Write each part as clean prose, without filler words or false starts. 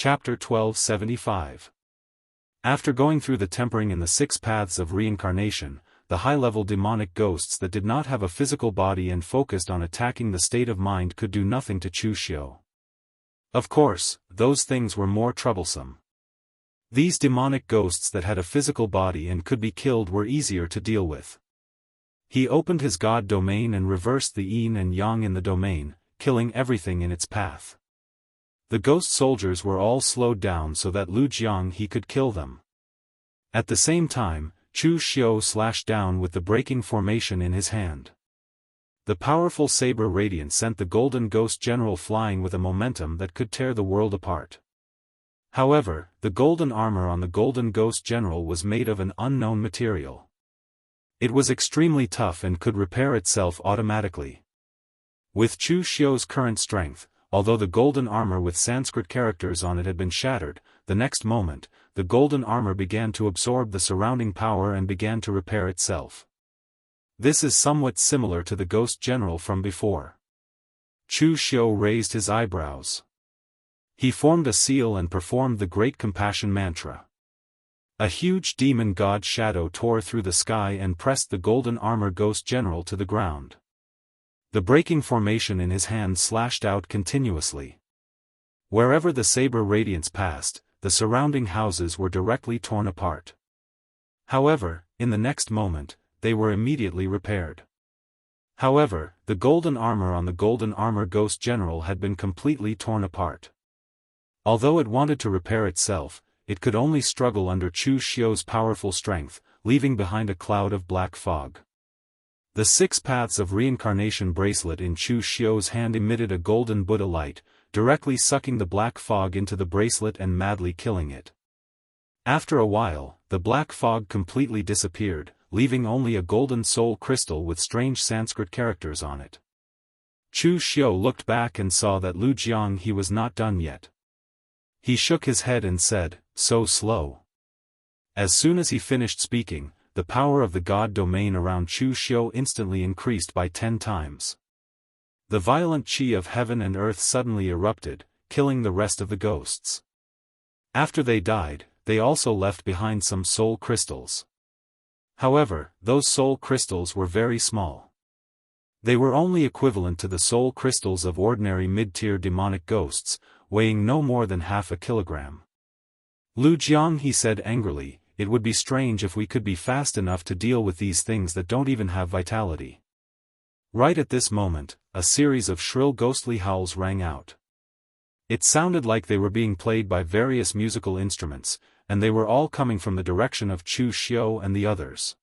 Chapter 1275. After going through the tempering in the 6 paths of reincarnation, the high-level demonic ghosts that did not have a physical body and focused on attacking the state of mind could do nothing to Chu Xiu. Of course, those things were more troublesome. These demonic ghosts that had a physical body and could be killed were easier to deal with. He opened his god domain and reversed the yin and yang in the domain, killing everything in its path. The ghost soldiers were all slowed down so that Lu Jiang he could kill them. At the same time, Chu Xiu slashed down with the breaking formation in his hand. The powerful saber radiance sent the golden ghost general flying with a momentum that could tear the world apart. However, the golden armor on the golden ghost general was made of an unknown material. It was extremely tough and could repair itself automatically. With Chu Xiu's current strength, although the golden armor with Sanskrit characters on it had been shattered, the next moment, the golden armor began to absorb the surrounding power and began to repair itself. This is somewhat similar to the ghost general from before. Chu Xiu raised his eyebrows. He formed a seal and performed the Great Compassion Mantra. A huge demon god shadow tore through the sky and pressed the golden armor ghost general to the ground. The breaking formation in his hand slashed out continuously. Wherever the saber radiance passed, the surrounding houses were directly torn apart. However, in the next moment, they were immediately repaired. However, the golden armor on the golden armor ghost general had been completely torn apart. Although it wanted to repair itself, it could only struggle under Chu Xiu's powerful strength, leaving behind a cloud of black fog. The 6 paths of reincarnation bracelet in Chu Xiu's hand emitted a golden Buddha light, directly sucking the black fog into the bracelet and madly killing it. After a while, the black fog completely disappeared, leaving only a golden soul crystal with strange Sanskrit characters on it. Chu Xiu looked back and saw that Lu Jiang he was not done yet. He shook his head and said, "So slow." As soon as he finished speaking, the power of the god domain around Chu Xiu instantly increased by 10 times. The violent qi of heaven and earth suddenly erupted, killing the rest of the ghosts. After they died, they also left behind some soul crystals. However, those soul crystals were very small. They were only equivalent to the soul crystals of ordinary mid-tier demonic ghosts, weighing no more than half a kilogram. Lu Jiang he said angrily, "It would be strange if we could be fast enough to deal with these things that don't even have vitality." Right at this moment, a series of shrill ghostly howls rang out. It sounded like they were being played by various musical instruments, and they were all coming from the direction of Chu Xiu and the others.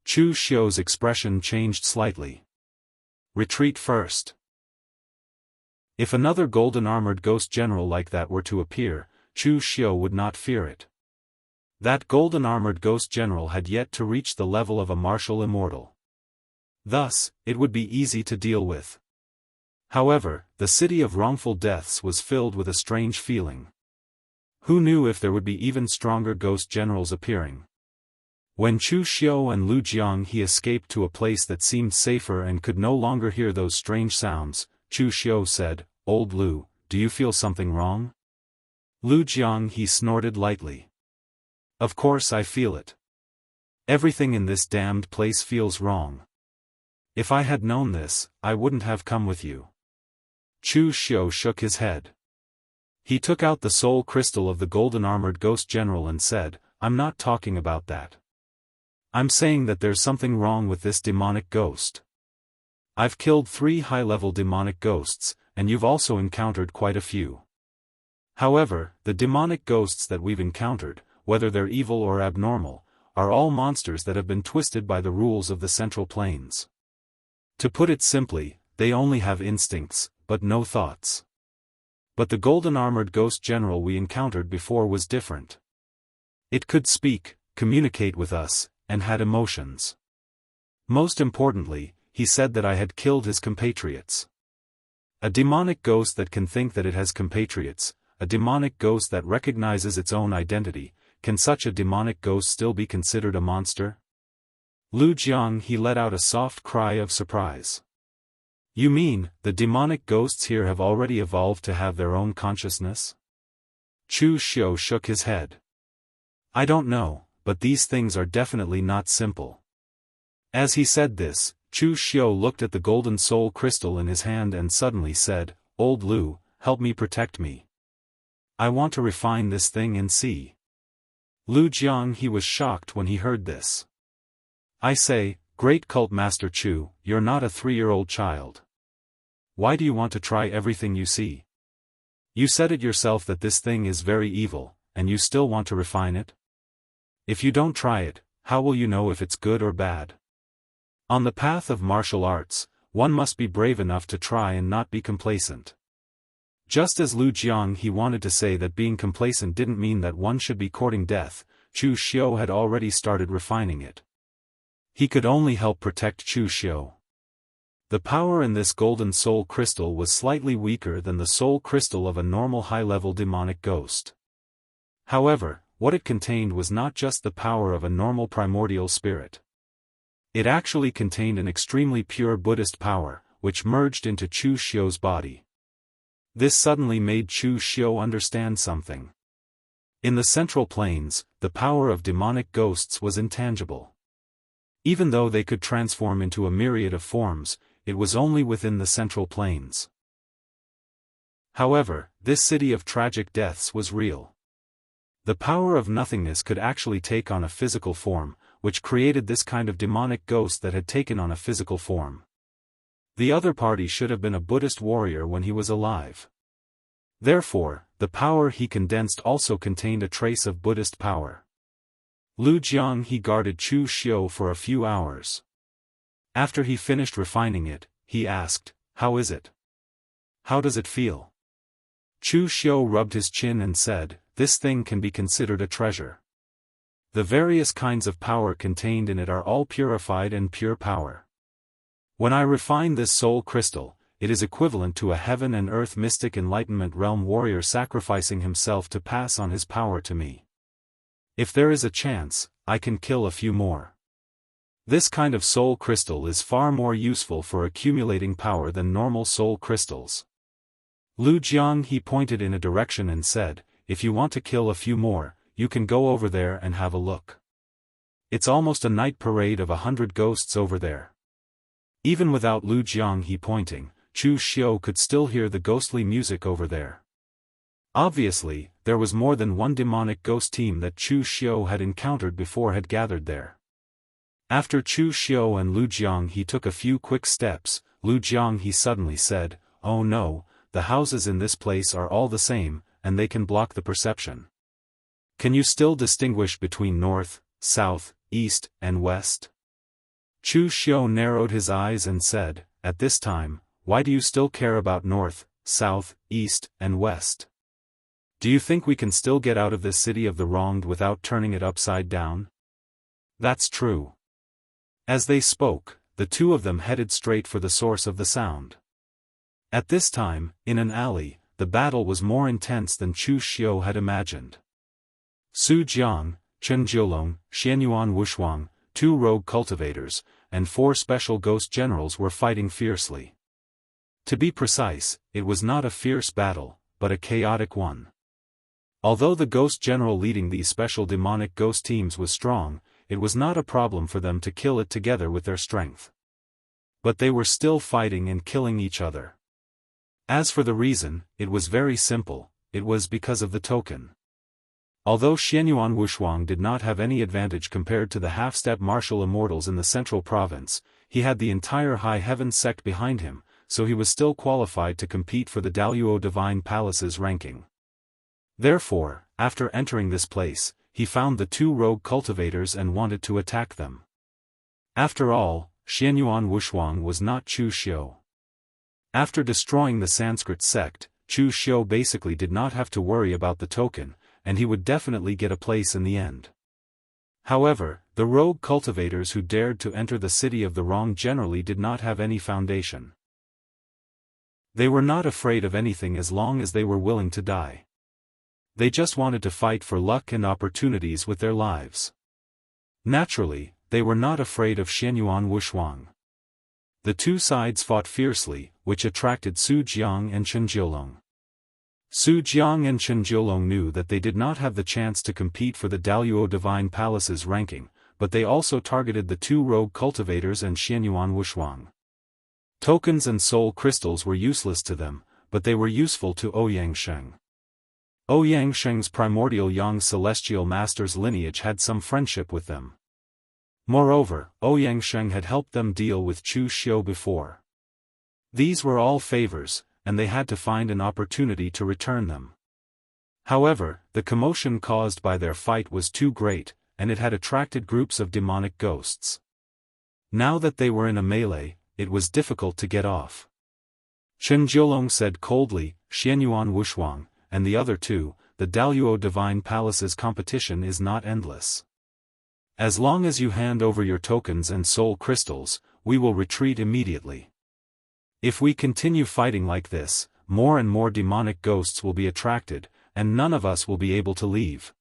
Chu Xiu's expression changed slightly. "Retreat first." If another golden-armored ghost general like that were to appear, Chu Xiu would not fear it. That golden-armored ghost general had yet to reach the level of a martial immortal. Thus, it would be easy to deal with. However, the city of wrongful deaths was filled with a strange feeling. Who knew if there would be even stronger ghost generals appearing? When Chu Xiu and Lu Jiang he escaped to a place that seemed safer and could no longer hear those strange sounds, Chu Xiu said, "Old Lu, do you feel something wrong?" Lu Jiang he snorted lightly. "Of course I feel it. Everything in this damned place feels wrong. If I had known this, I wouldn't have come with you." Chu Xiu shook his head. He took out the soul crystal of the golden-armored ghost general and said, "I'm not talking about that. I'm saying that there's something wrong with this demonic ghost. I've killed 3 high-level demonic ghosts, and you've also encountered quite a few. However, the demonic ghosts that we've encountered, whether they're evil or abnormal, are all monsters that have been twisted by the rules of the Central Plains. To put it simply, they only have instincts, but no thoughts. But the golden-armored ghost general we encountered before was different. It could speak, communicate with us, and had emotions. Most importantly, he said that I had killed his compatriots. A demonic ghost that can think that it has compatriots, a demonic ghost that recognizes its own identity, can such a demonic ghost still be considered a monster?" Lu Jiang he let out a soft cry of surprise. "You mean, the demonic ghosts here have already evolved to have their own consciousness?" Chu Xiu shook his head. I don't know, but these things are definitely not simple. As he said this, Chu Xiu looked at the golden soul crystal in his hand and suddenly said, Old Lu, help me protect me. I want to refine this thing and see. Lu Jianghu was shocked when he heard this. I say, Great Cult Master Chu, you're not a 3-year-old child. Why do you want to try everything you see? You said it yourself that this thing is very evil, and you still want to refine it? If you don't try it, how will you know if it's good or bad? On the path of martial arts, one must be brave enough to try and not be complacent. Just as Lu Jianghu wanted to say that being complacent didn't mean that one should be courting death, Chu Xiu had already started refining it. He could only help protect Chu Xiu. The power in this golden soul crystal was slightly weaker than the soul crystal of a normal high-level demonic ghost. However, what it contained was not just the power of a normal primordial spirit. It actually contained an extremely pure Buddhist power, which merged into Chu Xiu's body. This suddenly made Chu Xiu understand something. In the Central Plains, the power of demonic ghosts was intangible. Even though they could transform into a myriad of forms, it was only within the Central Plains. However, this city of tragic deaths was real. The power of nothingness could actually take on a physical form, which created this kind of demonic ghost that had taken on a physical form. The other party should have been a Buddhist warrior when he was alive. Therefore, the power he condensed also contained a trace of Buddhist power. Lu Jianghu guarded Chu Xiu for a few hours. After he finished refining it, he asked, How is it? How does it feel? Chu Xiu rubbed his chin and said, This thing can be considered a treasure. The various kinds of power contained in it are all purified and pure power. When I refine this soul crystal, it is equivalent to a heaven and earth mystic enlightenment realm warrior sacrificing himself to pass on his power to me. If there is a chance, I can kill a few more. This kind of soul crystal is far more useful for accumulating power than normal soul crystals. Lu Jianghu pointed in a direction and said, If you want to kill a few more, you can go over there and have a look. It's almost a night parade of 100 ghosts over there. Even without Lu Jianghu pointing, Chu Xiu could still hear the ghostly music over there. Obviously, there was more than one demonic ghost team that Chu Xiu had encountered before had gathered there. After Chu Xiu and Lu Jianghu took a few quick steps, Lu Jianghu suddenly said, Oh no, the houses in this place are all the same, and they can block the perception. Can you still distinguish between north, south, east, and west? Chu Xiu narrowed his eyes and said, At this time, why do you still care about north, south, east, and west? Do you think we can still get out of this city of the wronged without turning it upside down? That's true. As they spoke, the two of them headed straight for the source of the sound. At this time, in an alley, the battle was more intense than Chu Xiu had imagined. Su Jiang, Chen Jiulong, Xianyuan Wushuang, 2 rogue cultivators, and 4 special ghost generals were fighting fiercely. To be precise, it was not a fierce battle, but a chaotic one. Although the ghost general leading these special demonic ghost teams was strong, it was not a problem for them to kill it together with their strength. But they were still fighting and killing each other. As for the reason, it was very simple, it was because of the token. Although Xianyuan Wushuang did not have any advantage compared to the half-step martial immortals in the central province, he had the entire High Heaven sect behind him, so he was still qualified to compete for the Daoist Divine Palace's ranking. Therefore, after entering this place, he found the 2 rogue cultivators and wanted to attack them. After all, Xianyuan Wushuang was not Chu Xiu. After destroying the Sanskrit sect, Chu Xiu basically did not have to worry about the token, and he would definitely get a place in the end. However, the rogue cultivators who dared to enter the city of the wrong generally did not have any foundation. They were not afraid of anything as long as they were willing to die. They just wanted to fight for luck and opportunities with their lives. Naturally, they were not afraid of Xianyuan Wushuang. The two sides fought fiercely, which attracted Su Jiang and Chen Jiulong. Su Jiang and Chen Jiulong knew that they did not have the chance to compete for the Daluo Divine Palace's ranking, but they also targeted the two rogue cultivators and Xianyuan Wushuang. Tokens and soul crystals were useless to them, but they were useful to Ouyang Sheng. Ouyang Sheng's primordial Yang celestial master's lineage had some friendship with them. Moreover, Ouyang Sheng had helped them deal with Chu Xiu before. These were all favors, and they had to find an opportunity to return them. However, the commotion caused by their fight was too great, and it had attracted groups of demonic ghosts. Now that they were in a melee, it was difficult to get off. Chen Jiulong said coldly, Xianyuan Wushuang, and the other two, the Daluo Divine Palace's competition is not endless. As long as you hand over your tokens and soul crystals, we will retreat immediately. If we continue fighting like this, more and more demonic ghosts will be attracted, and none of us will be able to leave.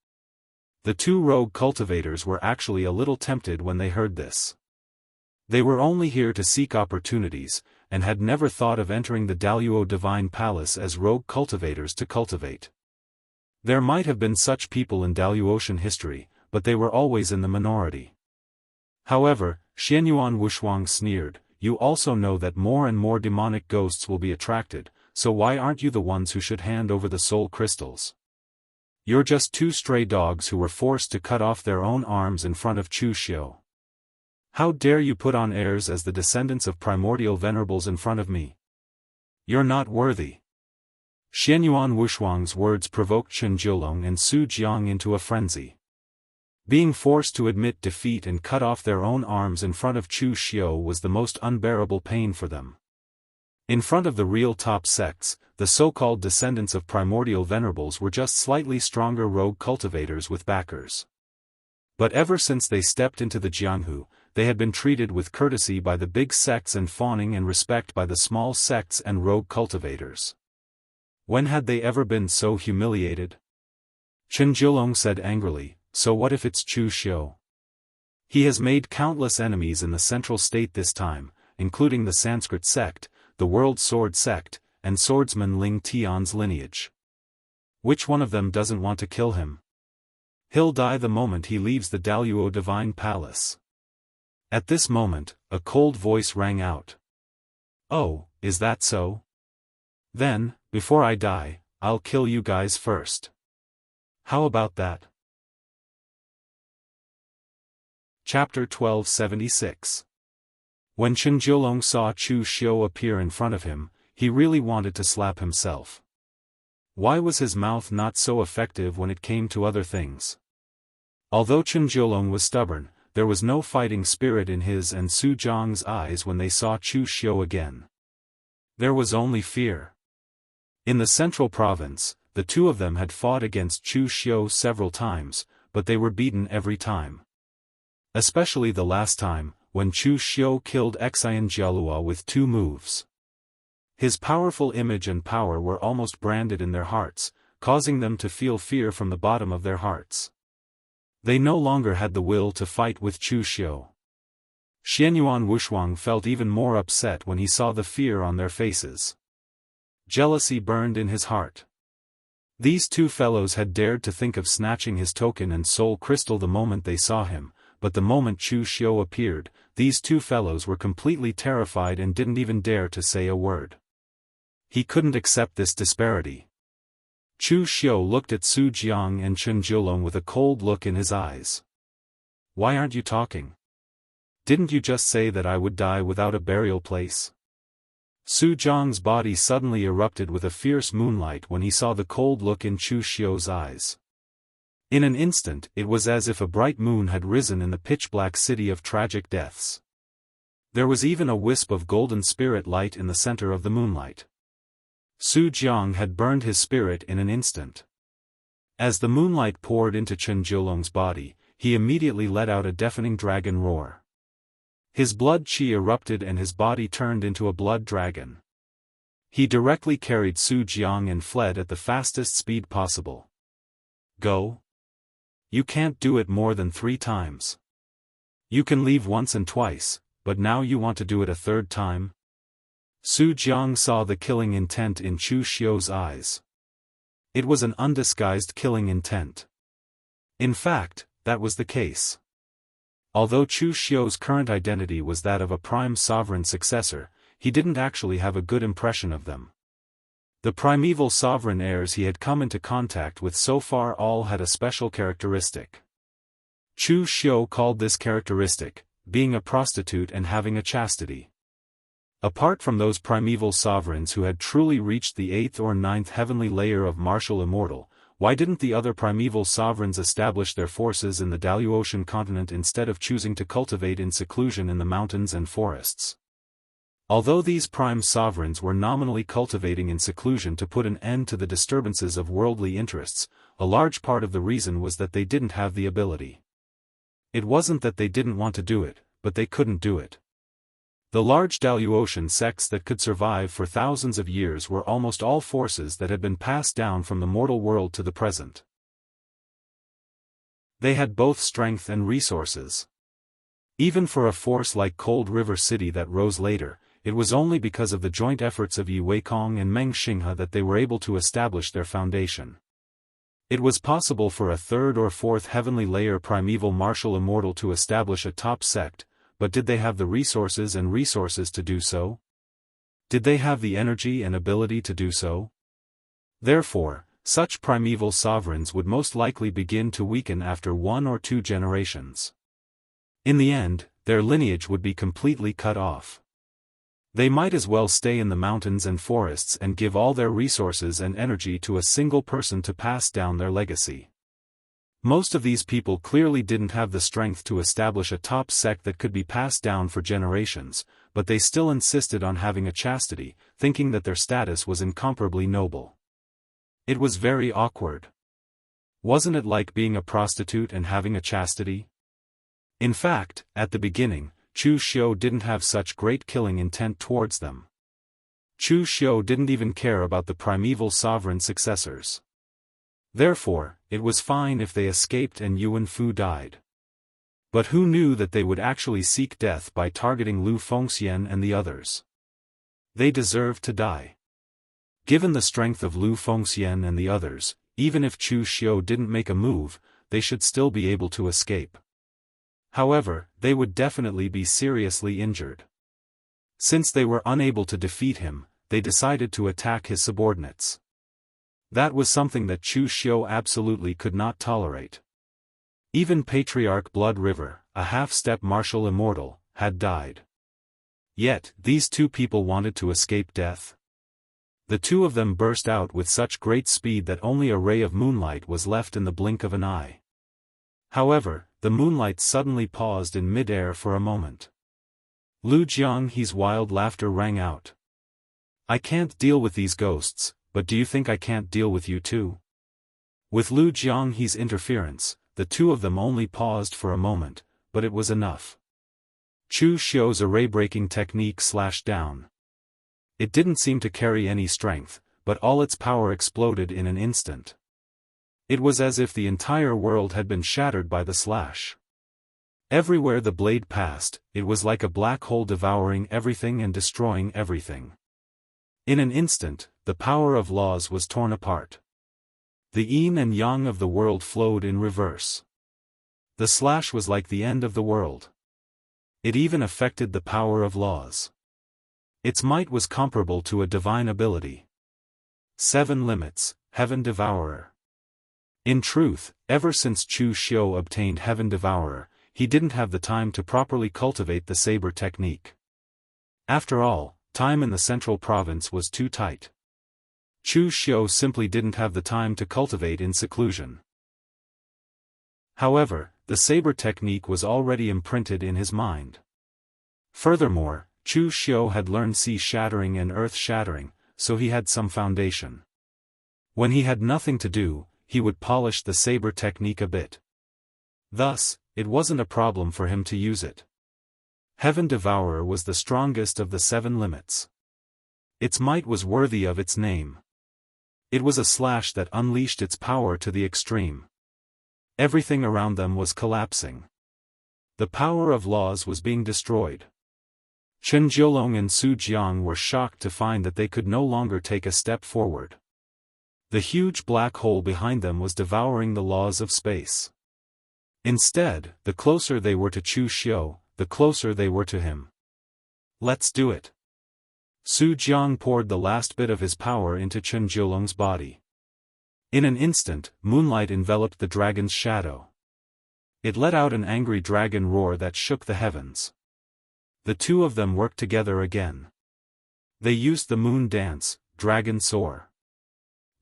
The two rogue cultivators were actually a little tempted when they heard this. They were only here to seek opportunities, and had never thought of entering the Daluo Divine Palace as rogue cultivators to cultivate. There might have been such people in Daluotian history, but they were always in the minority. However, Xianyuan Wushuang sneered, you also know that more and more demonic ghosts will be attracted, so why aren't you the ones who should hand over the soul crystals? You're just two stray dogs who were forced to cut off their own arms in front of Chu Xiu. How dare you put on airs as the descendants of primordial venerables in front of me? You're not worthy. Xianyuan Wushuang's words provoked Chen Jiulong and Su Jiang into a frenzy. Being forced to admit defeat and cut off their own arms in front of Chu Xiu was the most unbearable pain for them. In front of the real top sects, the so-called descendants of primordial venerables were just slightly stronger rogue cultivators with backers. But ever since they stepped into the Jianghu, they had been treated with courtesy by the big sects and fawning and respect by the small sects and rogue cultivators. When had they ever been so humiliated? Chen Jiulong said angrily, so what if it's Chu Xiu? He has made countless enemies in the central state this time, including the Sanskrit sect, the World Sword sect, and swordsman Ling Tian's lineage. Which one of them doesn't want to kill him? He'll die the moment he leaves the Daluo Divine Palace. At this moment, a cold voice rang out. Oh, is that so? Then, before I die, I'll kill you guys first. How about that? Chapter 1276. When Chen Jiulong saw Chu Xiu appear in front of him, he really wanted to slap himself. Why was his mouth not so effective when it came to other things? Although Chen Jiulong was stubborn, there was no fighting spirit in his and Su Jiang's eyes when they saw Chu Xiu again. There was only fear. In the central province, the two of them had fought against Chu Xiu several times, but they were beaten every time. Especially the last time, when Chu Xiu killed Xian Jialua with 2 moves. His powerful image and power were almost branded in their hearts, causing them to feel fear from the bottom of their hearts. They no longer had the will to fight with Chu Xiu. Xianyuan Wushuang felt even more upset when he saw the fear on their faces. Jealousy burned in his heart. These two fellows had dared to think of snatching his token and soul crystal the moment they saw him, but the moment Chu Xiu appeared, these two fellows were completely terrified and didn't even dare to say a word. He couldn't accept this disparity. Chu Xiu looked at Su Jiang and Chen Jiulong with a cold look in his eyes. Why aren't you talking? Didn't you just say that I would die without a burial place? Su Jiang's body suddenly erupted with a fierce moonlight when he saw the cold look in Chu Xiu's eyes. In an instant it was as if a bright moon had risen in the pitch-black city of tragic deaths. There was even a wisp of golden spirit light in the center of the moonlight. Su Jiang had burned his spirit in an instant. As the moonlight poured into Chen Jiulong's body, he immediately let out a deafening dragon roar. His blood qi erupted and his body turned into a blood dragon. He directly carried Su Jiang and fled at the fastest speed possible. Go? You can't do it more than 3 times. You can leave once and twice, but now you want to do it a 3rd time? Su Jiang saw the killing intent in Chu Xiu's eyes. It was an undisguised killing intent. In fact, that was the case. Although Chu Xiu's current identity was that of a prime sovereign successor, he didn't actually have a good impression of them. The primeval sovereign heirs he had come into contact with so far all had a special characteristic. Chu Xiu called this characteristic, being a prostitute and having a chastity. Apart from those primeval sovereigns who had truly reached the 8th or 9th heavenly layer of martial immortal, why didn't the other primeval sovereigns establish their forces in the Daoist continent instead of choosing to cultivate in seclusion in the mountains and forests? Although these prime sovereigns were nominally cultivating in seclusion to put an end to the disturbances of worldly interests, a large part of the reason was that they didn't have the ability. It wasn't that they didn't want to do it, but they couldn't do it. The large Daoist sects that could survive for thousands of years were almost all forces that had been passed down from the mortal world to the present. They had both strength and resources. Even for a force like Cold River City that rose later, it was only because of the joint efforts of Yi Weikong and Meng Xinghe that they were able to establish their foundation. It was possible for a 3rd or 4th heavenly layer primeval martial immortal to establish a top sect, but did they have the resources to do so? Did they have the energy and ability to do so? Therefore, such primeval sovereigns would most likely begin to weaken after 1 or 2 generations. In the end, their lineage would be completely cut off. They might as well stay in the mountains and forests and give all their resources and energy to a single person to pass down their legacy. Most of these people clearly didn't have the strength to establish a top sect that could be passed down for generations, but they still insisted on having a chastity, thinking that their status was incomparably noble. It was very awkward. Wasn't it like being a prostitute and having a chastity? In fact, at the beginning, Chu Xiu didn't have such great killing intent towards them. Chu Xiu didn't even care about the primeval sovereign successors. Therefore, it was fine if they escaped and Yuan Fu died. But who knew that they would actually seek death by targeting Lu Fengxian and the others? They deserved to die. Given the strength of Lu Fengxian and the others, even if Chu Xiu didn't make a move, they should still be able to escape. However, they would definitely be seriously injured. Since they were unable to defeat him, they decided to attack his subordinates. That was something that Chu Xiu absolutely could not tolerate. Even Patriarch Blood River, a half-step martial immortal, had died. Yet, these 2 people wanted to escape death. The 2 of them burst out with such great speed that only a ray of moonlight was left in the blink of an eye. However, the moonlight suddenly paused in mid-air for a moment. Lu Jianghe's wild laughter rang out. "I can't deal with these ghosts, but do you think I can't deal with you too?" With Lu Jianghe's interference, the 2 of them only paused for a moment, but it was enough. Chu Xiu's array-breaking technique slashed down. It didn't seem to carry any strength, but all its power exploded in an instant. It was as if the entire world had been shattered by the slash. Everywhere the blade passed, it was like a black hole devouring everything and destroying everything. In an instant, the power of laws was torn apart. The yin and yang of the world flowed in reverse. The slash was like the end of the world. It even affected the power of laws. Its might was comparable to a divine ability. 7 limits, Heaven Devourer. In truth, ever since Chu Xiu obtained Heaven Devourer, he didn't have the time to properly cultivate the saber technique. After all, time in the central province was too tight. Chu Xiu simply didn't have the time to cultivate in seclusion. However, the saber technique was already imprinted in his mind. Furthermore, Chu Xiu had learned sea shattering and earth shattering, so he had some foundation. When he had nothing to do, he would polish the saber technique a bit. Thus, it wasn't a problem for him to use it. Heaven Devourer was the strongest of the 7 limits. Its might was worthy of its name. It was a slash that unleashed its power to the extreme. Everything around them was collapsing. The power of laws was being destroyed. Chen Jiolong and Su Jiang were shocked to find that they could no longer take a step forward. The huge black hole behind them was devouring the laws of space. Instead, the closer they were to Chu Xiu, the closer they were to him. Let's do it. Su Jiang poured the last bit of his power into Chen Jiulong's body. In an instant, moonlight enveloped the dragon's shadow. It let out an angry dragon roar that shook the heavens. The two of them worked together again. They used the moon dance, dragon soar.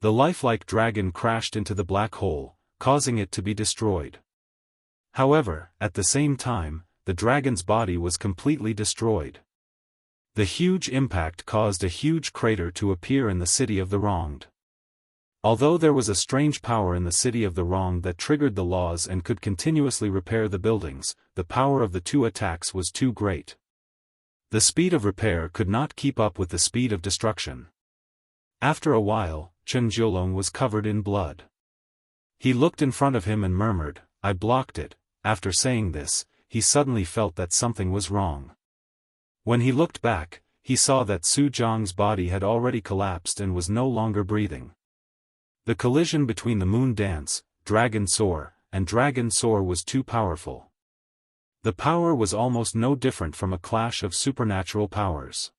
The lifelike dragon crashed into the black hole, causing it to be destroyed. However, at the same time, the dragon's body was completely destroyed. The huge impact caused a huge crater to appear in the city of the wronged. Although there was a strange power in the city of the wronged that triggered the laws and could continuously repair the buildings, the power of the two attacks was too great. The speed of repair could not keep up with the speed of destruction. After a while, Chen Jiulong was covered in blood. He looked in front of him and murmured, "I blocked it." After saying this, he suddenly felt that something was wrong. When he looked back, he saw that Su Jiang's body had already collapsed and was no longer breathing. The collision between the moon dance, dragon soar, and dragon soar was too powerful. The power was almost no different from a clash of supernatural powers.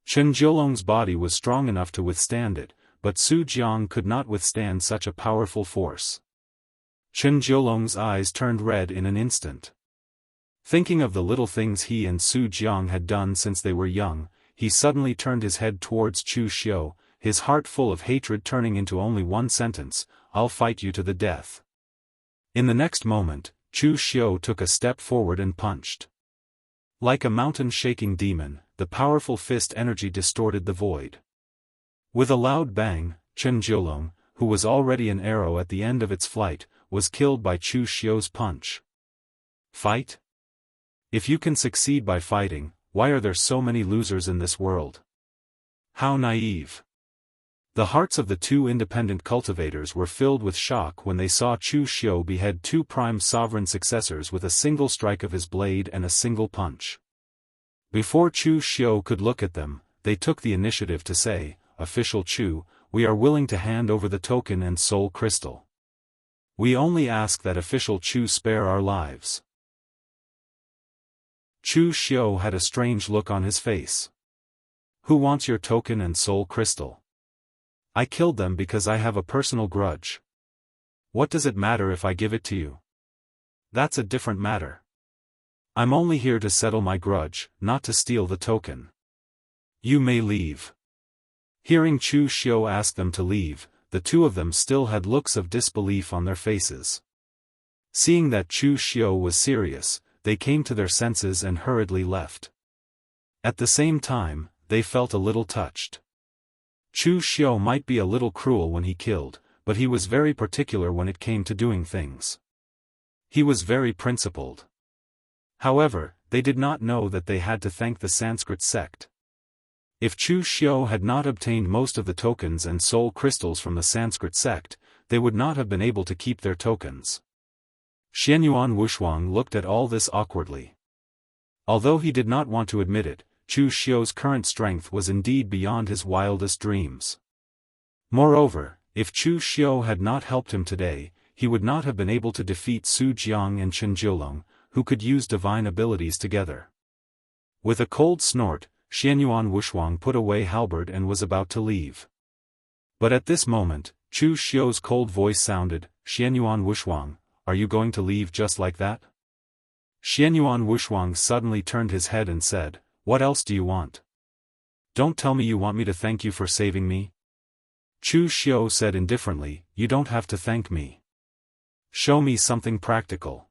Chen Jiulong's body was strong enough to withstand it, but Su Jiang could not withstand such a powerful force. Chen Jiulong's eyes turned red in an instant. Thinking of the little things he and Su Jiang had done since they were young, he suddenly turned his head towards Chu Xiu, his heart full of hatred turning into only one sentence, "I'll fight you to the death." In the next moment, Chu Xiu took a step forward and punched. Like a mountain-shaking demon, the powerful fist energy distorted the void. With a loud bang, Chen Jiulong, who was already an arrow at the end of its flight, was killed by Chu Xiu's punch. Fight? If you can succeed by fighting, why are there so many losers in this world? How naive. The hearts of the two independent cultivators were filled with shock when they saw Chu Xiu behead two prime sovereign successors with a single strike of his blade and a single punch. Before Chu Xiu could look at them, they took the initiative to say, "Official Chu, we are willing to hand over the token and soul crystal. We only ask that Official Chu spare our lives." Chu Xiu had a strange look on his face. "Who wants your token and soul crystal? I killed them because I have a personal grudge. What does it matter if I give it to you? That's a different matter. I'm only here to settle my grudge, not to steal the token. You may leave." Hearing Chu Xiu ask them to leave, the two of them still had looks of disbelief on their faces. Seeing that Chu Xiu was serious, they came to their senses and hurriedly left. At the same time, they felt a little touched. Chu Xiu might be a little cruel when he killed, but he was very particular when it came to doing things. He was very principled. However, they did not know that they had to thank the Sanskrit sect. If Chu Xiu had not obtained most of the tokens and soul crystals from the Sanskrit sect, they would not have been able to keep their tokens. Xianyuan Wushuang looked at all this awkwardly. Although he did not want to admit it, Chu Xiu's current strength was indeed beyond his wildest dreams. Moreover, if Chu Xiu had not helped him today, he would not have been able to defeat Su Jiang and Chen Jiulong, who could use divine abilities together. With a cold snort, Xianyuan Wushuang put away halberd and was about to leave. But at this moment, Chu Xiu's cold voice sounded, "Xianyuan Wushuang, are you going to leave just like that?" Xianyuan Wushuang suddenly turned his head and said, "What else do you want? Don't tell me you want me to thank you for saving me?" Chu Xiu said indifferently, "You don't have to thank me. Show me something practical."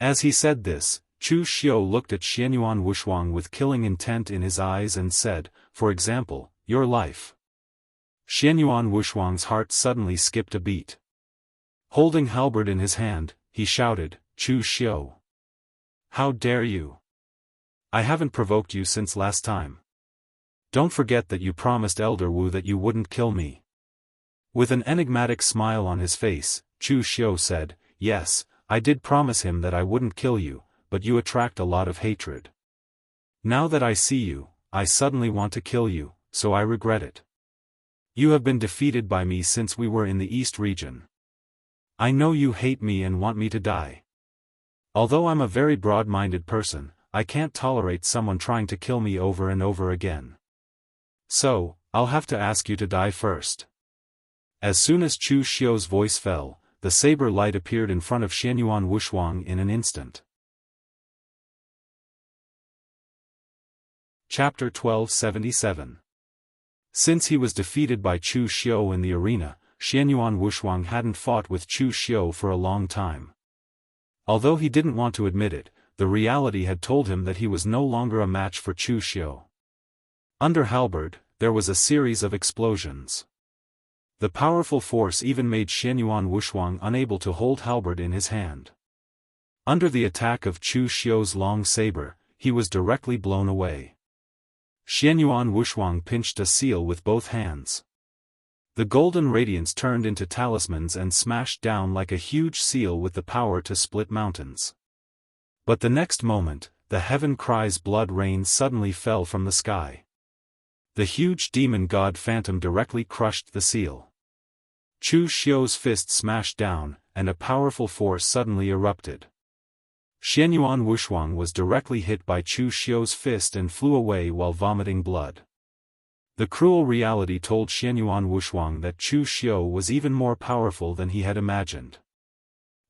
As he said this, Chu Xiu looked at Xianyuan Wushuang with killing intent in his eyes and said, "For example, your life." Xianyuan Wushuang's heart suddenly skipped a beat. Holding halberd in his hand, he shouted, "Chu Xiu! How dare you? I haven't provoked you since last time. Don't forget that you promised Elder Wu that you wouldn't kill me." With an enigmatic smile on his face, Chu Xiu said, "Yes, I did promise him that I wouldn't kill you, but you attract a lot of hatred. Now that I see you, I suddenly want to kill you, so I regret it." You have been defeated by me since we were in the East region. I know you hate me and want me to die. Although I'm a very broad-minded person, I can't tolerate someone trying to kill me over and over again. So, I'll have to ask you to die first." As soon as Chu Xiu's voice fell, the saber light appeared in front of Xianyuan Wushuang in an instant. Chapter 1277. Since he was defeated by Chu Xiu in the arena, Xianyuan Wushuang hadn't fought with Chu Xiu for a long time. Although he didn't want to admit it, the reality had told him that he was no longer a match for Chu Xiu. Under halberd, there was a series of explosions. The powerful force even made Xianyuan Wushuang unable to hold halberd in his hand. Under the attack of Chu Xiu's long saber, he was directly blown away. Xianyuan Wushuang pinched a seal with both hands. The golden radiance turned into talismans and smashed down like a huge seal with the power to split mountains. But the next moment, the heaven cries blood rain suddenly fell from the sky. The huge demon god phantom directly crushed the seal. Chu Xiu's fist smashed down, and a powerful force suddenly erupted. Xianyuan Wushuang was directly hit by Chu Xiu's fist and flew away while vomiting blood. The cruel reality told Xianyuan Wushuang that Chu Xiu was even more powerful than he had imagined.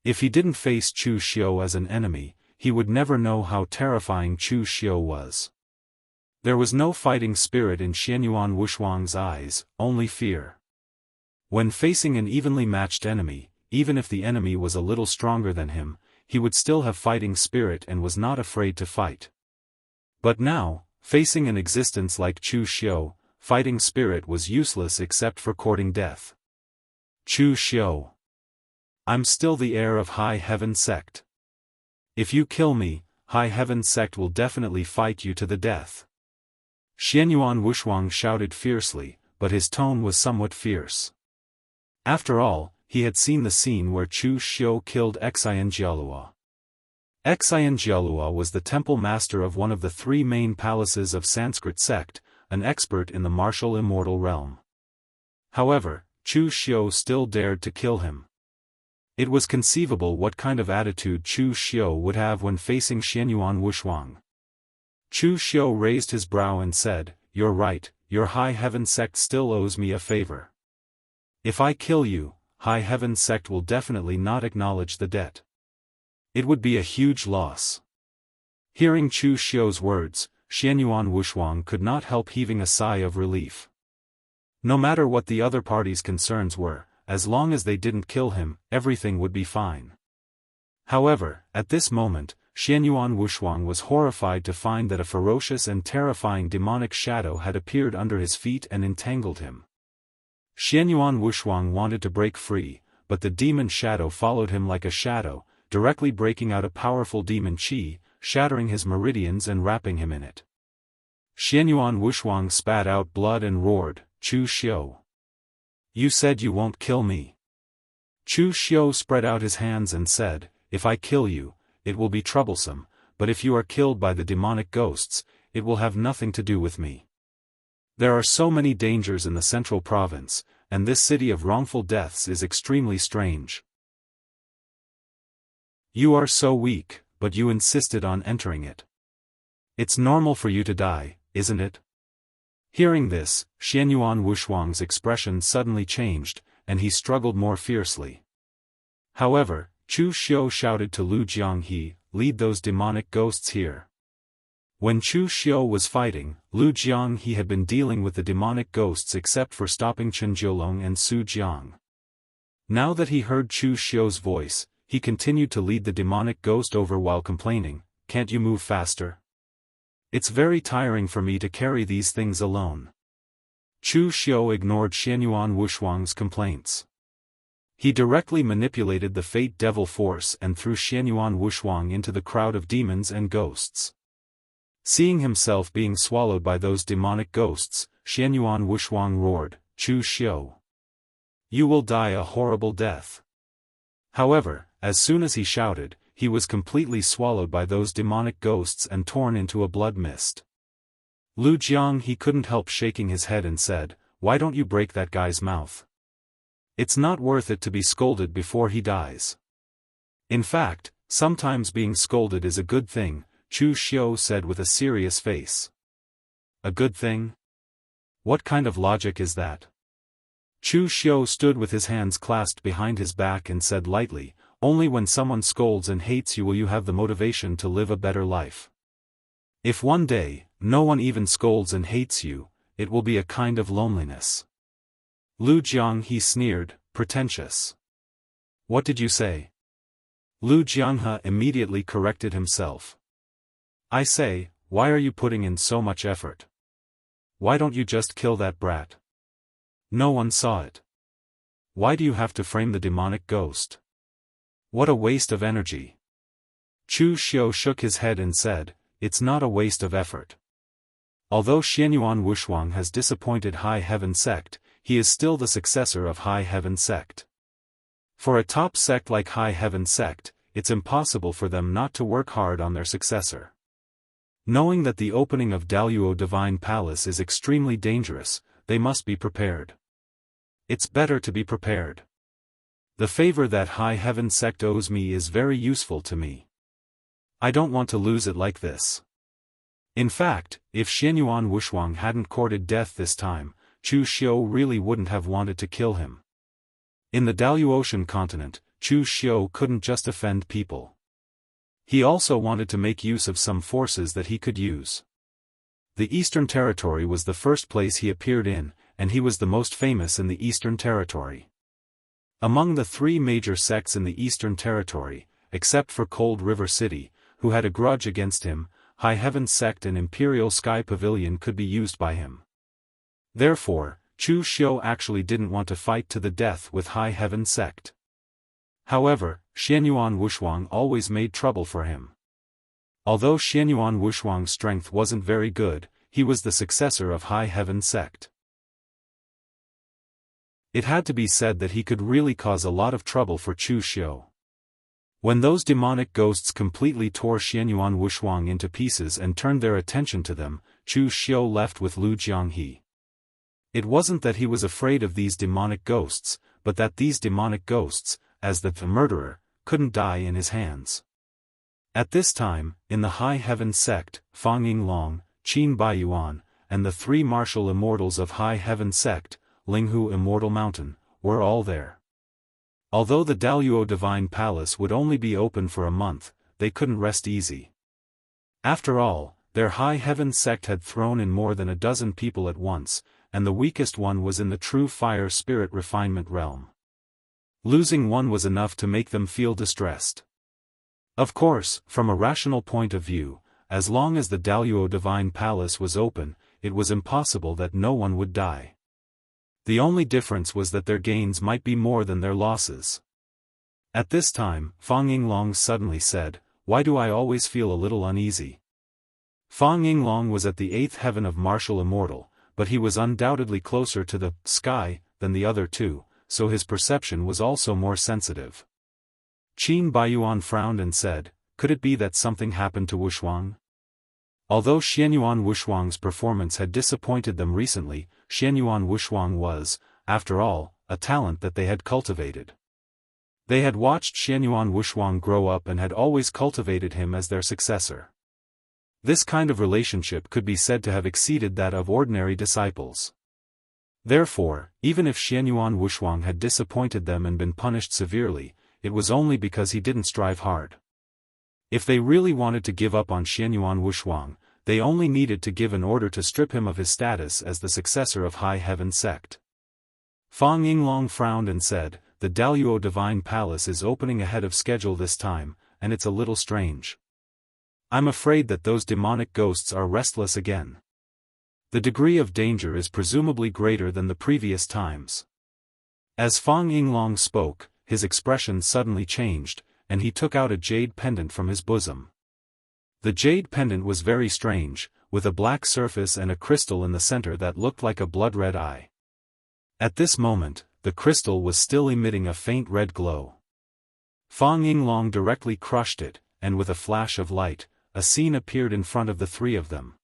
If he didn't face Chu Xiu as an enemy, he would never know how terrifying Chu Xiu was. There was no fighting spirit in Xianyuan Wushuang's eyes, only fear. When facing an evenly matched enemy, even if the enemy was a little stronger than him, he would still have fighting spirit and was not afraid to fight. But now, facing an existence like Chu Xiu, fighting spirit was useless except for courting death. Chu Xiu. I'm still the heir of High Heaven sect. If you kill me, High Heaven sect will definitely fight you to the death. Xianyuan Wushuang shouted fiercely, but his tone was somewhat fierce. After all, he had seen the scene where Chu Xiu killed Xianxia. Xianxia was the temple master of one of the three main palaces of Sanskrit sect, an expert in the martial immortal realm. However, Chu Xiu still dared to kill him. It was conceivable what kind of attitude Chu Xiu would have when facing Xianyuan Wushuang. Chu Xiu raised his brow and said, "You're right, your High Heaven sect still owes me a favor. If I kill you, High Heaven sect will definitely not acknowledge the debt. It would be a huge loss." Hearing Chu Xiu's words, Xianyuan Wushuang could not help heaving a sigh of relief. No matter what the other party's concerns were, as long as they didn't kill him, everything would be fine. However, at this moment, Xianyuan Wushuang was horrified to find that a ferocious and terrifying demonic shadow had appeared under his feet and entangled him. Xianyuan Wushuang wanted to break free, but the demon shadow followed him like a shadow, directly breaking out a powerful demon qi, shattering his meridians and wrapping him in it. Xianyuan Wushuang spat out blood and roared, "Chu Xiu! You said you won't kill me." Chu Xiu spread out his hands and said, "If I kill you, it will be troublesome, but if you are killed by the demonic ghosts, it will have nothing to do with me. There are so many dangers in the central province, and this city of wrongful deaths is extremely strange. You are so weak, but you insisted on entering it. It's normal for you to die, isn't it?" Hearing this, Xianyuan Wushuang's expression suddenly changed, and he struggled more fiercely. However, Chu Xiu shouted to Lu Jianghe, "Lead those demonic ghosts here." When Chu Xiu was fighting, Lu Jianghe had been dealing with the demonic ghosts except for stopping Chen Jiulong and Su Jiang. Now that he heard Chu Xiu's voice, he continued to lead the demonic ghost over while complaining, "Can't you move faster? It's very tiring for me to carry these things alone." Chu Xiu ignored Xianyuan Wushuang's complaints. He directly manipulated the Fate Devil force and threw Xianyuan Wushuang into the crowd of demons and ghosts. Seeing himself being swallowed by those demonic ghosts, Xianyuan Wushuang roared, "Chu Xiu! You will die a horrible death." However, as soon as he shouted, he was completely swallowed by those demonic ghosts and torn into a blood mist. Lu Jiang he couldn't help shaking his head and said, why don't you break that guy's mouth? It's not worth it to be scolded before he dies. In fact, sometimes being scolded is a good thing, Chu Xiu said with a serious face. A good thing? What kind of logic is that? Chu Xiu stood with his hands clasped behind his back and said lightly, only when someone scolds and hates you will you have the motivation to live a better life. If one day, no one even scolds and hates you, it will be a kind of loneliness. Lu Jianghu sneered, pretentious. What did you say? Lu Jianghu immediately corrected himself. I say, why are you putting in so much effort? Why don't you just kill that brat? No one saw it. Why do you have to frame the demonic ghost? What a waste of energy. Chu Xiu shook his head and said, it's not a waste of effort. Although Xianyuan Wushuang has disappointed High Heaven Sect, he is still the successor of High Heaven Sect. For a top sect like High Heaven Sect, it's impossible for them not to work hard on their successor. Knowing that the opening of Daoist Divine Palace is extremely dangerous, they must be prepared. It's better to be prepared. The favor that High Heaven Sect owes me is very useful to me. I don't want to lose it like this. In fact, if Xianyuan Wushuang hadn't courted death this time, Chu Xiu really wouldn't have wanted to kill him. In the Daoist continent, Chu Xiu couldn't just offend people. He also wanted to make use of some forces that he could use. The Eastern Territory was the first place he appeared in, and he was the most famous in the Eastern Territory. Among the three major sects in the Eastern Territory, except for Cold River City, who had a grudge against him, High Heaven Sect and Imperial Sky Pavilion could be used by him. Therefore, Chu Xiu actually didn't want to fight to the death with High Heaven Sect. However, Xianyuan Wushuang always made trouble for him. Although Xianyuan Wushuang's strength wasn't very good, he was the successor of High Heaven Sect. It had to be said that he could really cause a lot of trouble for Chu Xiu. When those demonic ghosts completely tore Xianyuan Wushuang into pieces and turned their attention to them, Chu Xiu left with Lu Jianghu. It wasn't that he was afraid of these demonic ghosts, but that these demonic ghosts, as the murderer, couldn't die in his hands. At this time, in the High Heaven Sect, Fang Yinglong, Qin Baiyuan, and the three martial immortals of High Heaven Sect, Linghu Immortal Mountain, were all there. Although the Daoist Divine Palace would only be open for a month, they couldn't rest easy. After all, their High Heaven Sect had thrown in more than a dozen people at once, and the weakest one was in the true fire spirit refinement realm. Losing one was enough to make them feel distressed. Of course, from a rational point of view, as long as the Daoist Divine Palace was open, it was impossible that no one would die. The only difference was that their gains might be more than their losses. At this time, Fang Yinglong suddenly said, "Why do I always feel a little uneasy?" Fang Yinglong was at the 8th heaven of Martial Immortal, but he was undoubtedly closer to the sky than the other two, so his perception was also more sensitive. Qin Baiyuan frowned and said, "Could it be that something happened to Wushuang?" Although Xianyuan Wushuang's performance had disappointed them recently, Xianyuan Wushuang was, after all, a talent that they had cultivated. They had watched Xianyuan Wushuang grow up and had always cultivated him as their successor. This kind of relationship could be said to have exceeded that of ordinary disciples. Therefore, even if Xianyuan Wushuang had disappointed them and been punished severely, it was only because he didn't strive hard. If they really wanted to give up on Xianyuan Wushuang, they only needed to give an order to strip him of his status as the successor of High Heaven Sect. Fang Yinglong frowned and said, "The Daoist Divine Palace is opening ahead of schedule this time, and it's a little strange. I'm afraid that those demonic ghosts are restless again. The degree of danger is presumably greater than the previous times." As Fang Yinglong spoke, his expression suddenly changed, and he took out a jade pendant from his bosom. The jade pendant was very strange, with a black surface and a crystal in the center that looked like a blood-red eye. At this moment, the crystal was still emitting a faint red glow. Fang Yinglong directly crushed it, and with a flash of light, a scene appeared in front of the three of them.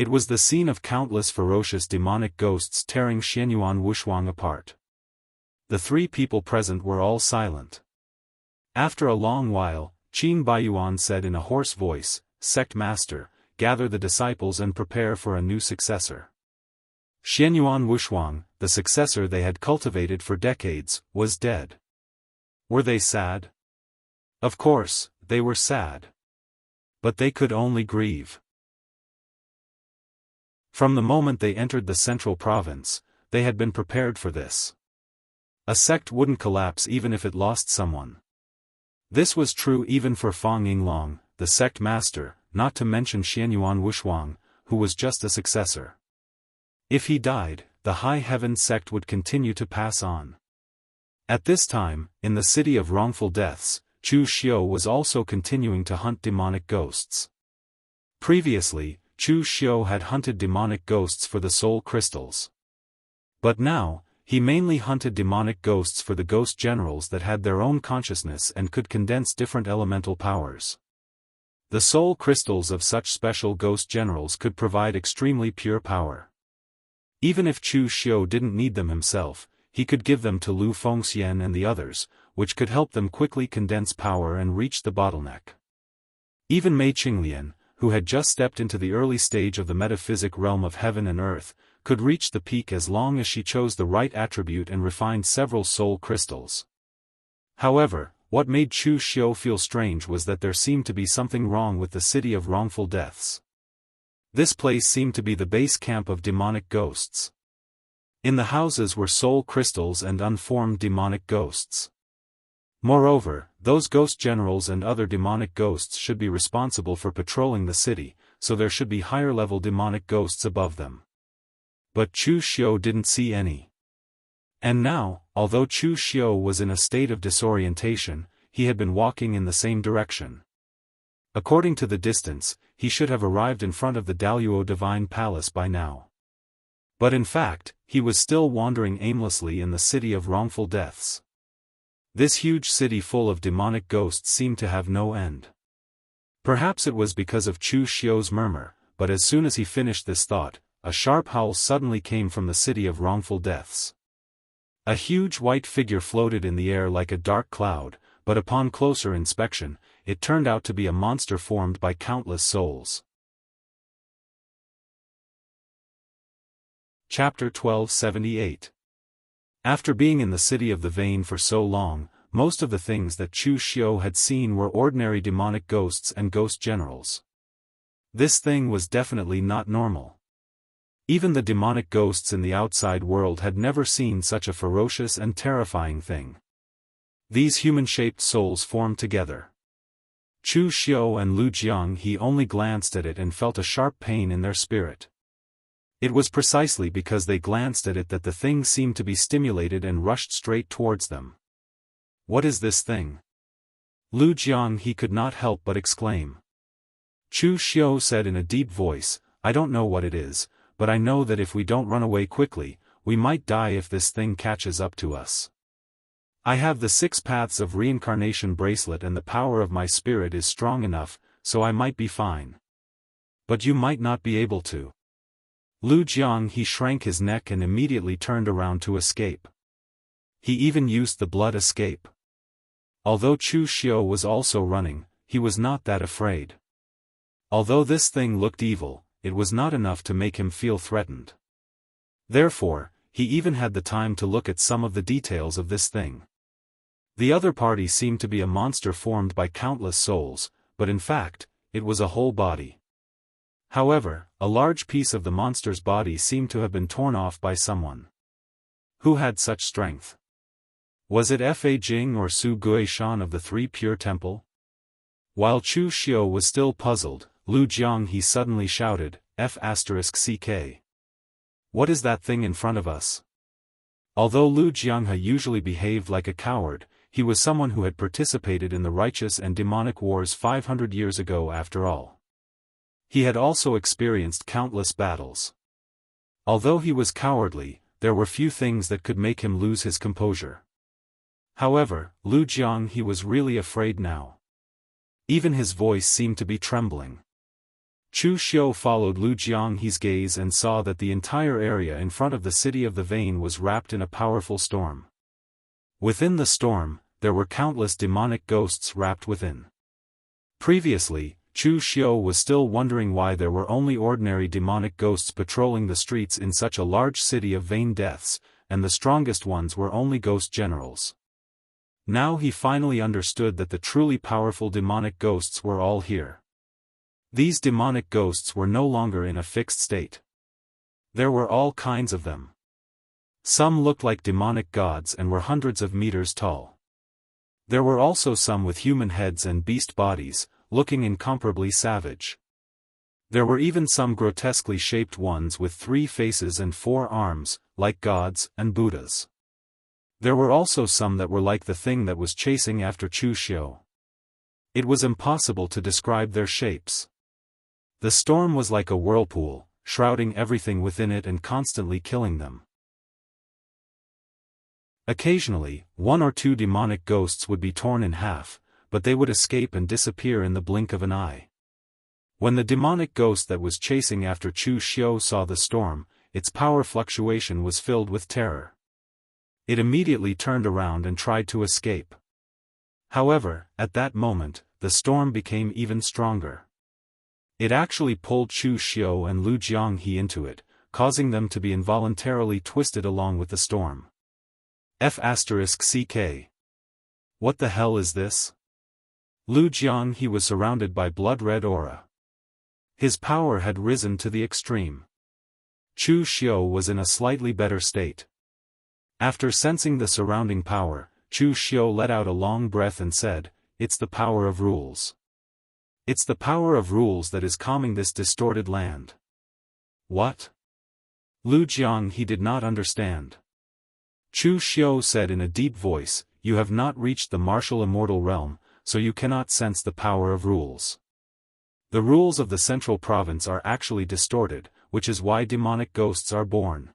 It was the scene of countless ferocious demonic ghosts tearing Xianyuan Wushuang apart. The three people present were all silent. After a long while, Qin Baiyuan said in a hoarse voice, "Sect Master, gather the disciples and prepare for a new successor." Xianyuan Wushuang, the successor they had cultivated for decades, was dead. Were they sad? Of course, they were sad. But they could only grieve. From the moment they entered the central province, they had been prepared for this. A sect wouldn't collapse even if it lost someone. This was true even for Fang Yinglong, the sect master, not to mention Xianyuan Wushuang, who was just a successor. If he died, the High Heaven sect would continue to pass on. At this time, in the city of wrongful deaths, Chu Xiu was also continuing to hunt demonic ghosts. Previously, Chu Xiu had hunted demonic ghosts for the soul crystals. But now, he mainly hunted demonic ghosts for the ghost generals that had their own consciousness and could condense different elemental powers. The soul crystals of such special ghost generals could provide extremely pure power. Even if Chu Xiu didn't need them himself, he could give them to Lu Fengxian and the others, which could help them quickly condense power and reach the bottleneck. Even Mei Qinglian, who had just stepped into the early stage of the metaphysic realm of heaven and earth, could reach the peak as long as she chose the right attribute and refined several soul crystals. However, what made Chu Xiu feel strange was that there seemed to be something wrong with the city of wrongful deaths. This place seemed to be the base camp of demonic ghosts. In the houses were soul crystals and unformed demonic ghosts. Moreover, those ghost generals and other demonic ghosts should be responsible for patrolling the city, so there should be higher-level demonic ghosts above them. But Chu Xiu didn't see any. And now, although Chu Xiu was in a state of disorientation, he had been walking in the same direction. According to the distance, he should have arrived in front of the Daoist Divine Palace by now. But in fact, he was still wandering aimlessly in the city of wrongful deaths. This huge city full of demonic ghosts seemed to have no end. Perhaps it was because of Chu Xiu's murmur, but as soon as he finished this thought, a sharp howl suddenly came from the city of wrongful deaths. A huge white figure floated in the air like a dark cloud, but upon closer inspection, it turned out to be a monster formed by countless souls. Chapter 1278. After being in the city of the vein for so long, most of the things that Chu Xiu had seen were ordinary demonic ghosts and ghost generals. This thing was definitely not normal. Even the demonic ghosts in the outside world had never seen such a ferocious and terrifying thing. These human-shaped souls formed together. Chu Xiu and Lu Jianghu only glanced at it and felt a sharp pain in their spirit. It was precisely because they glanced at it that the thing seemed to be stimulated and rushed straight towards them. What is this thing? Lu Jianghu could not help but exclaim. Chu Xiu said in a deep voice, "I don't know what it is, but I know that if we don't run away quickly, we might die if this thing catches up to us. I have the 6 paths of reincarnation bracelet and the power of my spirit is strong enough, so I might be fine. But you might not be able to." Lu Jianghu shrank his neck and immediately turned around to escape. He even used the blood escape. Although Chu Xiu was also running, he was not that afraid. Although this thing looked evil, it was not enough to make him feel threatened. Therefore, he even had the time to look at some of the details of this thing. The other party seemed to be a monster formed by countless souls, but in fact, it was a whole body. However, a large piece of the monster's body seemed to have been torn off by someone. Who had such strength? Was it Fa Jing or Su Guishan of the Three Pure Temple? While Chu Xiu was still puzzled, Lu Jianghu suddenly shouted, F***CK. What is that thing in front of us? Although Lu Jianghu usually behaved like a coward, he was someone who had participated in the righteous and demonic wars 500 years ago after all. He had also experienced countless battles. Although he was cowardly, there were few things that could make him lose his composure. However, Lu Jianghu was really afraid now. Even his voice seemed to be trembling. Chu Xiu followed Lu Jianghe's gaze and saw that the entire area in front of the City of the Vane was wrapped in a powerful storm. Within the storm, there were countless demonic ghosts wrapped within. Previously, Chu Xiu was still wondering why there were only ordinary demonic ghosts patrolling the streets in such a large city of vain deaths, and the strongest ones were only ghost generals. Now he finally understood that the truly powerful demonic ghosts were all here. These demonic ghosts were no longer in a fixed state. There were all kinds of them. Some looked like demonic gods and were hundreds of meters tall. There were also some with human heads and beast bodies, looking incomparably savage. There were even some grotesquely shaped ones with 3 faces and 4 arms, like gods and Buddhas. There were also some that were like the thing that was chasing after Chu Xiu. It was impossible to describe their shapes. The storm was like a whirlpool, shrouding everything within it and constantly killing them. Occasionally, 1 or 2 demonic ghosts would be torn in half, but they would escape and disappear in the blink of an eye. When the demonic ghost that was chasing after Chu Xiu saw the storm, its power fluctuation was filled with terror. It immediately turned around and tried to escape. However, at that moment, the storm became even stronger. It actually pulled Chu Xiu and Lu Jianghe into it, causing them to be involuntarily twisted along with the storm. F***CK. What the hell is this? Lu Jianghe was surrounded by blood-red aura. His power had risen to the extreme. Chu Xiu was in a slightly better state. After sensing the surrounding power, Chu Xiu let out a long breath and said, "It's the power of rules. It's the power of rules that is calming this distorted land." What? Lu Jianghe did not understand. Chu Xiu said in a deep voice, "You have not reached the martial immortal realm, so you cannot sense the power of rules. The rules of the central province are actually distorted, which is why demonic ghosts are born."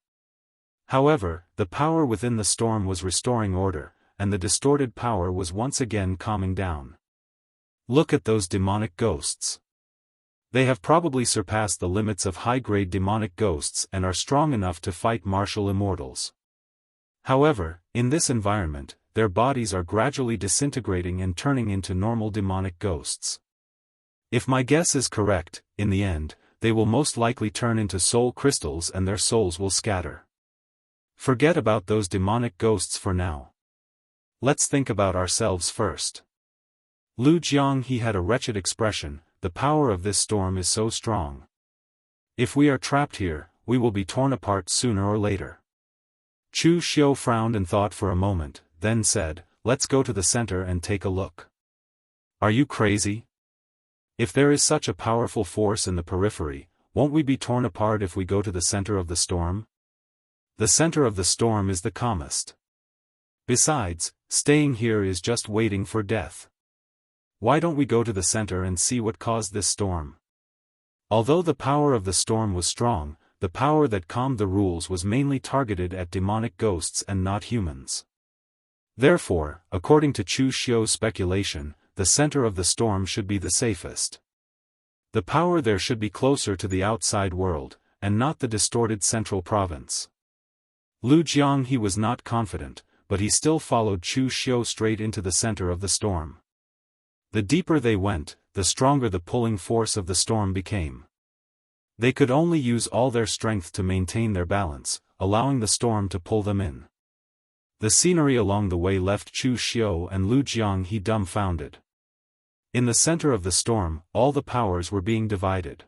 However, the power within the storm was restoring order, and the distorted power was once again calming down. Look at those demonic ghosts. They have probably surpassed the limits of high-grade demonic ghosts and are strong enough to fight martial immortals. However, in this environment, their bodies are gradually disintegrating and turning into normal demonic ghosts. If my guess is correct, in the end, they will most likely turn into soul crystals and their souls will scatter. Forget about those demonic ghosts for now. Let's think about ourselves first. Lu Jianghe had a wretched expression. The power of this storm is so strong. If we are trapped here, we will be torn apart sooner or later. Chu Xiu frowned and thought for a moment, then said, "Let's go to the center and take a look." Are you crazy? If there is such a powerful force in the periphery, won't we be torn apart if we go to the center of the storm? The center of the storm is the calmest. Besides, staying here is just waiting for death. Why don't we go to the center and see what caused this storm? Although the power of the storm was strong, the power that calmed the rules was mainly targeted at demonic ghosts and not humans. Therefore, according to Chu Xiu's speculation, the center of the storm should be the safest. The power there should be closer to the outside world, and not the distorted central province. Lu Jianghe was not confident, but he still followed Chu Xiu straight into the center of the storm. The deeper they went, the stronger the pulling force of the storm became. They could only use all their strength to maintain their balance, allowing the storm to pull them in. The scenery along the way left Chu Xiu and Lu Jianghe dumbfounded. In the center of the storm, all the powers were being divided.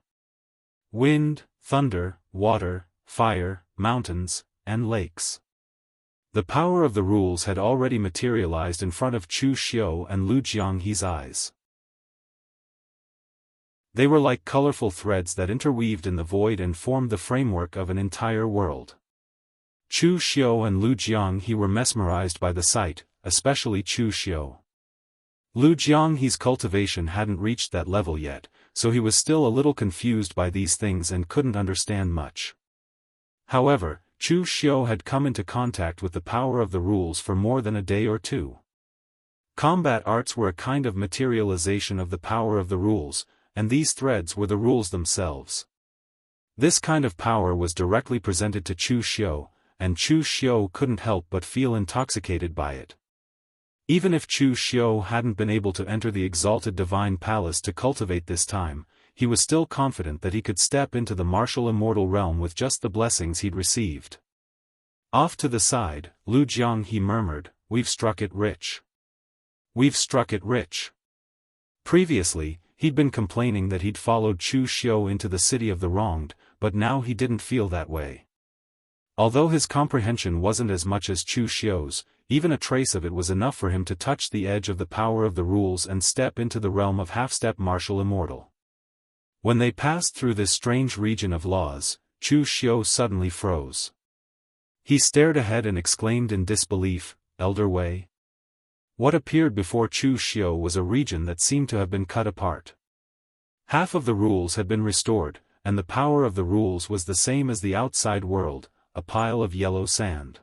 Wind, thunder, water, fire, mountains, and lakes. The power of the rules had already materialized in front of Chu Xiu and Lu Jianghe's eyes. They were like colorful threads that interweaved in the void and formed the framework of an entire world. Chu Xiu and Lu Jianghe were mesmerized by the sight, especially Chu Xiu. Lu Jianghe's cultivation hadn't reached that level yet, so he was still a little confused by these things and couldn't understand much. However, Chu Xiu had come into contact with the power of the rules for more than a day or two. Combat arts were a kind of materialization of the power of the rules, and these threads were the rules themselves. This kind of power was directly presented to Chu Xiu, and Chu Xiu couldn't help but feel intoxicated by it. Even if Chu Xiu hadn't been able to enter the exalted divine palace to cultivate this time, he was still confident that he could step into the martial immortal realm with just the blessings he'd received. Off to the side, Lu Jianghu murmured, "We've struck it rich. We've struck it rich." Previously, he'd been complaining that he'd followed Chu Xiu into the city of the wronged, but now he didn't feel that way. Although his comprehension wasn't as much as Chu Xiu's, even a trace of it was enough for him to touch the edge of the power of the rules and step into the realm of half-step martial immortal. When they passed through this strange region of laws, Chu Xiu suddenly froze. He stared ahead and exclaimed in disbelief, "Elder Wei?" What appeared before Chu Xiu was a region that seemed to have been cut apart. Half of the rules had been restored, and the power of the rules was the same as the outside world, a pile of yellow sand.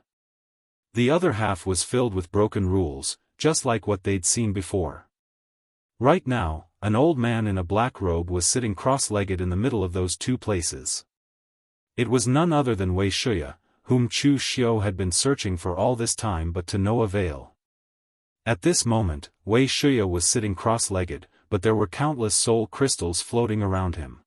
The other half was filled with broken rules, just like what they'd seen before. Right now, an old man in a black robe was sitting cross-legged in the middle of those two places. It was none other than Wei Shuya, whom Chu Xiu had been searching for all this time but to no avail. At this moment, Wei Shuya was sitting cross-legged, but there were countless soul crystals floating around him.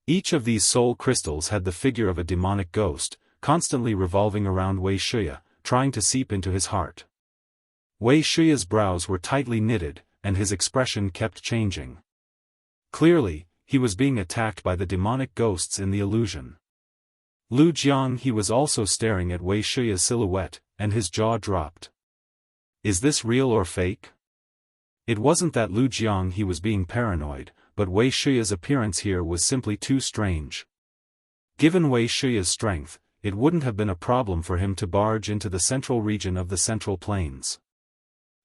Each of these soul crystals had the figure of a demonic ghost, constantly revolving around Wei Shuya, trying to seep into his heart. Wei Shuya's brows were tightly knitted, and his expression kept changing. Clearly, he was being attacked by the demonic ghosts in the illusion. Lu Jianghu was also staring at Wei Shuya's silhouette, and his jaw dropped. Is this real or fake? It wasn't that Lu Jianghu was being paranoid, but Wei Shuya's appearance here was simply too strange. Given Wei Shuya's strength, it wouldn't have been a problem for him to barge into the central region of the Central Plains.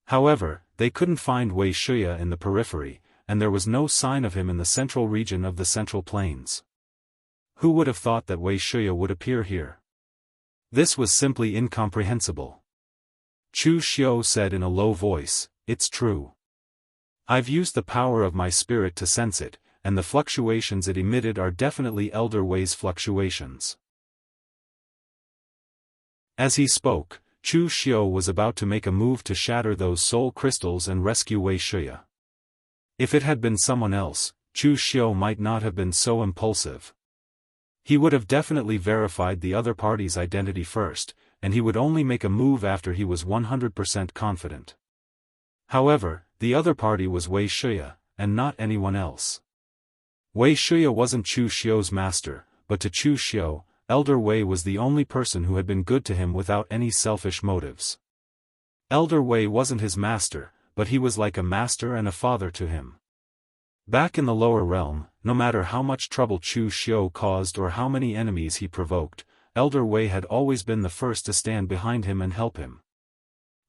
However, they couldn't find Wei Shuya in the periphery, and there was no sign of him in the central region of the Central Plains. Who would have thought that Wei Shuya would appear here? This was simply incomprehensible. Chu Xiu said in a low voice, "It's true. I've used the power of my spirit to sense it, and the fluctuations it emitted are definitely Elder Wei's fluctuations." As he spoke, Chu Xiu was about to make a move to shatter those soul crystals and rescue Wei Shuya. If it had been someone else, Chu Xiu might not have been so impulsive. He would have definitely verified the other party's identity first, and he would only make a move after he was 100% confident. However, the other party was Wei Shuya, and not anyone else. Wei Shuya wasn't Chu Xiu's master, but to Chu Xiu, Elder Wei was the only person who had been good to him without any selfish motives. Elder Wei wasn't his master, but he was like a master and a father to him. Back in the lower realm, no matter how much trouble Chu Xiu caused or how many enemies he provoked, Elder Wei had always been the first to stand behind him and help him.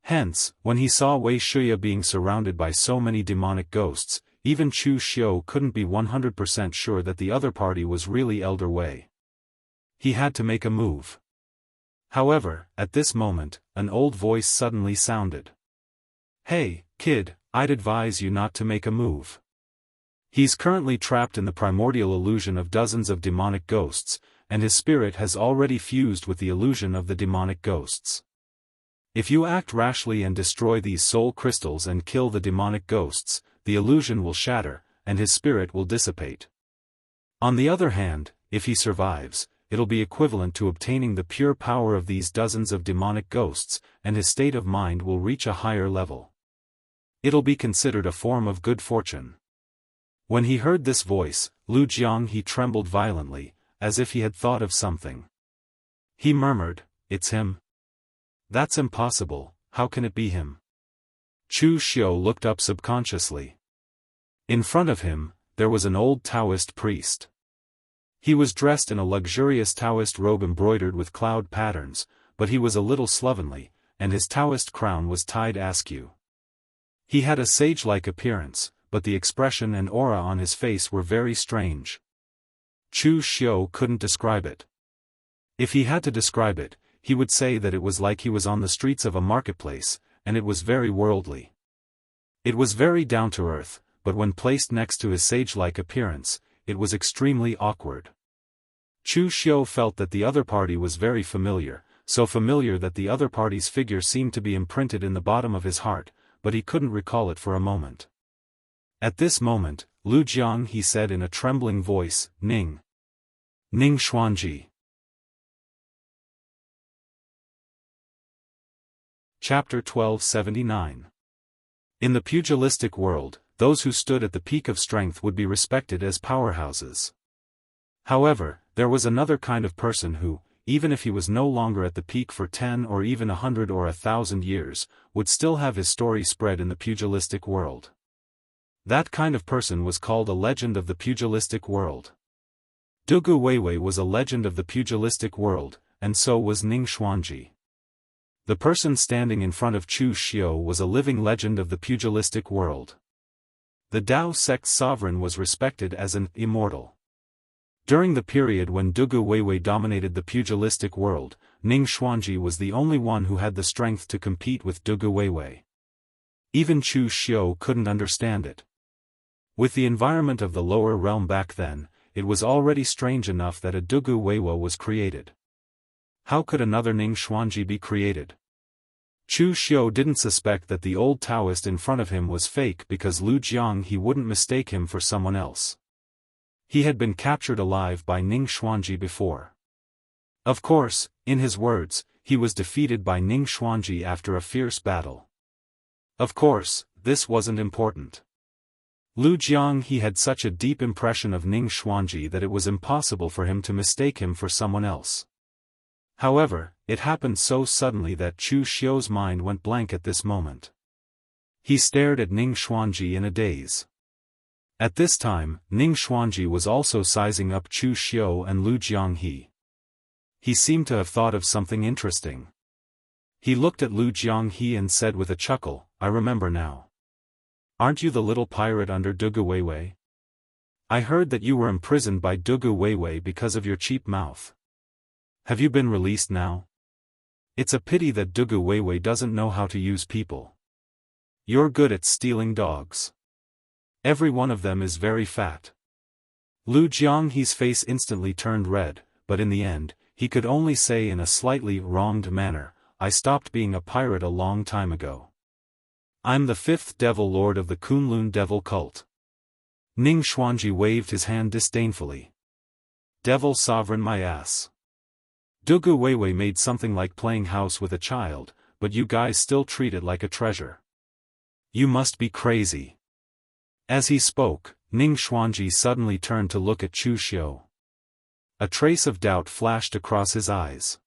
Hence, when he saw Wei Shuya being surrounded by so many demonic ghosts, even Chu Xiu couldn't be 100% sure that the other party was really Elder Wei. He had to make a move. However, at this moment, an old voice suddenly sounded. "Hey, kid, I'd advise you not to make a move. He's currently trapped in the primordial illusion of dozens of demonic ghosts, and his spirit has already fused with the illusion of the demonic ghosts. If you act rashly and destroy these soul crystals and kill the demonic ghosts, the illusion will shatter, and his spirit will dissipate. On the other hand, if he survives, it'll be equivalent to obtaining the pure power of these dozens of demonic ghosts, and his state of mind will reach a higher level. It'll be considered a form of good fortune." When he heard this voice, Lu Jianghu trembled violently, as if he had thought of something. He murmured, "It's him. That's impossible, how can it be him?" Chu Xiu looked up subconsciously. In front of him, there was an old Daoist priest. He was dressed in a luxurious Daoist robe embroidered with cloud patterns, but he was a little slovenly, and his Daoist crown was tied askew. He had a sage-like appearance, but the expression and aura on his face were very strange. Chu Xiu couldn't describe it. If he had to describe it, he would say that it was like he was on the streets of a marketplace, and it was very worldly. It was very down to earth, but when placed next to his sage-like appearance, it was extremely awkward. Chu Xiu felt that the other party was very familiar, so familiar that the other party's figure seemed to be imprinted in the bottom of his heart, but he couldn't recall it for a moment. At this moment, Lu Jianghe said in a trembling voice, Ning Xuanji. Chapter 1279. In the pugilistic world, those who stood at the peak of strength would be respected as powerhouses. However, there was another kind of person who, even if he was no longer at the peak for 10 or even 100 or 1,000 years, would still have his story spread in the pugilistic world. That kind of person was called a legend of the pugilistic world. Dugu Weiwei was a legend of the pugilistic world, and so was Ning Xuanji. The person standing in front of Chu Xiu was a living legend of the pugilistic world. The Dao sect sovereign was respected as an immortal. During the period when Dugu Weiwei dominated the pugilistic world, Ning Xuanji was the only one who had the strength to compete with Dugu Weiwei. Even Chu Xiu couldn't understand it. With the environment of the lower realm back then, it was already strange enough that a Dugu Weiwei was created. How could another Ning Xuanji be created? Chu Xiu didn't suspect that the old Daoist in front of him was fake because Lu Jianghe wouldn't mistake him for someone else. He had been captured alive by Ning Xuanji before. Of course, in his words, he was defeated by Ning Xuanji after a fierce battle. Of course, this wasn't important. Lu Jianghe had such a deep impression of Ning Xuanji that it was impossible for him to mistake him for someone else. However, it happened so suddenly that Chu Xiu's mind went blank at this moment. He stared at Ning Xuanji in a daze. At this time, Ning Xuanji was also sizing up Chu Xiu and Lu Jianghe. He seemed to have thought of something interesting. He looked at Lu Jianghe and said with a chuckle, I remember now. Aren't you the little pirate under Dugu Weiwei? I heard that you were imprisoned by Dugu Weiwei because of your cheap mouth. Have you been released now? It's a pity that Dugu Weiwei doesn't know how to use people. You're good at stealing dogs. Every one of them is very fat. Lu Jianghe's face instantly turned red, but in the end, he could only say in a slightly wronged manner, I stopped being a pirate a long time ago. I'm the fifth devil lord of the Kunlun devil cult. Ning Xuanji waved his hand disdainfully. Devil sovereign my ass. Dugu Weiwei made something like playing house with a child, but you guys still treat it like a treasure. You must be crazy. As he spoke, Ning Xuanji suddenly turned to look at Chu Xiu. A trace of doubt flashed across his eyes.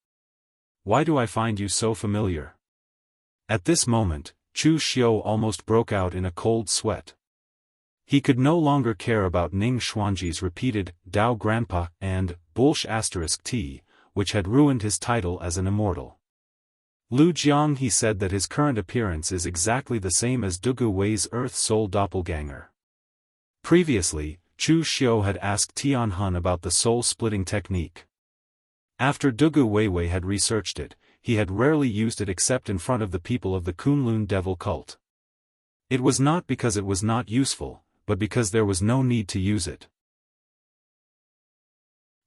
Why do I find you so familiar? At this moment, Chu Xiu almost broke out in a cold sweat. He could no longer care about Ning Xuanji's repeated, Dao Grandpa, and, **T, which had ruined his title as an immortal. Lu Jianghe said that his current appearance is exactly the same as Dugu Wei's Earth Soul doppelganger. Previously, Chu Xiu had asked Tianhun about the soul-splitting technique. After Dugu Weiwei had researched it, he had rarely used it except in front of the people of the Kunlun devil cult. It was not because it was not useful, but because there was no need to use it.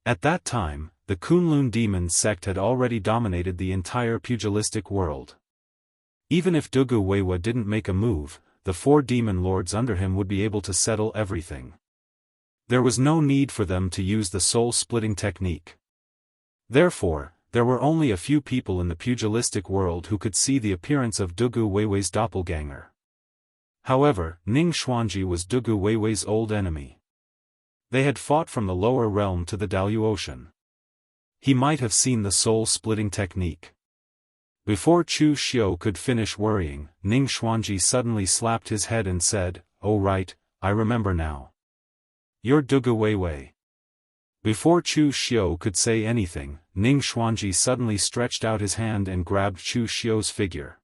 At that time, the Kunlun demon sect had already dominated the entire pugilistic world. Even if Dugu Weiwei didn't make a move, the 4 demon lords under him would be able to settle everything. There was no need for them to use the soul-splitting technique. Therefore, there were only a few people in the pugilistic world who could see the appearance of Dugu Weiwei's doppelganger. However, Ning Xuanji was Dugu Weiwei's old enemy. They had fought from the lower realm to the Daoyu Ocean. He might have seen the soul-splitting technique. Before Chu Xiu could finish worrying, Ning Xuanji suddenly slapped his head and said, Oh right, I remember now. You're Dugu Weiwei. Before Chu Xiu could say anything, Ning Xuanji suddenly stretched out his hand and grabbed Chu Xiu's figure.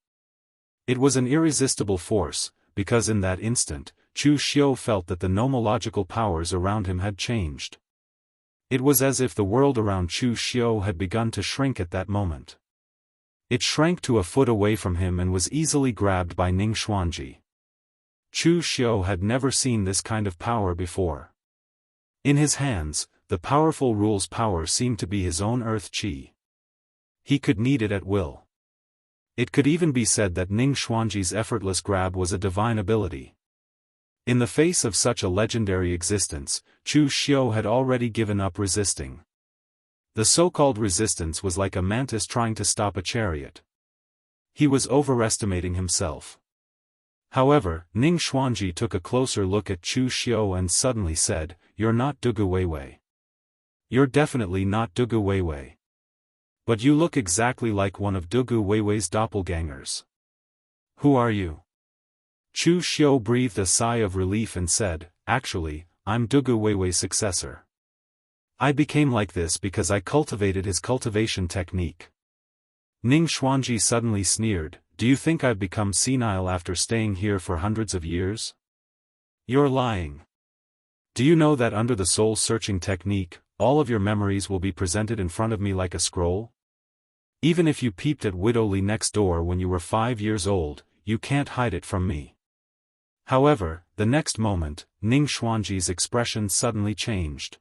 It was an irresistible force, because in that instant, Chu Xiu felt that the nomological powers around him had changed. It was as if the world around Chu Xiu had begun to shrink at that moment. It shrank to a foot away from him and was easily grabbed by Ning Xuanji. Chu Xiu had never seen this kind of power before. In his hands, the powerful rule's power seemed to be his own earth qi. He could knead it at will. It could even be said that Ning Xuanji's effortless grab was a divine ability. In the face of such a legendary existence, Chu Xiu had already given up resisting. The so-called resistance was like a mantis trying to stop a chariot. He was overestimating himself. However, Ning Xuanji took a closer look at Chu Xiu and suddenly said, "You're not Dugu Weiwei. You're definitely not Dugu Weiwei. But you look exactly like one of Dugu Weiwei's doppelgangers. Who are you?" Chu Xiu breathed a sigh of relief and said, "Actually, I'm Dugu Weiwei's successor. I became like this because I cultivated his cultivation technique." Ning Xuanji suddenly sneered, "Do you think I've become senile after staying here for hundreds of years? You're lying. Do you know that under the soul-searching technique, all of your memories will be presented in front of me like a scroll? Even if you peeped at Widow Li next door when you were 5 years old, you can't hide it from me." However, the next moment, Ning Xuanji's expression suddenly changed.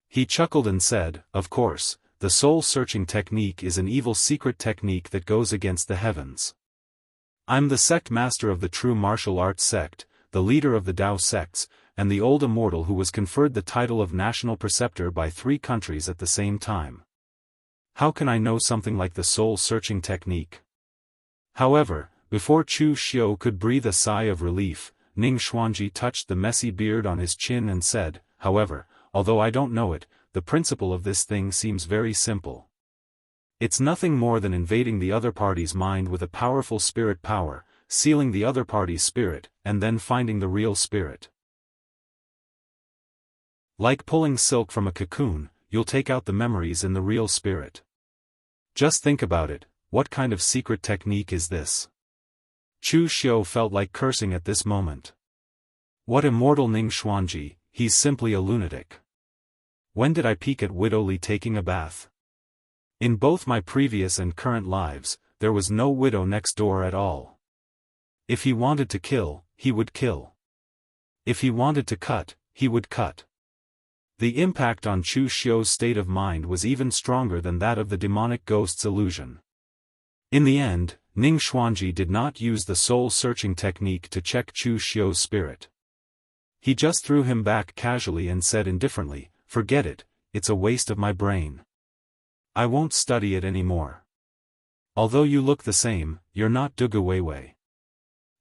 He chuckled and said, "Of course, the soul-searching technique is an evil secret technique that goes against the heavens. I'm the sect master of the true martial arts sect, the leader of the Dao sects, and the old immortal who was conferred the title of national preceptor by 3 countries at the same time. How can I know something like the soul-searching technique?" However, before Chu Xiu could breathe a sigh of relief, Ning Xuanji touched the messy beard on his chin and said, "However, although I don't know it, the principle of this thing seems very simple. It's nothing more than invading the other party's mind with a powerful spirit power, sealing the other party's spirit, and then finding the real spirit. Like pulling silk from a cocoon, you'll take out the memories in the real spirit. Just think about it, what kind of secret technique is this?" Chu Xiu felt like cursing at this moment. What immortal Ning Xuanji, he's simply a lunatic. When did I peek at Widow Li taking a bath? In both my previous and current lives, there was no widow next door at all. If he wanted to kill, he would kill. If he wanted to cut, he would cut. The impact on Chu Xiu's state of mind was even stronger than that of the demonic ghost's illusion. In the end, Ning Xuanji did not use the soul-searching technique to check Chu Xiu's spirit. He just threw him back casually and said indifferently, "Forget it, it's a waste of my brain. I won't study it anymore. Although you look the same, you're not Dugu Weiwei.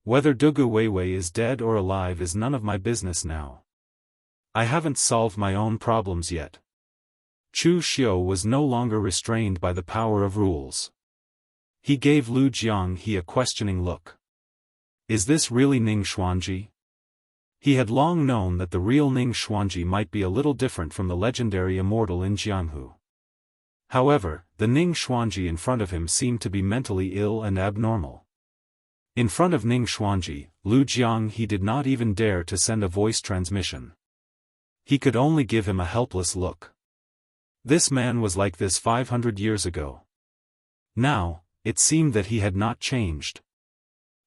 Whether Dugu Weiwei is dead or alive is none of my business now. I haven't solved my own problems yet." Chu Xiu was no longer restrained by the power of rules. He gave Lu Jianghu a questioning look. Is this really Ning Xuanji? He had long known that the real Ning Xuanji might be a little different from the legendary immortal in Jianghu. However, the Ning Xuanji in front of him seemed to be mentally ill and abnormal. In front of Ning Xuanji, Lu Jianghu did not even dare to send a voice transmission. He could only give him a helpless look. This man was like this 500 years ago. Now, it seemed that he had not changed.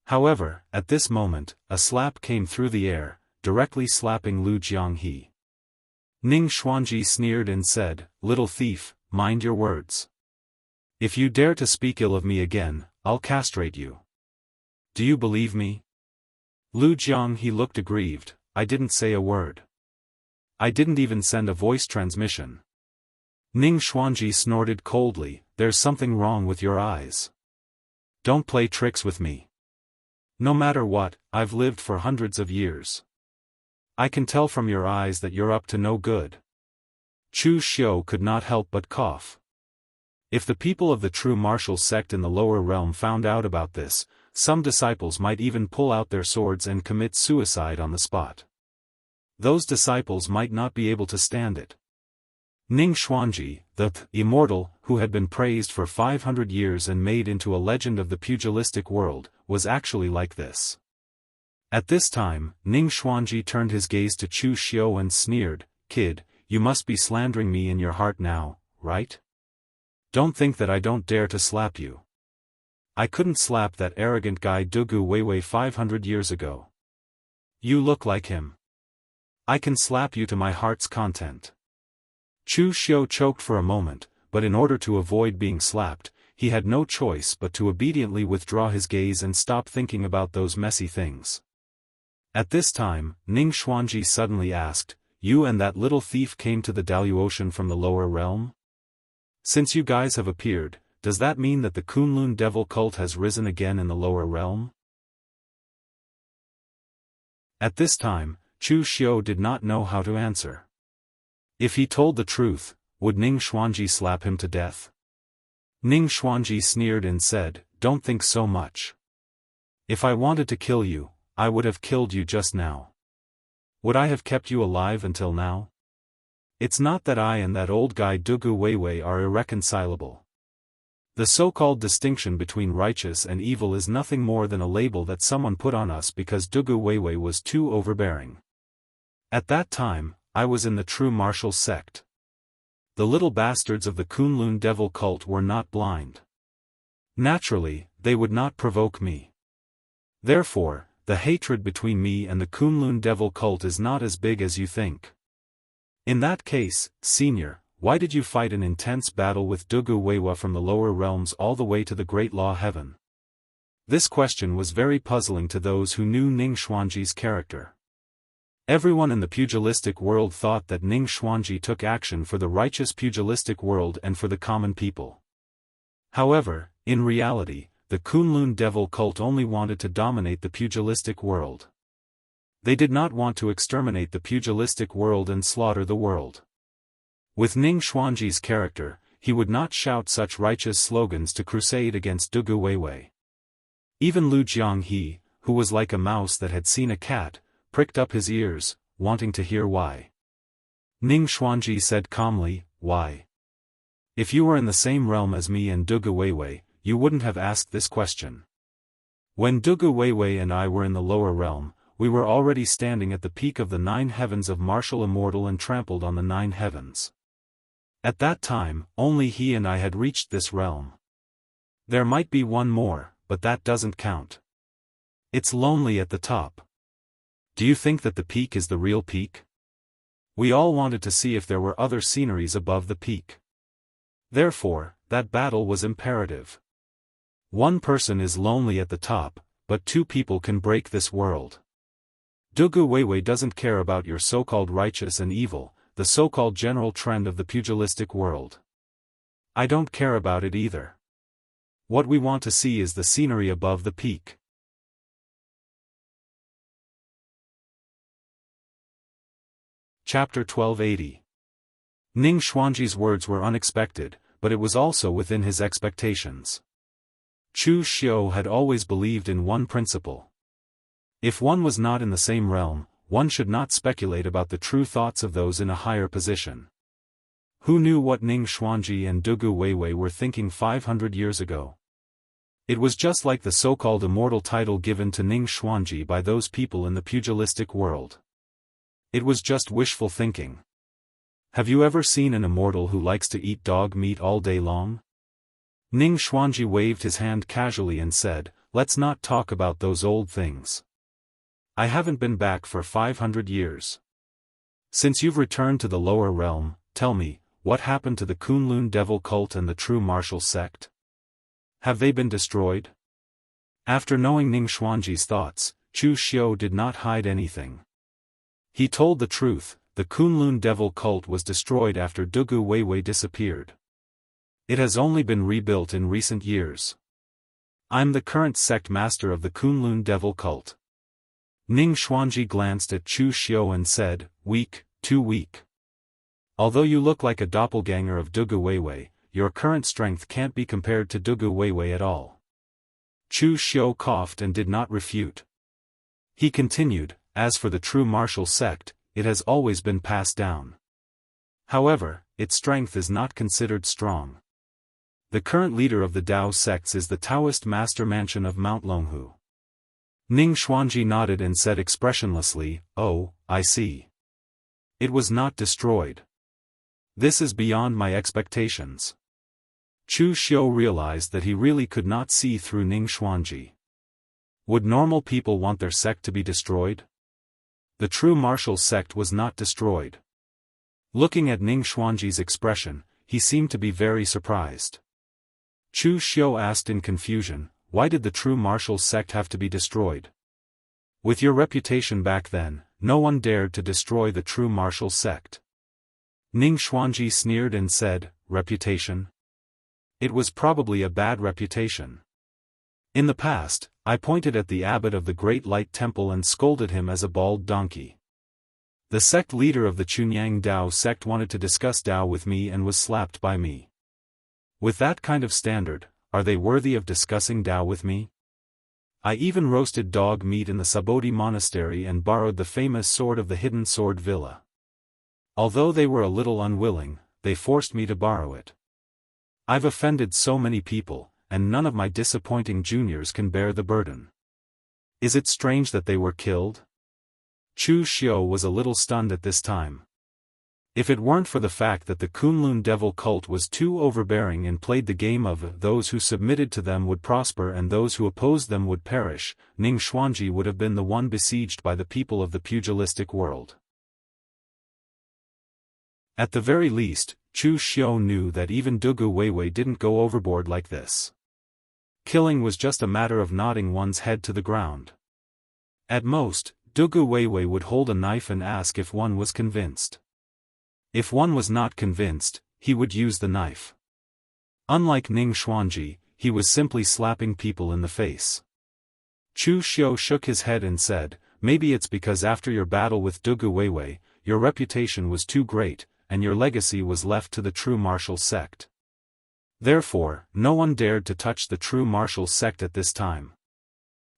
However, at this moment, a slap came through the air, directly slapping Lu Jianghu. Ning Xuanji sneered and said, "Little thief, mind your words. If you dare to speak ill of me again, I'll castrate you. Do you believe me?" Lu Jianghu looked aggrieved. "I didn't say a word. I didn't even send a voice transmission." Ning Xuanji snorted coldly, "There's something wrong with your eyes. Don't play tricks with me. No matter what, I've lived for hundreds of years. I can tell from your eyes that you're up to no good." Chu Xiu could not help but cough. If the people of the true martial sect in the lower realm found out about this, some disciples might even pull out their swords and commit suicide on the spot. Those disciples might not be able to stand it. Ning Xuanji, the Immortal, who had been praised for 500 years and made into a legend of the pugilistic world, was actually like this. At this time, Ning Xuanji turned his gaze to Chu Xiu and sneered, "Kid, you must be slandering me in your heart now, right? Don't think that I don't dare to slap you. I couldn't slap that arrogant guy Dugu Weiwei 500 years ago. You look like him. I can slap you to my heart's content. Chu Xiu choked for a moment, but in order to avoid being slapped, he had no choice but to obediently withdraw his gaze and stop thinking about those messy things. At this time, Ning Xuanji suddenly asked, "You and that little thief came to the Daoist from the lower realm? Since you guys have appeared, does that mean that the Kunlun devil cult has risen again in the lower realm?" At this time, Chu Xiu did not know how to answer. If he told the truth, would Ning Xuanji slap him to death? Ning Xuanji sneered and said, "Don't think so much. If I wanted to kill you, I would have killed you just now. Would I have kept you alive until now? It's not that I and that old guy Dugu Weiwei are irreconcilable. The so-called distinction between righteous and evil is nothing more than a label that someone put on us because Dugu Weiwei was too overbearing. At that time, I was in the true martial sect. The little bastards of the Kunlun devil cult were not blind. Naturally, they would not provoke me. Therefore, the hatred between me and the Kunlun devil cult is not as big as you think. In that case, Senior, why did you fight an intense battle with Dugu Weiwa from the lower realms all the way to the Great Law Heaven?" This question was very puzzling to those who knew Ning Xuanji's character. Everyone in the pugilistic world thought that Ning Xuanji took action for the righteous pugilistic world and for the common people. However, in reality, the Kunlun devil cult only wanted to dominate the pugilistic world. They did not want to exterminate the pugilistic world and slaughter the world. With Ning Xuanji's character, he would not shout such righteous slogans to crusade against Dugu Weiwei. Even Lu Jianghu, who was like a mouse that had seen a cat, pricked up his ears, wanting to hear why. Ning Xuanji said calmly, "Why? If you were in the same realm as me and Dugu Weiwei, you wouldn't have asked this question. When Dugu Weiwei and I were in the lower realm, we were already standing at the peak of the 9 heavens of martial immortal and trampled on the 9 heavens. At that time, only he and I had reached this realm. There might be one more, but that doesn't count. It's lonely at the top. Do you think that the peak is the real peak? We all wanted to see if there were other sceneries above the peak. Therefore, that battle was imperative. One person is lonely at the top, but 2 people can break this world. Dugu Weiwei doesn't care about your so-called righteous and evil, the so-called general trend of the pugilistic world. I don't care about it either. What we want to see is the scenery above the peak." Chapter 1280. Ning Xuanji's words were unexpected, but it was also within his expectations. Chu Xiu had always believed in one principle. If one was not in the same realm, one should not speculate about the true thoughts of those in a higher position. Who knew what Ning Xuanji and Dugu Weiwei were thinking 500 years ago? It was just like the so-called immortal title given to Ning Xuanji by those people in the pugilistic world. It was just wishful thinking. Have you ever seen an immortal who likes to eat dog meat all day long? Ning Xuanji waved his hand casually and said, "Let's not talk about those old things. I haven't been back for 500 years. Since you've returned to the lower realm, tell me, what happened to the Kunlun devil cult and the true martial sect? Have they been destroyed?" After knowing Ning Xuanji's thoughts, Chu Xiu did not hide anything. He told the truth. The Kunlun devil cult was destroyed after Dugu Weiwei disappeared. It has only been rebuilt in recent years. I'm the current sect master of the Kunlun devil cult. Ning Xuanji glanced at Chu Xiu and said, "Weak, too weak. Although you look like a doppelganger of Dugu Weiwei, your current strength can't be compared to Dugu Weiwei at all." Chu Xiu coughed and did not refute. He continued, "As for the true martial sect, it has always been passed down. However, its strength is not considered strong. The current leader of the Dao sects is the Taoist master mansion of Mount Longhu." Ning Xuanji nodded and said expressionlessly, "Oh, I see. It was not destroyed. This is beyond my expectations." Chu Xiu realized that he really could not see through Ning Xuanji. Would normal people want their sect to be destroyed? The true martial sect was not destroyed. Looking at Ning Xuanji's expression, he seemed to be very surprised. Chu Xiu asked in confusion, why did the true martial sect have to be destroyed? With your reputation back then, no one dared to destroy the true martial sect. Ning Xuanji sneered and said, reputation? It was probably a bad reputation. In the past, I pointed at the abbot of the Great Light Temple and scolded him as a bald donkey. The sect leader of the Chunyang Dao sect wanted to discuss Dao with me and was slapped by me. With that kind of standard, are they worthy of discussing Dao with me? I even roasted dog meat in the Sabodhi monastery and borrowed the famous sword of the hidden sword Villa. Although they were a little unwilling, they forced me to borrow it. I've offended so many people, and none of my disappointing juniors can bear the burden. Is it strange that they were killed? Chu Xiu was a little stunned at this time. If it weren't for the fact that the Kunlun devil cult was too overbearing and played the game of those who submitted to them would prosper and those who opposed them would perish, Ning Xuanji would have been the one besieged by the people of the pugilistic world. At the very least, Chu Xiu knew that even Dugu Weiwei didn't go overboard like this. Killing was just a matter of nodding one's head to the ground. At most, Dugu Weiwei would hold a knife and ask if one was convinced. If one was not convinced, he would use the knife. Unlike Ning Xuanji, he was simply slapping people in the face. Chu Xiu shook his head and said, maybe it's because after your battle with Dugu Weiwei, your reputation was too great, and your legacy was left to the true martial sect. Therefore, no one dared to touch the true martial sect at this time.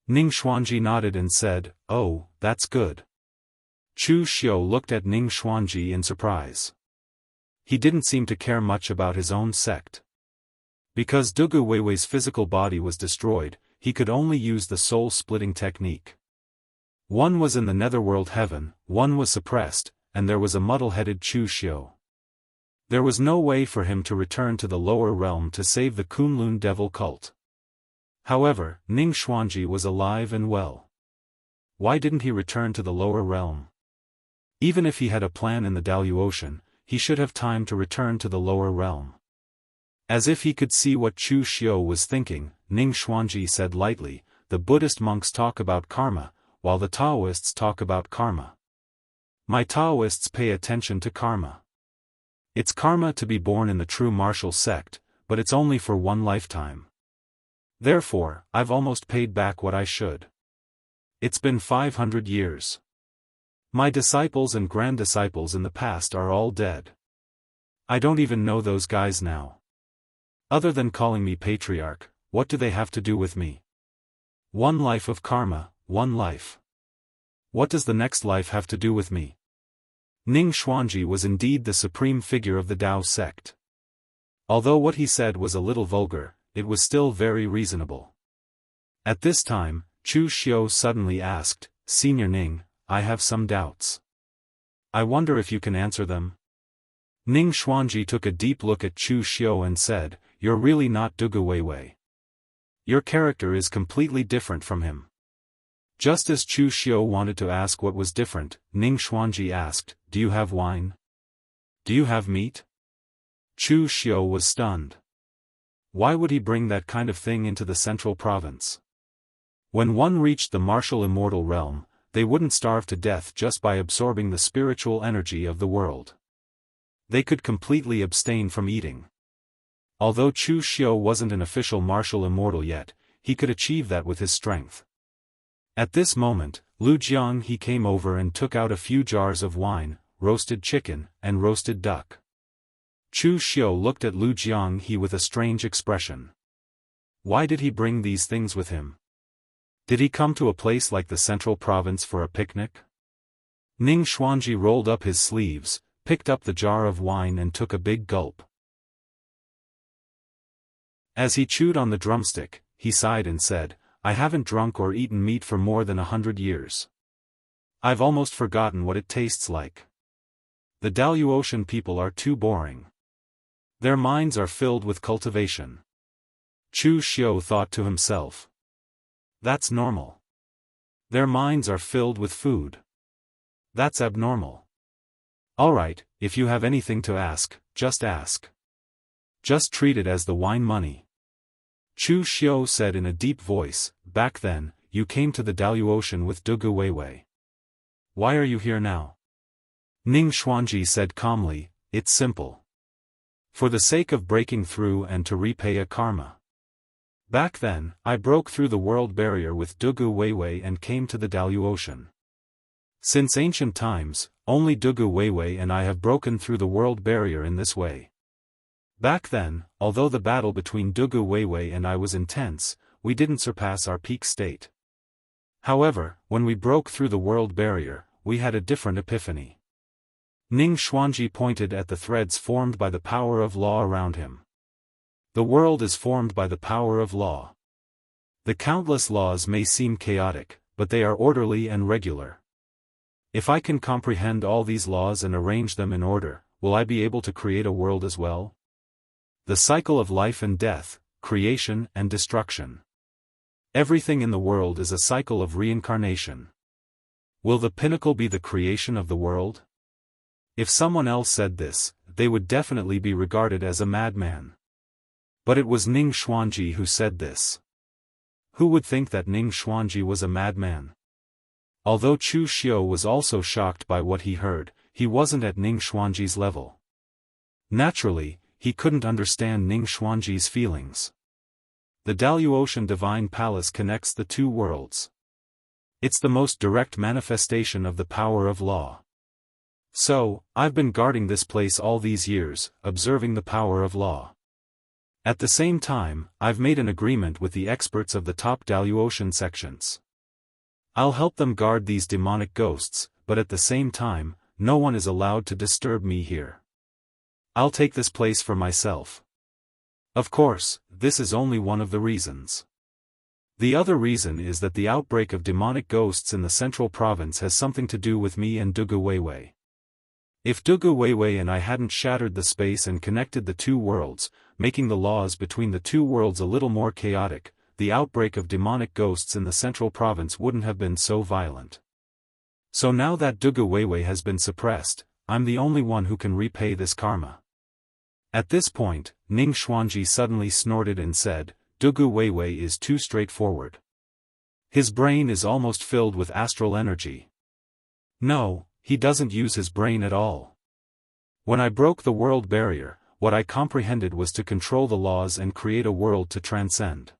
Ning Xuanji nodded and said, oh, that's good. Chu Xiu looked at Ning Xuanji in surprise. He didn't seem to care much about his own sect. Because Dugu Weiwei's physical body was destroyed, he could only use the soul-splitting technique. One was in the netherworld heaven, one was suppressed, and there was a muddle-headed Chu Xiu. There was no way for him to return to the lower realm to save the Kunlun devil cult. However, Ning Xuanji was alive and well. Why didn't he return to the lower realm? Even if he had a plan in the Daoist, he should have time to return to the lower realm. As if he could see what Chu Xiu was thinking, Ning Xuanji said lightly, the Buddhist monks talk about karma, while the Taoists talk about karma. My Taoists pay attention to karma. It's karma to be born in the true martial sect, but it's only for one lifetime. Therefore, I've almost paid back what I should. It's been 500 years. My disciples and grand-disciples in the past are all dead. I don't even know those guys now. Other than calling me patriarch, what do they have to do with me? One life of karma, one life. What does the next life have to do with me? Ning Xuanji was indeed the supreme figure of the Dao sect. Although what he said was a little vulgar, it was still very reasonable. At this time, Chu Xiu suddenly asked, Senior Ning, I have some doubts. I wonder if you can answer them? Ning Xuanji took a deep look at Chu Xiu and said, you're really not Dugu Weiwei. Your character is completely different from him. Just as Chu Xiu wanted to ask what was different, Ning Xuanji asked, do you have wine? Do you have meat? Chu Xiu was stunned. Why would he bring that kind of thing into the central province? When one reached the martial immortal realm, they wouldn't starve to death just by absorbing the spiritual energy of the world. They could completely abstain from eating. Although Chu Xiu wasn't an official martial immortal yet, he could achieve that with his strength. At this moment, Lu Jianghu came over and took out a few jars of wine, roasted chicken, and roasted duck. Chu Xiu looked at Lu Jianghu with a strange expression. Why did he bring these things with him? Did he come to a place like the central province for a picnic? Ning Xuanji rolled up his sleeves, picked up the jar of wine and took a big gulp. As he chewed on the drumstick, he sighed and said, I haven't drunk or eaten meat for more than 100 years. I've almost forgotten what it tastes like. The Daoist people are too boring. Their minds are filled with cultivation. Chu Xiu thought to himself. That's normal. Their minds are filled with food. That's abnormal. Alright, if you have anything to ask, just ask. Just treat it as the wine money. Chu Xiu said in a deep voice, back then, you came to the Daoist with Dugu Weiwei. Why are you here now? Ning Xuanji said calmly, it's simple. For the sake of breaking through and to repay a karma. Back then, I broke through the world barrier with Dugu Weiwei and came to the Daoist. Since ancient times, only Dugu Weiwei and I have broken through the world barrier in this way. Back then, although the battle between Dugu Weiwei and I was intense, we didn't surpass our peak state. However, when we broke through the world barrier, we had a different epiphany. Ning Xuanji pointed at the threads formed by the power of law around him. The world is formed by the power of law. The countless laws may seem chaotic, but they are orderly and regular. If I can comprehend all these laws and arrange them in order, will I be able to create a world as well? The cycle of life and death, creation and destruction. Everything in the world is a cycle of reincarnation. Will the pinnacle be the creation of the world? If someone else said this, they would definitely be regarded as a madman. But it was Ning Xuanji who said this. Who would think that Ning Xuanji was a madman? Although Chu Xiu was also shocked by what he heard, he wasn't at Ning Xuanji's level. Naturally, he couldn't understand Ning Xuanji's feelings. The Daoist Divine Palace connects the two worlds. It's the most direct manifestation of the power of law. So, I've been guarding this place all these years, observing the power of law. At the same time, I've made an agreement with the experts of the top Daoist sections. I'll help them guard these demonic ghosts, but at the same time, no one is allowed to disturb me here. I'll take this place for myself. Of course, this is only one of the reasons. The other reason is that the outbreak of demonic ghosts in the central province has something to do with me and Dugu Weiwei. If Dugu Weiwei and I hadn't shattered the space and connected the two worlds, making the laws between the two worlds a little more chaotic, the outbreak of demonic ghosts in the central province wouldn't have been so violent. So now that Dugu Weiwei has been suppressed, I'm the only one who can repay this karma. At this point, Ning Xuanji suddenly snorted and said, Dugu Weiwei is too straightforward. His brain is almost filled with astral energy. No, he doesn't use his brain at all. When I broke the world barrier, what I comprehended was to control the laws and create a world to transcend.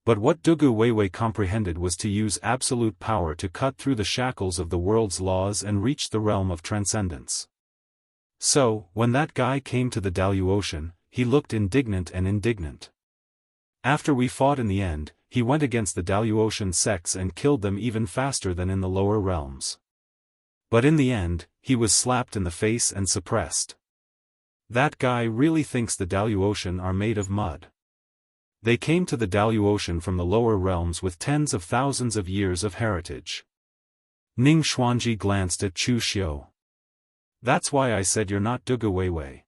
But what Dugu Weiwei comprehended was to use absolute power to cut through the shackles of the world's laws and reach the realm of transcendence. So, when that guy came to the Daoist, he looked indignant. After we fought in the end, he went against the Daoist sects and killed them even faster than in the lower realms. But in the end, he was slapped in the face and suppressed. That guy really thinks the Daoist are made of mud. They came to the Daoist from the lower realms with tens of thousands of years of heritage. Ning Xuanji glanced at Chu Xiu. That's why I said you're not Dugu Weiwei.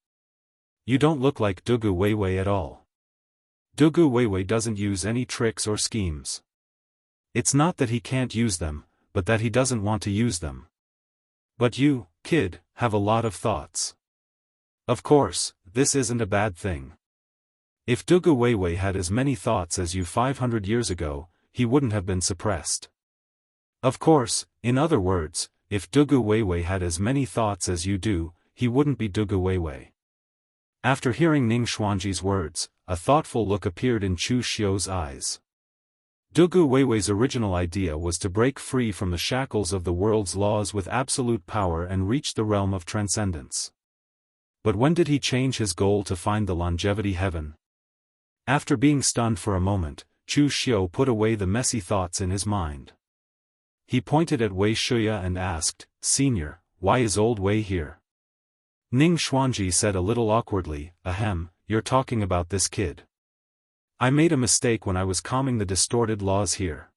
You don't look like Dugu Weiwei at all. Dugu Weiwei doesn't use any tricks or schemes. It's not that he can't use them, but that he doesn't want to use them. But you, kid, have a lot of thoughts. Of course, this isn't a bad thing. If Dugu Weiwei had as many thoughts as you 500 years ago, he wouldn't have been suppressed. Of course, in other words, if Dugu Weiwei had as many thoughts as you do, he wouldn't be Dugu Weiwei. After hearing Ning Xuanji's words, a thoughtful look appeared in Chu Xiu's eyes. Dugu Weiwei's original idea was to break free from the shackles of the world's laws with absolute power and reach the realm of transcendence. But when did he change his goal to find the longevity heaven? After being stunned for a moment, Chu Xiu put away the messy thoughts in his mind. He pointed at Wei Shuya and asked, Senior, why is old Wei here? Ning Xuanji said a little awkwardly, Ahem, you're talking about this kid. I made a mistake when I was calming the distorted laws here.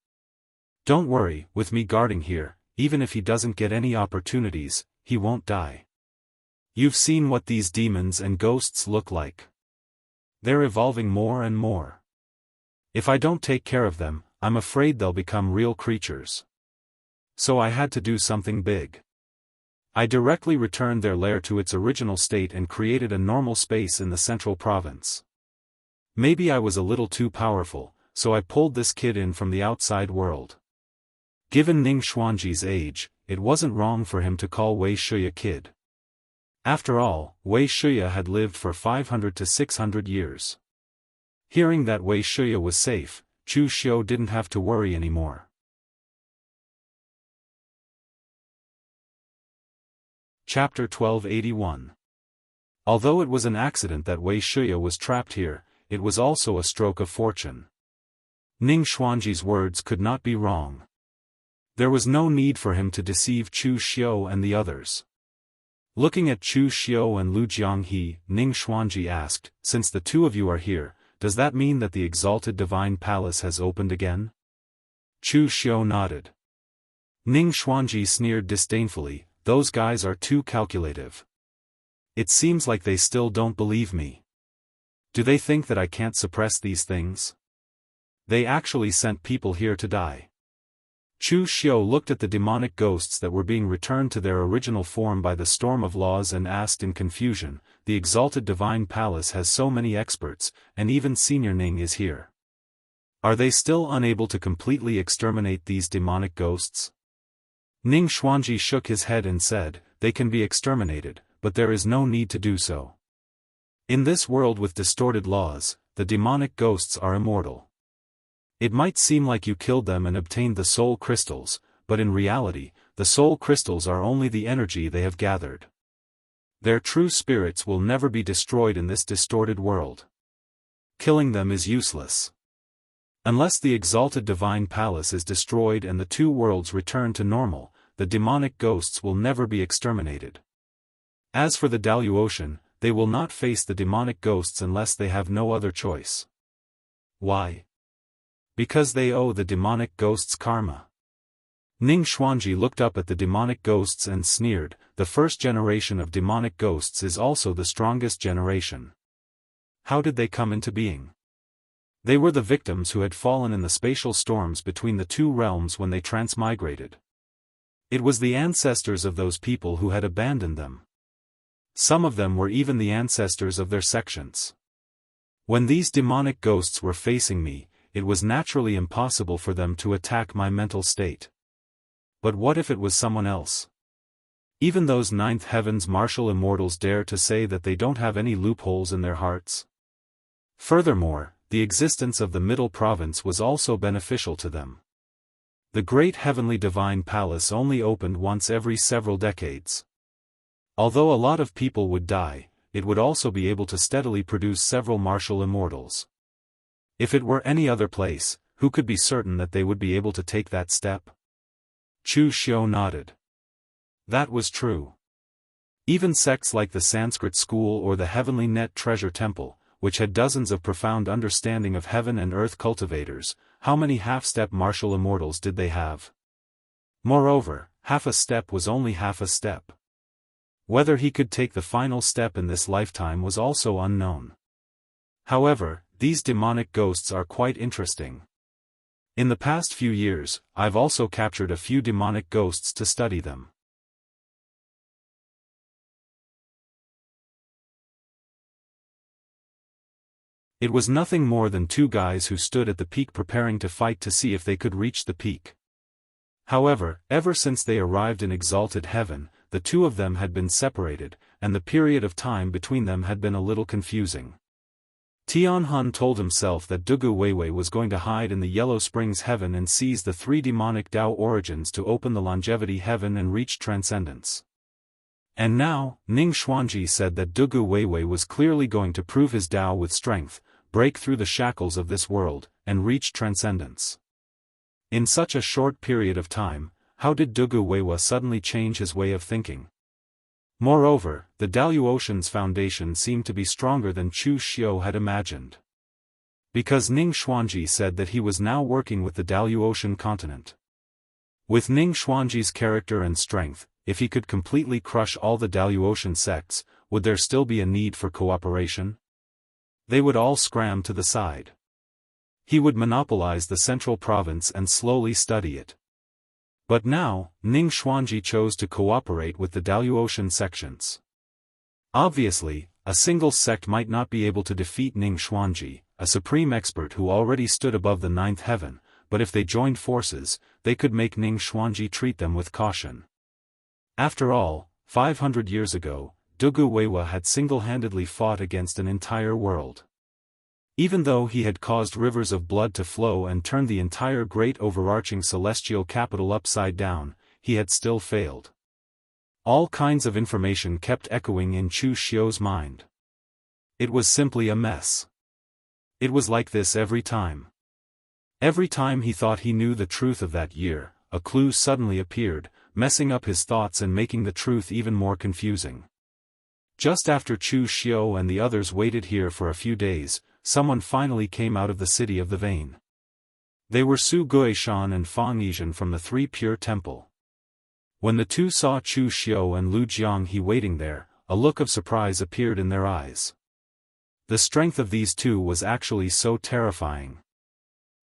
Don't worry, with me guarding here, even if he doesn't get any opportunities, he won't die. You've seen what these demons and ghosts look like. They're evolving more and more. If I don't take care of them, I'm afraid they'll become real creatures. So I had to do something big. I directly returned their lair to its original state and created a normal space in the central province. Maybe I was a little too powerful, so I pulled this kid in from the outside world. Given Ning Xuanji's age, it wasn't wrong for him to call Wei Shuya kid. After all, Wei Shuya had lived for 500 to 600 years. Hearing that Wei Shuya was safe, Chu Xiu didn't have to worry anymore. Chapter 1281. Although it was an accident that Wei Shuya was trapped here, it was also a stroke of fortune. Ning Xuanji's words could not be wrong. There was no need for him to deceive Chu Xiu and the others. Looking at Chu Xiu and Lu Jianghe, Ning Xuanji asked, "Since the two of you are here, does that mean that the exalted divine palace has opened again?" Chu Xiu nodded. Ning Xuanji sneered disdainfully, "Those guys are too calculative. It seems like they still don't believe me. Do they think that I can't suppress these things? They actually sent people here to die." Chu Xiu looked at the demonic ghosts that were being returned to their original form by the storm of laws and asked in confusion, "The exalted divine palace has so many experts, and even Senior Ning is here. Are they still unable to completely exterminate these demonic ghosts?" Ning Xuanji shook his head and said, "They can be exterminated, but there is no need to do so. In this world with distorted laws, the demonic ghosts are immortal. It might seem like you killed them and obtained the soul crystals, but in reality, the soul crystals are only the energy they have gathered. Their true spirits will never be destroyed in this distorted world. Killing them is useless. Unless the exalted divine palace is destroyed and the two worlds return to normal, the demonic ghosts will never be exterminated. As for the Daoist, they will not face the demonic ghosts unless they have no other choice." "Why?" "Because they owe the demonic ghosts karma." Ning Xuanji looked up at the demonic ghosts and sneered, "The first generation of demonic ghosts is also the strongest generation. How did they come into being? They were the victims who had fallen in the spatial storms between the two realms when they transmigrated. It was the ancestors of those people who had abandoned them. Some of them were even the ancestors of their sections. When these demonic ghosts were facing me, it was naturally impossible for them to attack my mental state. But what if it was someone else? Even those ninth heaven's martial immortals dare to say that they don't have any loopholes in their hearts. Furthermore, the existence of the middle province was also beneficial to them. The great heavenly divine palace only opened once every several decades. Although a lot of people would die, it would also be able to steadily produce several martial immortals. If it were any other place, who could be certain that they would be able to take that step? Chu Xiu nodded. That was true. Even sects like the Sanskrit school or the Heavenly Net Treasure Temple, which had dozens of profound understanding of heaven and earth cultivators, how many half-step martial immortals did they have? Moreover, half a step was only half a step. Whether he could take the final step in this lifetime was also unknown. However, these demonic ghosts are quite interesting. In the past few years, I've also captured a few demonic ghosts to study them. It was nothing more than two guys who stood at the peak preparing to fight to see if they could reach the peak. However, ever since they arrived in exalted heaven, the two of them had been separated, and the period of time between them had been a little confusing. Tianhun told himself that Dugu Weiwei was going to hide in the Yellow Springs heaven and seize the three demonic Dao origins to open the longevity heaven and reach transcendence. And now, Ning Xuanji said that Dugu Weiwei was clearly going to prove his Dao with strength, break through the shackles of this world, and reach transcendence. In such a short period of time, how did Dugu Weiwei suddenly change his way of thinking? Moreover, the Daoist's foundation seemed to be stronger than Chu Xiu had imagined. Because Ning Xuanji said that he was now working with the Daoist continent. With Ning Xuanji's character and strength, if he could completely crush all the Daoist sects, would there still be a need for cooperation? They would all scram to the side. He would monopolize the central province and slowly study it. But now, Ning Xuanji chose to cooperate with the Daoist sections. Obviously, a single sect might not be able to defeat Ning Xuanji, a supreme expert who already stood above the ninth heaven, but if they joined forces, they could make Ning Xuanji treat them with caution. After all, 500 years ago, Dugu Weiwa had single-handedly fought against an entire world. Even though he had caused rivers of blood to flow and turned the entire great overarching celestial capital upside down, he had still failed. All kinds of information kept echoing in Chu Xiu's mind. It was simply a mess. It was like this every time. Every time he thought he knew the truth of that year, a clue suddenly appeared, messing up his thoughts and making the truth even more confusing. Just after Chu Xiu and the others waited here for a few days, someone finally came out of the city of the Vein. They were Su Guishan and Fang Yizhen from the Three Pure Temple. When the two saw Chu Xiu and Lu Jianghu waiting there, a look of surprise appeared in their eyes. The strength of these two was actually so terrifying.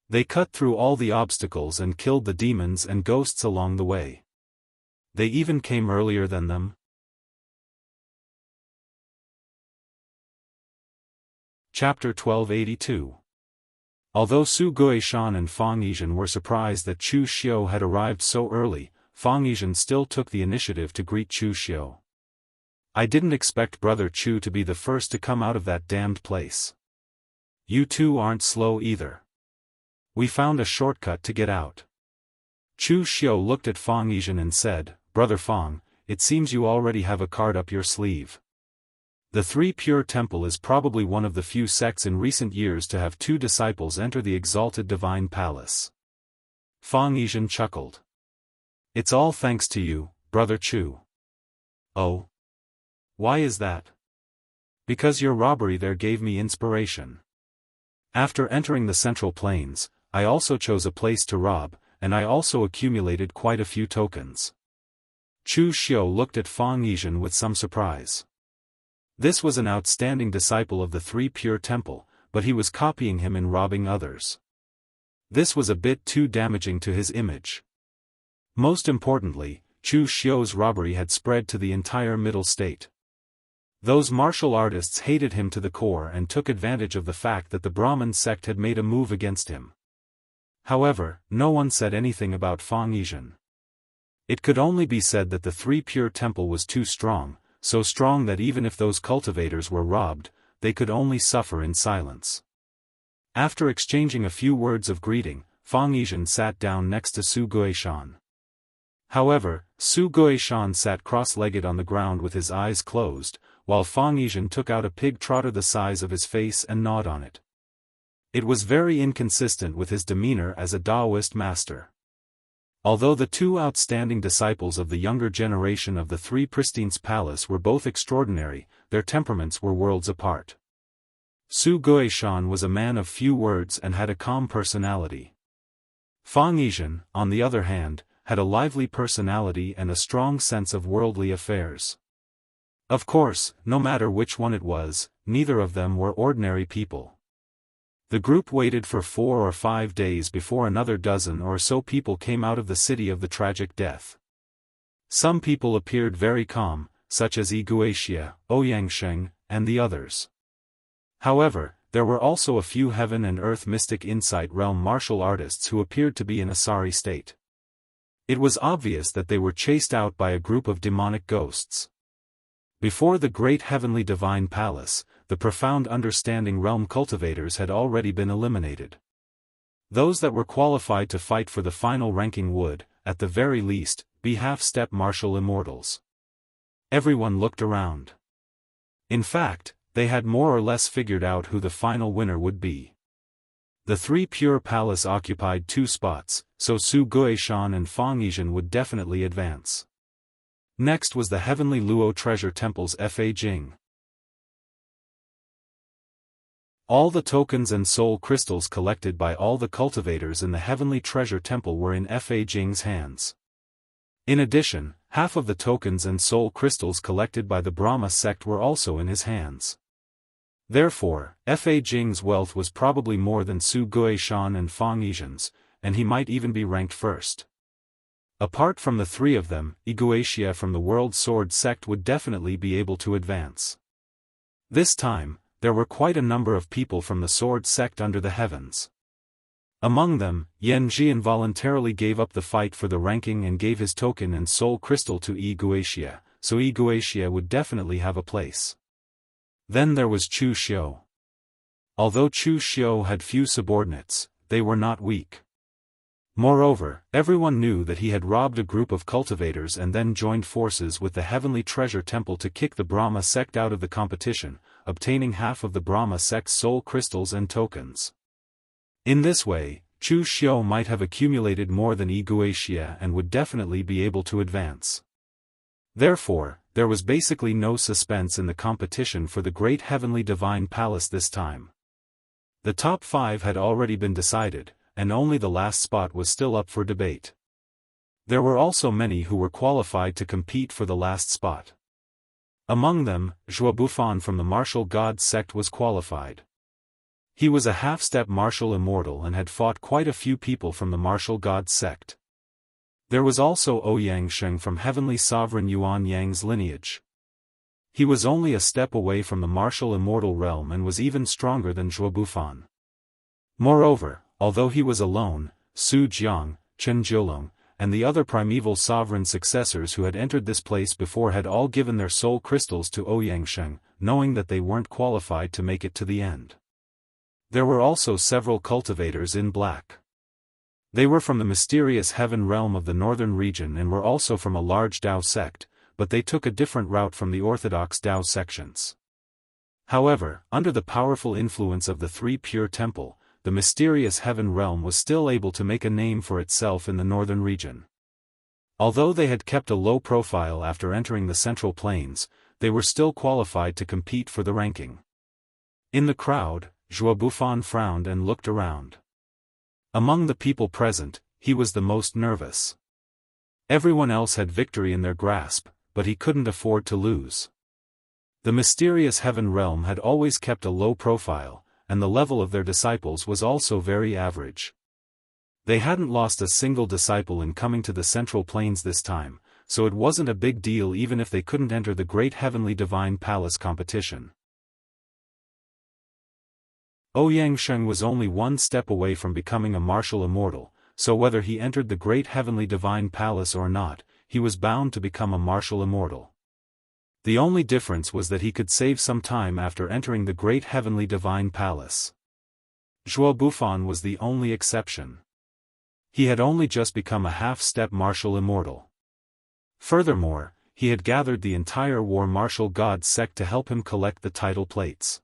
They cut through all the obstacles and killed the demons and ghosts along the way. They even came earlier than them. Chapter 1282. Although Su Guishan and Fang Yizhen were surprised that Chu Xiu had arrived so early, Fang Yizhen still took the initiative to greet Chu Xiu. "I didn't expect Brother Chu to be the first to come out of that damned place. You two aren't slow either. We found a shortcut to get out." Chu Xiu looked at Fang Yizhen and said, "Brother Fang, it seems you already have a card up your sleeve. The Three Pure Temple is probably one of the few sects in recent years to have two disciples enter the exalted divine palace." Fang Yizhen chuckled. "It's all thanks to you, Brother Chu." "Oh? Why is that?" "Because your robbery there gave me inspiration. After entering the Central Plains, I also chose a place to rob, and I also accumulated quite a few tokens." Chu Xiu looked at Fang Yizhen with some surprise. This was an outstanding disciple of the Three Pure Temple, but he was copying him in robbing others. This was a bit too damaging to his image. Most importantly, Chu Xiu's robbery had spread to the entire Middle State. Those martial artists hated him to the core and took advantage of the fact that the Brahmin sect had made a move against him. However, no one said anything about Fang Yizhen. It could only be said that the Three Pure Temple was too strong, so strong that even if those cultivators were robbed, they could only suffer in silence. After exchanging a few words of greeting, Fang Yizhen sat down next to Su Guishan. However, Su Guishan sat cross-legged on the ground with his eyes closed, while Fang Yizhen took out a pig trotter the size of his face and gnawed on it. It was very inconsistent with his demeanor as a Daoist master. Although the two outstanding disciples of the younger generation of the Three Pristine's palace were both extraordinary, their temperaments were worlds apart. Su Guishan was a man of few words and had a calm personality. Fang Yizhen, on the other hand, had a lively personality and a strong sense of worldly affairs. Of course, no matter which one it was, neither of them were ordinary people. The group waited for 4 or 5 days before another dozen or so people came out of the city of the tragic death. Some people appeared very calm, such as Guixia, Ouyangsheng, and the others. However, there were also a few heaven and earth mystic insight realm martial artists who appeared to be in a sorry state. It was obvious that they were chased out by a group of demonic ghosts. Before the great heavenly divine palace, the profound understanding realm cultivators had already been eliminated. Those that were qualified to fight for the final ranking would, at the very least, be half-step martial immortals. Everyone looked around. In fact, they had more or less figured out who the final winner would be. The Three Pure Palace occupied 2 spots, so Su Guishan and Fang Yizhen would definitely advance. Next was the Heavenly Luo Treasure Temple's Fa Jing. All the tokens and soul crystals collected by all the cultivators in the Heavenly Treasure Temple were in Fa Jing's hands. In addition, half of the tokens and soul crystals collected by the Brahma sect were also in his hands. Therefore, Fa Jing's wealth was probably more than Su Guishan and Fang Yizhen's, and he might even be ranked first. Apart from the three of them, Wuxia from the World Sword sect would definitely be able to advance. This time, there were quite a number of people from the Sword sect under the heavens. Among them, Yanji involuntarily gave up the fight for the ranking and gave his token and soul crystal to Wuxia, so Wuxia would definitely have a place. Then there was Chu Xiu. Although Chu Xiu had few subordinates, they were not weak. Moreover, everyone knew that he had robbed a group of cultivators and then joined forces with the Heavenly Treasure Temple to kick the Brahma sect out of the competition, obtaining half of the Brahma sect's soul crystals and tokens. In this way, Chu Xiu might have accumulated more than Wuxia and would definitely be able to advance. Therefore, there was basically no suspense in the competition for the Great Heavenly Divine Palace this time. The top 5 had already been decided, and only the last spot was still up for debate. There were also many who were qualified to compete for the last spot. Among them, Zhuobufan from the Martial God sect was qualified. He was a half-step martial immortal and had fought quite a few people from the Martial God sect. There was also Ouyang Sheng from Heavenly Sovereign Yuan Yang's lineage. He was only a step away from the martial immortal realm and was even stronger than Zhuobufan. Moreover, although he was alone, Su Jiang, Chen Jiulong, and the other primeval sovereign successors who had entered this place before had all given their soul crystals to Ouyang Sheng, knowing that they weren't qualified to make it to the end. There were also several cultivators in black. They were from the mysterious heaven realm of the northern region and were also from a large Dao sect, but they took a different route from the orthodox Dao sections. However, under the powerful influence of the Three Pure Temple, the mysterious heaven realm was still able to make a name for itself in the northern region. Although they had kept a low profile after entering the Central Plains, they were still qualified to compete for the ranking. In the crowd, Zhuobufan frowned and looked around. Among the people present, he was the most nervous. Everyone else had victory in their grasp, but he couldn't afford to lose. The mysterious heaven realm had always kept a low profile, and the level of their disciples was also very average. They hadn't lost a single disciple in coming to the Central Plains this time, so it wasn't a big deal even if they couldn't enter the Great Heavenly Divine Palace competition. Ouyang Sheng was only one step away from becoming a martial immortal, so whether he entered the Great Heavenly Divine Palace or not, he was bound to become a martial immortal. The only difference was that he could save some time after entering the Great Heavenly Divine Palace. Zhuobufan was the only exception. He had only just become a half-step martial immortal. Furthermore, he had gathered the entire War Martial God sect to help him collect the title plates.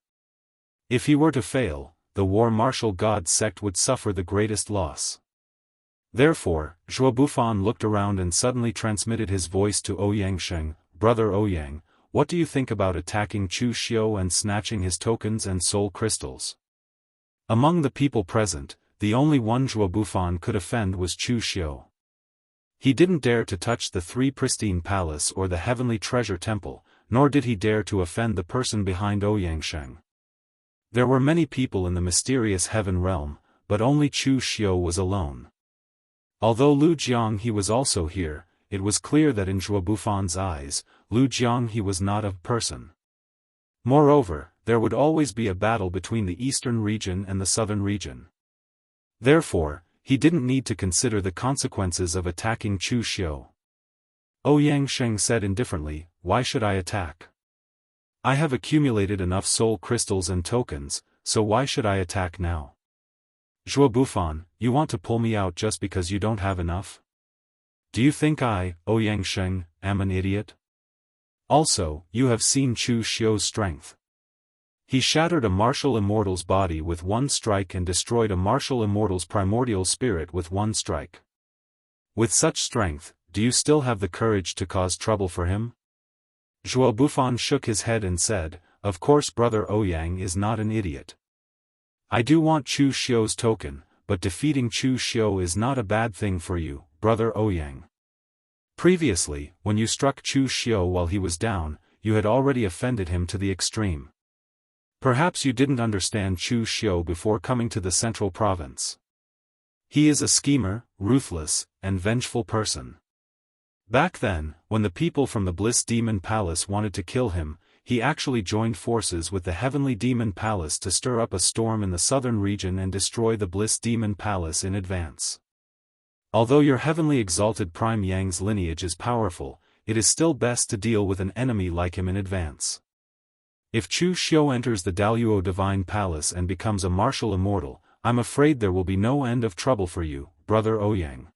If he were to fail, the War Martial God sect would suffer the greatest loss. Therefore, Zhuobufan looked around and suddenly transmitted his voice to Ouyang Sheng, "Brother Ouyang, what do you think about attacking Chu Xiu and snatching his tokens and soul crystals?" Among the people present, the only one Zhuobufan could offend was Chu Xiu. He didn't dare to touch the Three Pristine Palace or the Heavenly Treasure Temple, nor did he dare to offend the person behind Ouyang Sheng. There were many people in the mysterious heaven realm, but only Chu Xiu was alone. Although Lu Jianghu was also here, it was clear that in Zhuobufan's eyes, Lu Jianghu was not a person. Moreover, there would always be a battle between the eastern region and the southern region. Therefore, he didn't need to consider the consequences of attacking Chu Xiu. Ouyang Sheng said indifferently, "Why should I attack? I have accumulated enough soul crystals and tokens, so why should I attack now? Zhuobufan, you want to pull me out just because you don't have enough? Do you think I, Ouyang Sheng, am an idiot? Also, you have seen Chu Xiu's strength. He shattered a martial immortal's body with one strike and destroyed a martial immortal's primordial spirit with one strike. With such strength, do you still have the courage to cause trouble for him?" Zhuobufan shook his head and said, "Of course Brother Ouyang is not an idiot. I do want Chu Xiu's token, but defeating Chu Xiu is not a bad thing for you, Brother Ouyang. Previously, when you struck Chu Xiu while he was down, you had already offended him to the extreme. Perhaps you didn't understand Chu Xiu before coming to the central province. He is a schemer, ruthless, and vengeful person. Back then, when the people from the Bliss Demon Palace wanted to kill him, he actually joined forces with the Heavenly Demon Palace to stir up a storm in the southern region and destroy the Bliss Demon Palace in advance. Although your Heavenly Exalted Prime Yang's lineage is powerful, it is still best to deal with an enemy like him in advance. If Chu Xiu enters the Daoist Divine Palace and becomes a martial immortal, I'm afraid there will be no end of trouble for you, Brother Ouyang.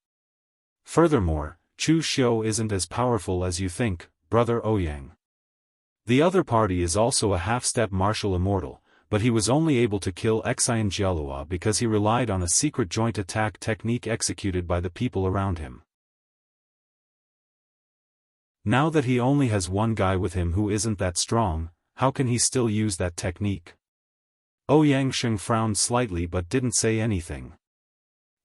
Furthermore, Chu Xiu isn't as powerful as you think, Brother Ouyang. The other party is also a half-step martial immortal, but he was only able to kill Xian Jialua because he relied on a secret joint attack technique executed by the people around him. Now that he only has one guy with him who isn't that strong, how can he still use that technique? Ouyang Sheng frowned slightly but didn't say anything.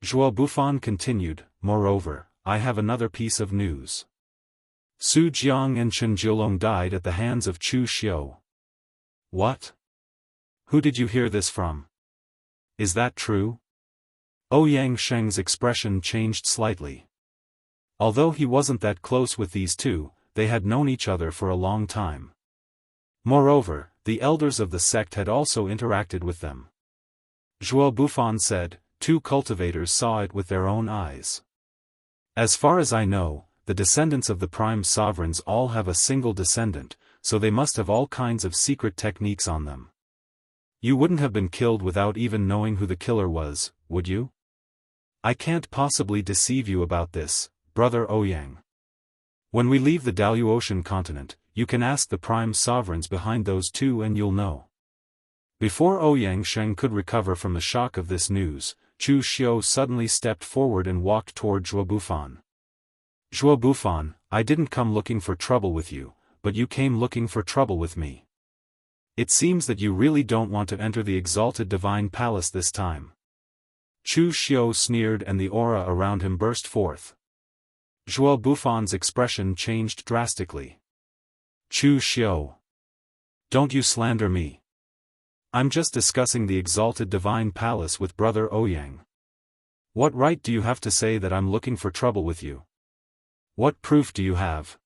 Zhuo Bufan continued, moreover, I have another piece of news. Su Jiang and Chen Jiulong died at the hands of Chu Xiu. What? Who did you hear this from? Is that true? Ouyang Sheng's expression changed slightly. Although he wasn't that close with these two, they had known each other for a long time. Moreover, the elders of the sect had also interacted with them. Zhuo Bufan said, 2 cultivators saw it with their own eyes. As far as I know, the descendants of the prime sovereigns all have a single descendant, so they must have all kinds of secret techniques on them. You wouldn't have been killed without even knowing who the killer was, would you? I can't possibly deceive you about this, Brother Ouyang. When we leave the Daoist continent, you can ask the prime sovereigns behind those two and you'll know. Before Ouyang Sheng could recover from the shock of this news, Chu Xiu suddenly stepped forward and walked toward Zhuo Bufan. Zhuo Bufan, I didn't come looking for trouble with you, but you came looking for trouble with me. It seems that you really don't want to enter the exalted divine palace this time. Chu Xiu sneered and the aura around him burst forth. Zhuo Bufan's expression changed drastically. Chu Xiu. Don't you slander me. I'm just discussing the exalted divine palace with Brother Ouyang. What right do you have to say that I'm looking for trouble with you? What proof do you have?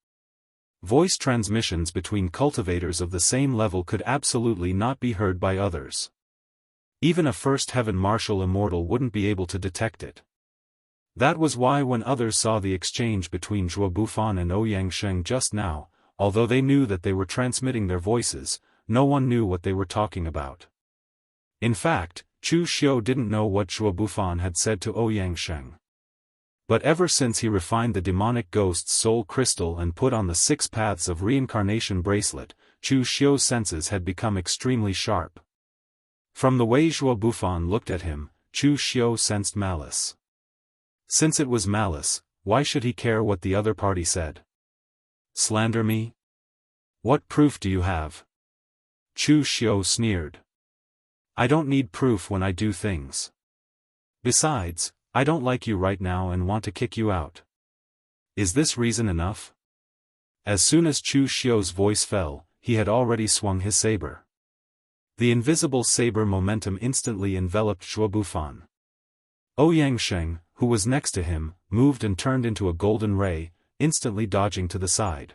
Voice transmissions between cultivators of the same level could absolutely not be heard by others. Even a first heaven martial immortal wouldn't be able to detect it. That was why when others saw the exchange between Zhuo Bufan and Ouyang Sheng just now, although they knew that they were transmitting their voices, no one knew what they were talking about. In fact, Chu Xiu didn't know what Zhuo Bufan had said to Ouyang Sheng. But ever since he refined the demonic ghost's soul crystal and put on the 6 paths of reincarnation bracelet, Chu Xiu's senses had become extremely sharp. From the way Zhuo Bufan looked at him, Chu Xiu sensed malice. Since it was malice, why should he care what the other party said? Slander me? What proof do you have? Chu Xiu sneered. I don't need proof when I do things. Besides, I don't like you right now and want to kick you out. Is this reason enough? As soon as Chu Xiu's voice fell, he had already swung his saber. The invisible saber momentum instantly enveloped Zhuo Bufan. Ouyang Sheng, who was next to him, moved and turned into a golden ray, instantly dodging to the side.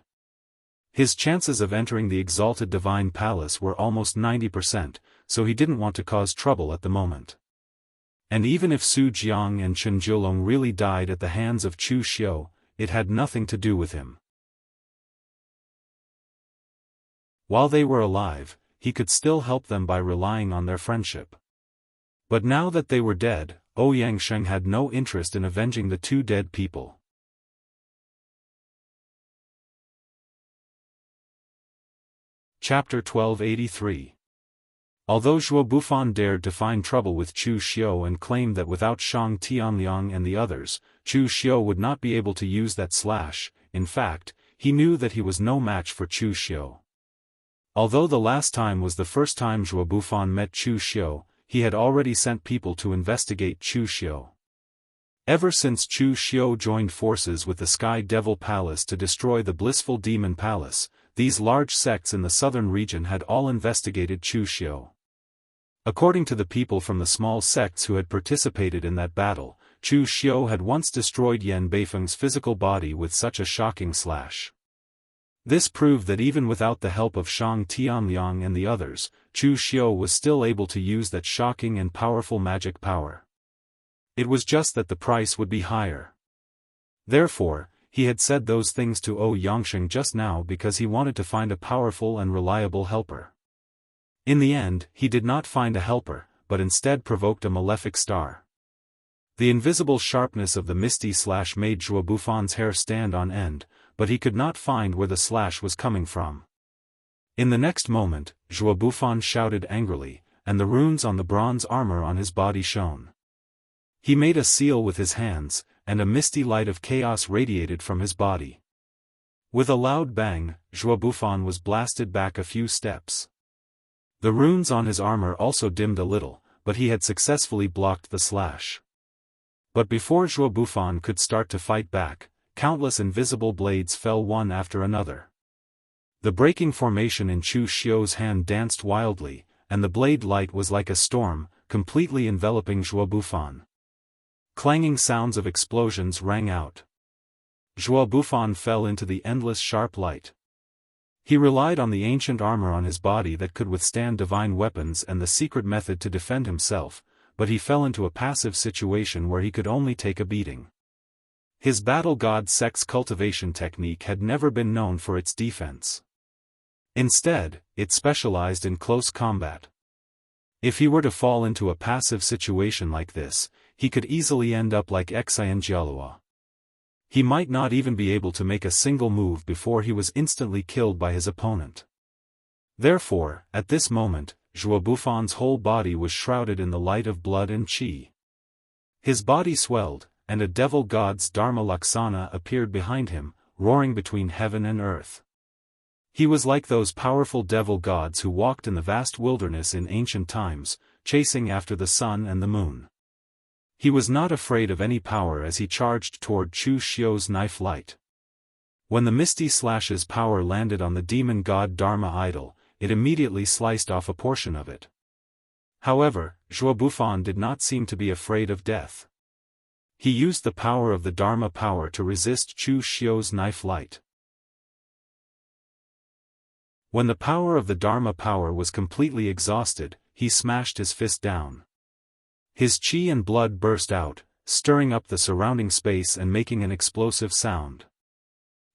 His chances of entering the exalted divine palace were almost 90%, so he didn't want to cause trouble at the moment. And even if Su Jiang and Chen Jiulong really died at the hands of Chu Xiu, it had nothing to do with him. While they were alive, he could still help them by relying on their friendship. But now that they were dead, Ouyang Sheng had no interest in avenging the 2 dead people. Chapter 1283. Although Zhuo Bufan dared to find trouble with Chu Xiu and claimed that without Shang Tianliang and the others, Chu Xiu would not be able to use that slash, in fact, he knew that he was no match for Chu Xiu. Although the last time was the first time Zhuo Bufan met Chu Xiu, he had already sent people to investigate Chu Xiu. Ever since Chu Xiu joined forces with the Sky Devil Palace to destroy the Blissful Demon Palace, these large sects in the southern region had all investigated Chu Xiu. According to the people from the small sects who had participated in that battle, Chu Xiu had once destroyed Yan Beifeng's physical body with such a shocking slash. This proved that even without the help of Shang Tianliang and the others, Chu Xiu was still able to use that shocking and powerful magic power. It was just that the price would be higher. Therefore, he had said those things to Yangsheng just now because he wanted to find a powerful and reliable helper. In the end, he did not find a helper, but instead provoked a malefic star. The invisible sharpness of the misty slash made Zhuo Bufan's hair stand on end, but he could not find where the slash was coming from. In the next moment, Zhuo Bufan shouted angrily, and the runes on the bronze armor on his body shone. He made a seal with his hands, and a misty light of chaos radiated from his body. With a loud bang, Zhuo Bufan was blasted back a few steps. The runes on his armor also dimmed a little, but he had successfully blocked the slash. But before Zhuo Bufan could start to fight back, countless invisible blades fell one after another. The breaking formation in Chu Xiu's hand danced wildly, and the blade light was like a storm, completely enveloping Zhuo Bufan. Clanging sounds of explosions rang out. Zhuo Bufan fell into the endless sharp light. He relied on the ancient armor on his body that could withstand divine weapons and the secret method to defend himself, but he fell into a passive situation where he could only take a beating. His battle god sect's cultivation technique had never been known for its defense. Instead, it specialized in close combat. If he were to fall into a passive situation like this, he could easily end up like Xian Jialua. He might not even be able to make a single move before he was instantly killed by his opponent. Therefore, at this moment, Zhuo Bufan's whole body was shrouded in the light of blood and qi. His body swelled, and a devil god's Dharma Laksana appeared behind him, roaring between heaven and earth. He was like those powerful devil gods who walked in the vast wilderness in ancient times, chasing after the sun and the moon. He was not afraid of any power as he charged toward Chu Xiu's knife light. When the misty slash's power landed on the demon god Dharma idol, it immediately sliced off a portion of it. However, Zhuo Bufan did not seem to be afraid of death. He used the power of the Dharma power to resist Chu Xiu's knife light. When the power of the Dharma power was completely exhausted, he smashed his fist down. His qi and blood burst out, stirring up the surrounding space and making an explosive sound.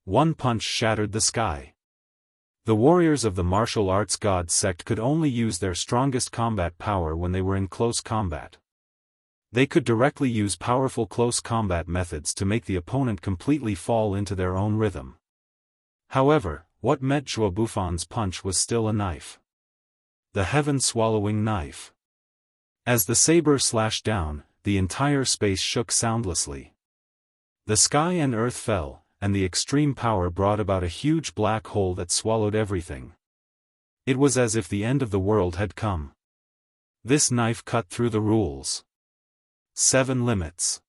One punch shattered the sky. The warriors of the martial arts god sect could only use their strongest combat power when they were in close combat. They could directly use powerful close combat methods to make the opponent completely fall into their own rhythm. However, what met Zhuo Bufan's punch was still a knife. The heaven-swallowing knife. As the saber slashed down, the entire space shook soundlessly. The sky and earth fell, and the extreme power brought about a huge black hole that swallowed everything. It was as if the end of the world had come. This knife cut through the rules. 7 limits.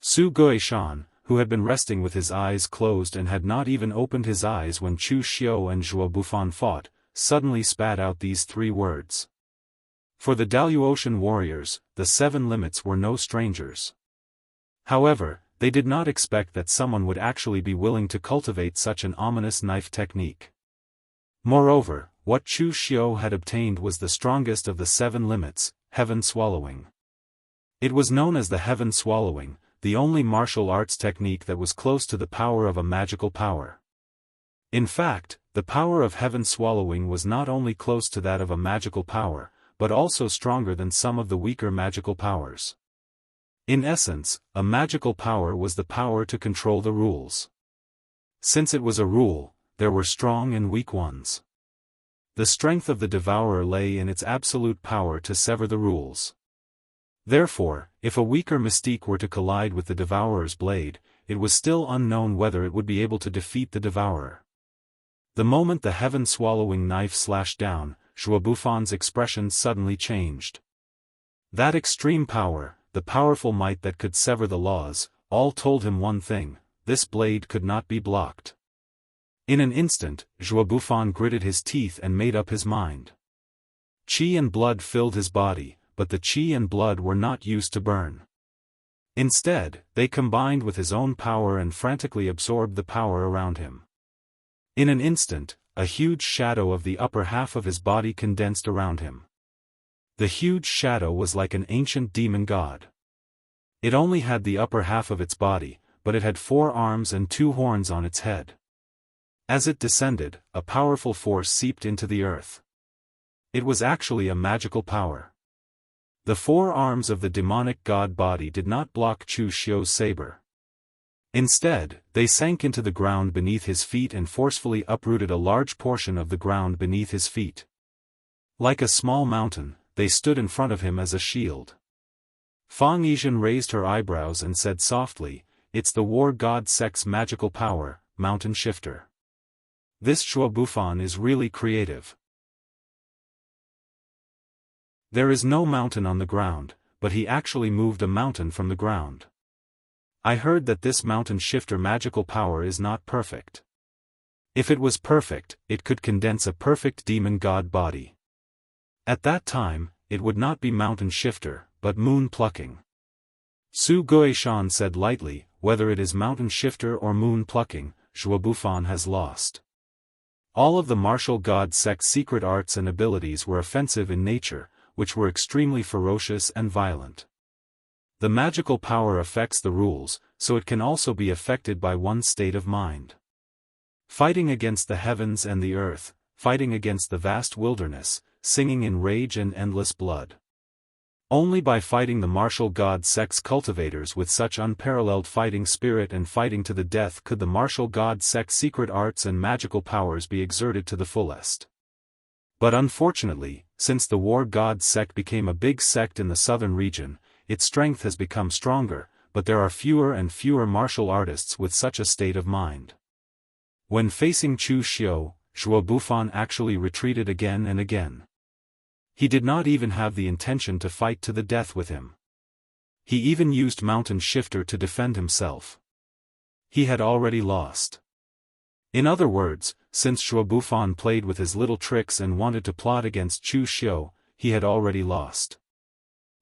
Su Guishan, who had been resting with his eyes closed and had not even opened his eyes when Chu Xiu and Zhuo Bufan fought, suddenly spat out these 3 words. For the Daoist warriors, the 7 limits were no strangers. However, they did not expect that someone would actually be willing to cultivate such an ominous knife technique. Moreover, what Chu Xiu had obtained was the strongest of the 7 limits, heaven swallowing. It was known as the heaven swallowing, the only martial arts technique that was close to the power of a magical power. In fact, the power of heaven swallowing was not only close to that of a magical power, but also stronger than some of the weaker magical powers. In essence, a magical power was the power to control the rules. Since it was a rule, there were strong and weak ones. The strength of the devourer lay in its absolute power to sever the rules. Therefore, if a weaker mystique were to collide with the devourer's blade, it was still unknown whether it would be able to defeat the devourer. The moment the heaven-swallowing knife slashed down, Zhuo Bufan's expression suddenly changed. That extreme power, the powerful might that could sever the laws, all told him one thing: this blade could not be blocked. In an instant, Zhuo Bufan gritted his teeth and made up his mind. Qi and blood filled his body, but the qi and blood were not used to burn. Instead, they combined with his own power and frantically absorbed the power around him. In an instant, a huge shadow of the upper half of his body condensed around him. The huge shadow was like an ancient demon god. It only had the upper half of its body, but it had 4 arms and 2 horns on its head. As it descended, a powerful force seeped into the earth. It was actually a magical power. The 4 arms of the demonic god body did not block Chu Xiu's saber. Instead, they sank into the ground beneath his feet and forcefully uprooted a large portion of the ground beneath his feet. Like a small mountain, they stood in front of him as a shield. Fang Yizhen raised her eyebrows and said softly, "It's the war god sect's magical power, Mountain Shifter. This Shuo Bufan is really creative. There is no mountain on the ground, but he actually moved a mountain from the ground. I heard that this Mountain Shifter magical power is not perfect. If it was perfect, it could condense a perfect demon god body. At that time, it would not be Mountain Shifter, but Moon Plucking." Su Guishan said lightly, "Whether it is Mountain Shifter or Moon Plucking, Shuo Bufan has lost." All of the martial god sect's secret arts and abilities were offensive in nature, which were extremely ferocious and violent. The magical power affects the rules, so it can also be affected by one's state of mind. Fighting against the heavens and the earth, fighting against the vast wilderness, singing in rage and endless blood. Only by fighting the martial god sect's cultivators with such unparalleled fighting spirit and fighting to the death could the martial god sect's secret arts and magical powers be exerted to the fullest. But unfortunately, since the war god sect became a big sect in the southern region, its strength has become stronger, but there are fewer and fewer martial artists with such a state of mind. When facing Chu Xiu, Shuo Bufan actually retreated again and again. He did not even have the intention to fight to the death with him. He even used Mountain Shifter to defend himself. He had already lost. In other words, since Shuo Bufan played with his little tricks and wanted to plot against Chu Xiu, he had already lost.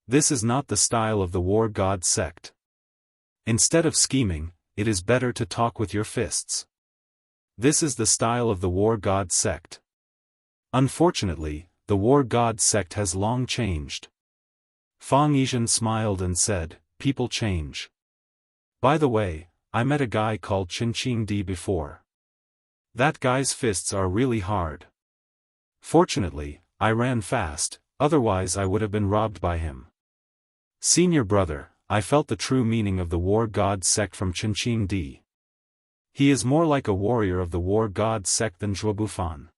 This is not the style of the war god sect. Instead of scheming, it is better to talk with your fists. This is the style of the war god sect. Unfortunately, the war god sect has long changed. Fang Yizhen smiled and said, "People change. By the way, I met a guy called Qingqing Di before. That guy's fists are really hard. Fortunately, I ran fast, otherwise I would have been robbed by him." Senior brother, I felt the true meaning of the war god sect from Qingqing Di. He is more like a warrior of the war god sect than Shuo Bufan.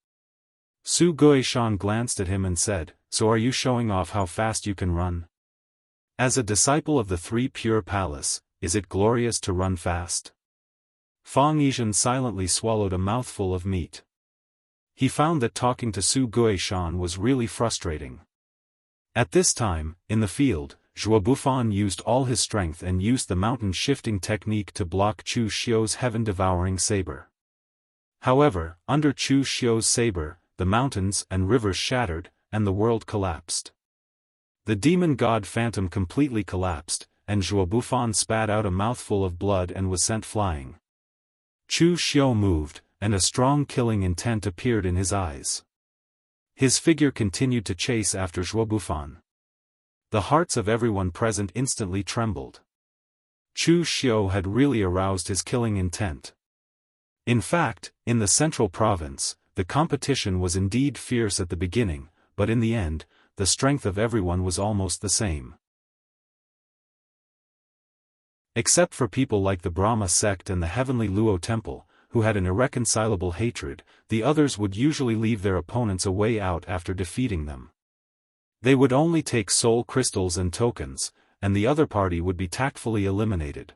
Su Guishan glanced at him and said, "So are you showing off how fast you can run? As a disciple of the 3 Pure Palace, is it glorious to run fast?" Fang Yizhen silently swallowed a mouthful of meat. He found that talking to Su Guishan was really frustrating. At this time, in the field, Shuo Bufan used all his strength and used the mountain shifting technique to block Chu Xiu's heaven-devouring saber. However, under Chu Xiu's saber, the mountains and rivers shattered, and the world collapsed. The demon god phantom completely collapsed, and Shuo Bufan spat out a mouthful of blood and was sent flying. Chu Xiu moved, and a strong killing intent appeared in his eyes. His figure continued to chase after Shuo Bufan. The hearts of everyone present instantly trembled. Chu Xiu had really aroused his killing intent. In fact, in the central province, the competition was indeed fierce at the beginning, but in the end, the strength of everyone was almost the same. Except for people like the Brahma sect and the heavenly Luo temple, who had an irreconcilable hatred, the others would usually leave their opponents a way out after defeating them. They would only take soul crystals and tokens, and the other party would be tactfully eliminated.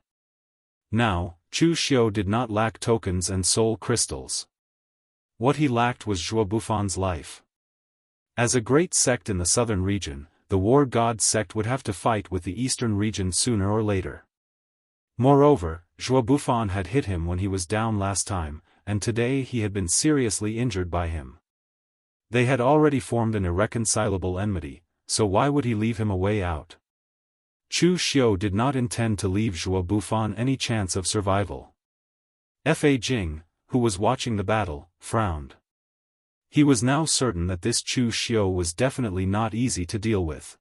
Now, Chu Xiu did not lack tokens and soul crystals. What he lacked was Shuo Bufan's life. As a great sect in the southern region, the war god sect would have to fight with the eastern region sooner or later. Moreover, Shuo Bufan had hit him when he was down last time, and today he had been seriously injured by him. They had already formed an irreconcilable enmity, so why would he leave him a way out? Chu Xiu did not intend to leave Zhuo Bufan any chance of survival. Fa Jing, who was watching the battle, frowned. He was now certain that this Chu Xiu was definitely not easy to deal with.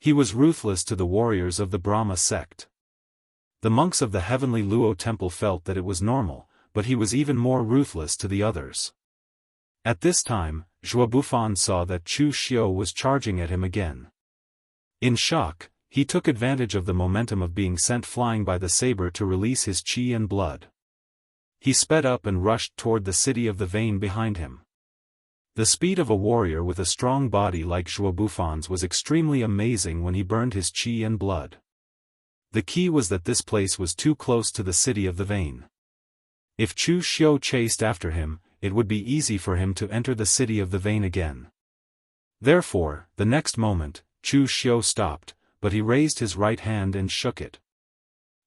He was ruthless to the warriors of the Brahma sect. The monks of the heavenly Luo temple felt that it was normal, but he was even more ruthless to the others. At this time, Zhuo Bufan saw that Chu Xiu was charging at him again. In shock, he took advantage of the momentum of being sent flying by the saber to release his qi and blood. He sped up and rushed toward the city of the vein behind him. The speed of a warrior with a strong body like Zhuo Bufan's was extremely amazing when he burned his qi and blood. The key was that this place was too close to the city of the vein. If Chu Xiu chased after him, it would be easy for him to enter the city of the vein again. Therefore, the next moment, Chu Xiu stopped, but he raised his right hand and shook it.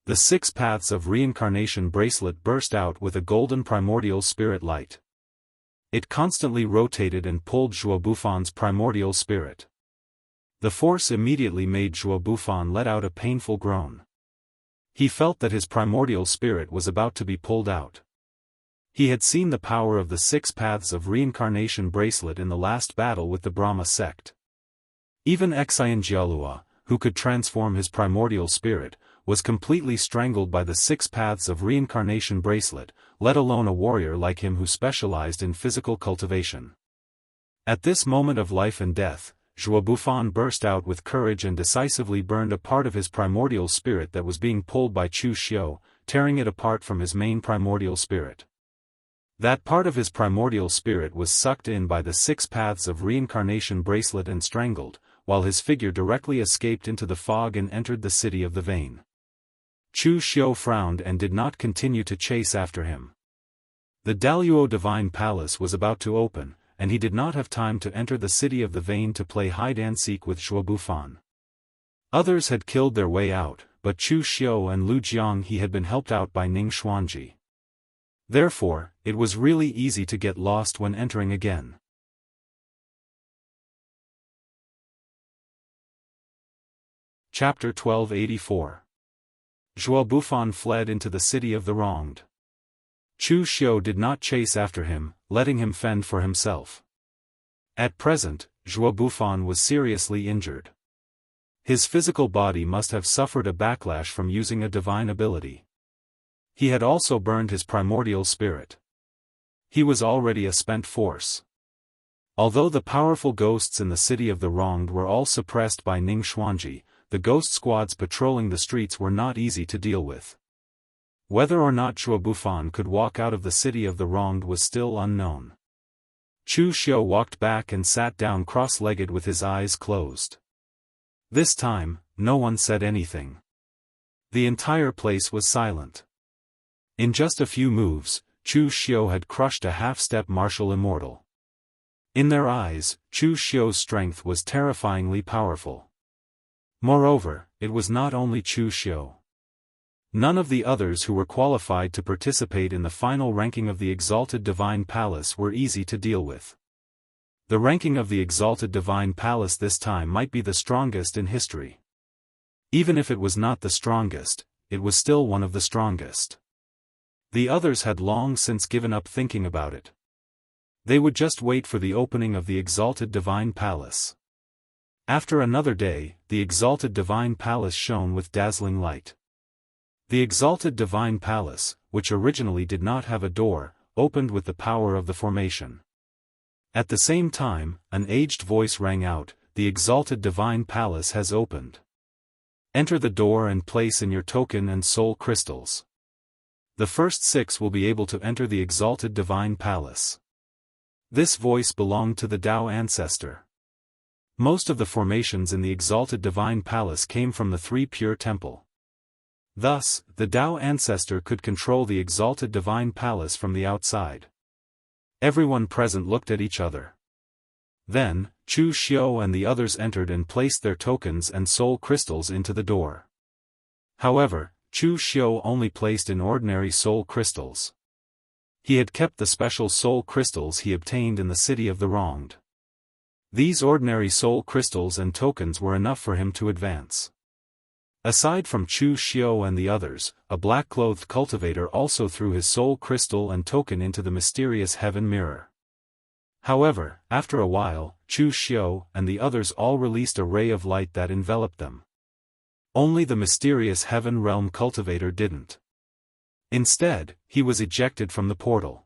The 6 paths of reincarnation bracelet burst out with a golden primordial spirit light. It constantly rotated and pulled Zhuo Bufan's primordial spirit. The force immediately made Zhuo Bufan let out a painful groan. He felt that his primordial spirit was about to be pulled out. He had seen the power of the 6 paths of reincarnation bracelet in the last battle with the Brahma sect. Even Xian Jialua, who could transform his primordial spirit, was completely strangled by the 6 paths of reincarnation bracelet, let alone a warrior like him who specialized in physical cultivation. At this moment of life and death, Zhuo Bufan burst out with courage and decisively burned a part of his primordial spirit that was being pulled by Chu Xiu, tearing it apart from his main primordial spirit. That part of his primordial spirit was sucked in by the 6 paths of reincarnation bracelet and strangled, while his figure directly escaped into the fog and entered the city of the vein. Chu Xiu frowned and did not continue to chase after him. The Daluo Divine Palace was about to open, and he did not have time to enter the city of the vein to play hide-and-seek with Zhuo Bufan. Others had killed their way out, but Chu Xiu and Lu Jianghu had been helped out by Ning Xuanji. Therefore, it was really easy to get lost when entering again. Chapter 1284. Zhuo Bufan fled into the city of the wronged. Chu Xiu did not chase after him, letting him fend for himself. At present, Zhuo Bufan was seriously injured. His physical body must have suffered a backlash from using a divine ability. He had also burned his primordial spirit. He was already a spent force. Although the powerful ghosts in the city of the wronged were all suppressed by Ning Xuanji, the ghost squads patrolling the streets were not easy to deal with. Whether or not Zhuo Bufan could walk out of the city of the wronged was still unknown. Chu Xiu walked back and sat down cross-legged with his eyes closed. This time, no one said anything. The entire place was silent. In just a few moves, Chu Xiu had crushed a half-step martial immortal. In their eyes, Chu Xiu's strength was terrifyingly powerful. Moreover, it was not only Chu Xiu. None of the others who were qualified to participate in the final ranking of the Exalted Divine Palace were easy to deal with. The ranking of the Exalted Divine Palace this time might be the strongest in history. Even if it was not the strongest, it was still one of the strongest. The others had long since given up thinking about it. They would just wait for the opening of the Exalted Divine Palace. After another day, the Exalted Divine Palace shone with dazzling light. The Exalted Divine Palace, which originally did not have a door, opened with the power of the formation. At the same time, an aged voice rang out, "The Exalted Divine Palace has opened. Enter the door and place in your token and soul crystals. The first 6 will be able to enter the Exalted Divine Palace." This voice belonged to the Dao ancestor. Most of the formations in the Exalted Divine Palace came from the 3 Pure Temple. Thus, the Dao ancestor could control the Exalted Divine Palace from the outside. Everyone present looked at each other. Then, Chu Xiu and the others entered and placed their tokens and soul crystals into the door. However, Chu Xiu only placed in ordinary soul crystals. He had kept the special soul crystals he obtained in the city of the wronged. These ordinary soul crystals and tokens were enough for him to advance. Aside from Chu Xiu and the others, a black-clothed cultivator also threw his soul crystal and token into the mysterious heaven mirror. However, after a while, Chu Xiu and the others all released a ray of light that enveloped them. Only the mysterious heaven realm cultivator didn't. Instead, he was ejected from the portal.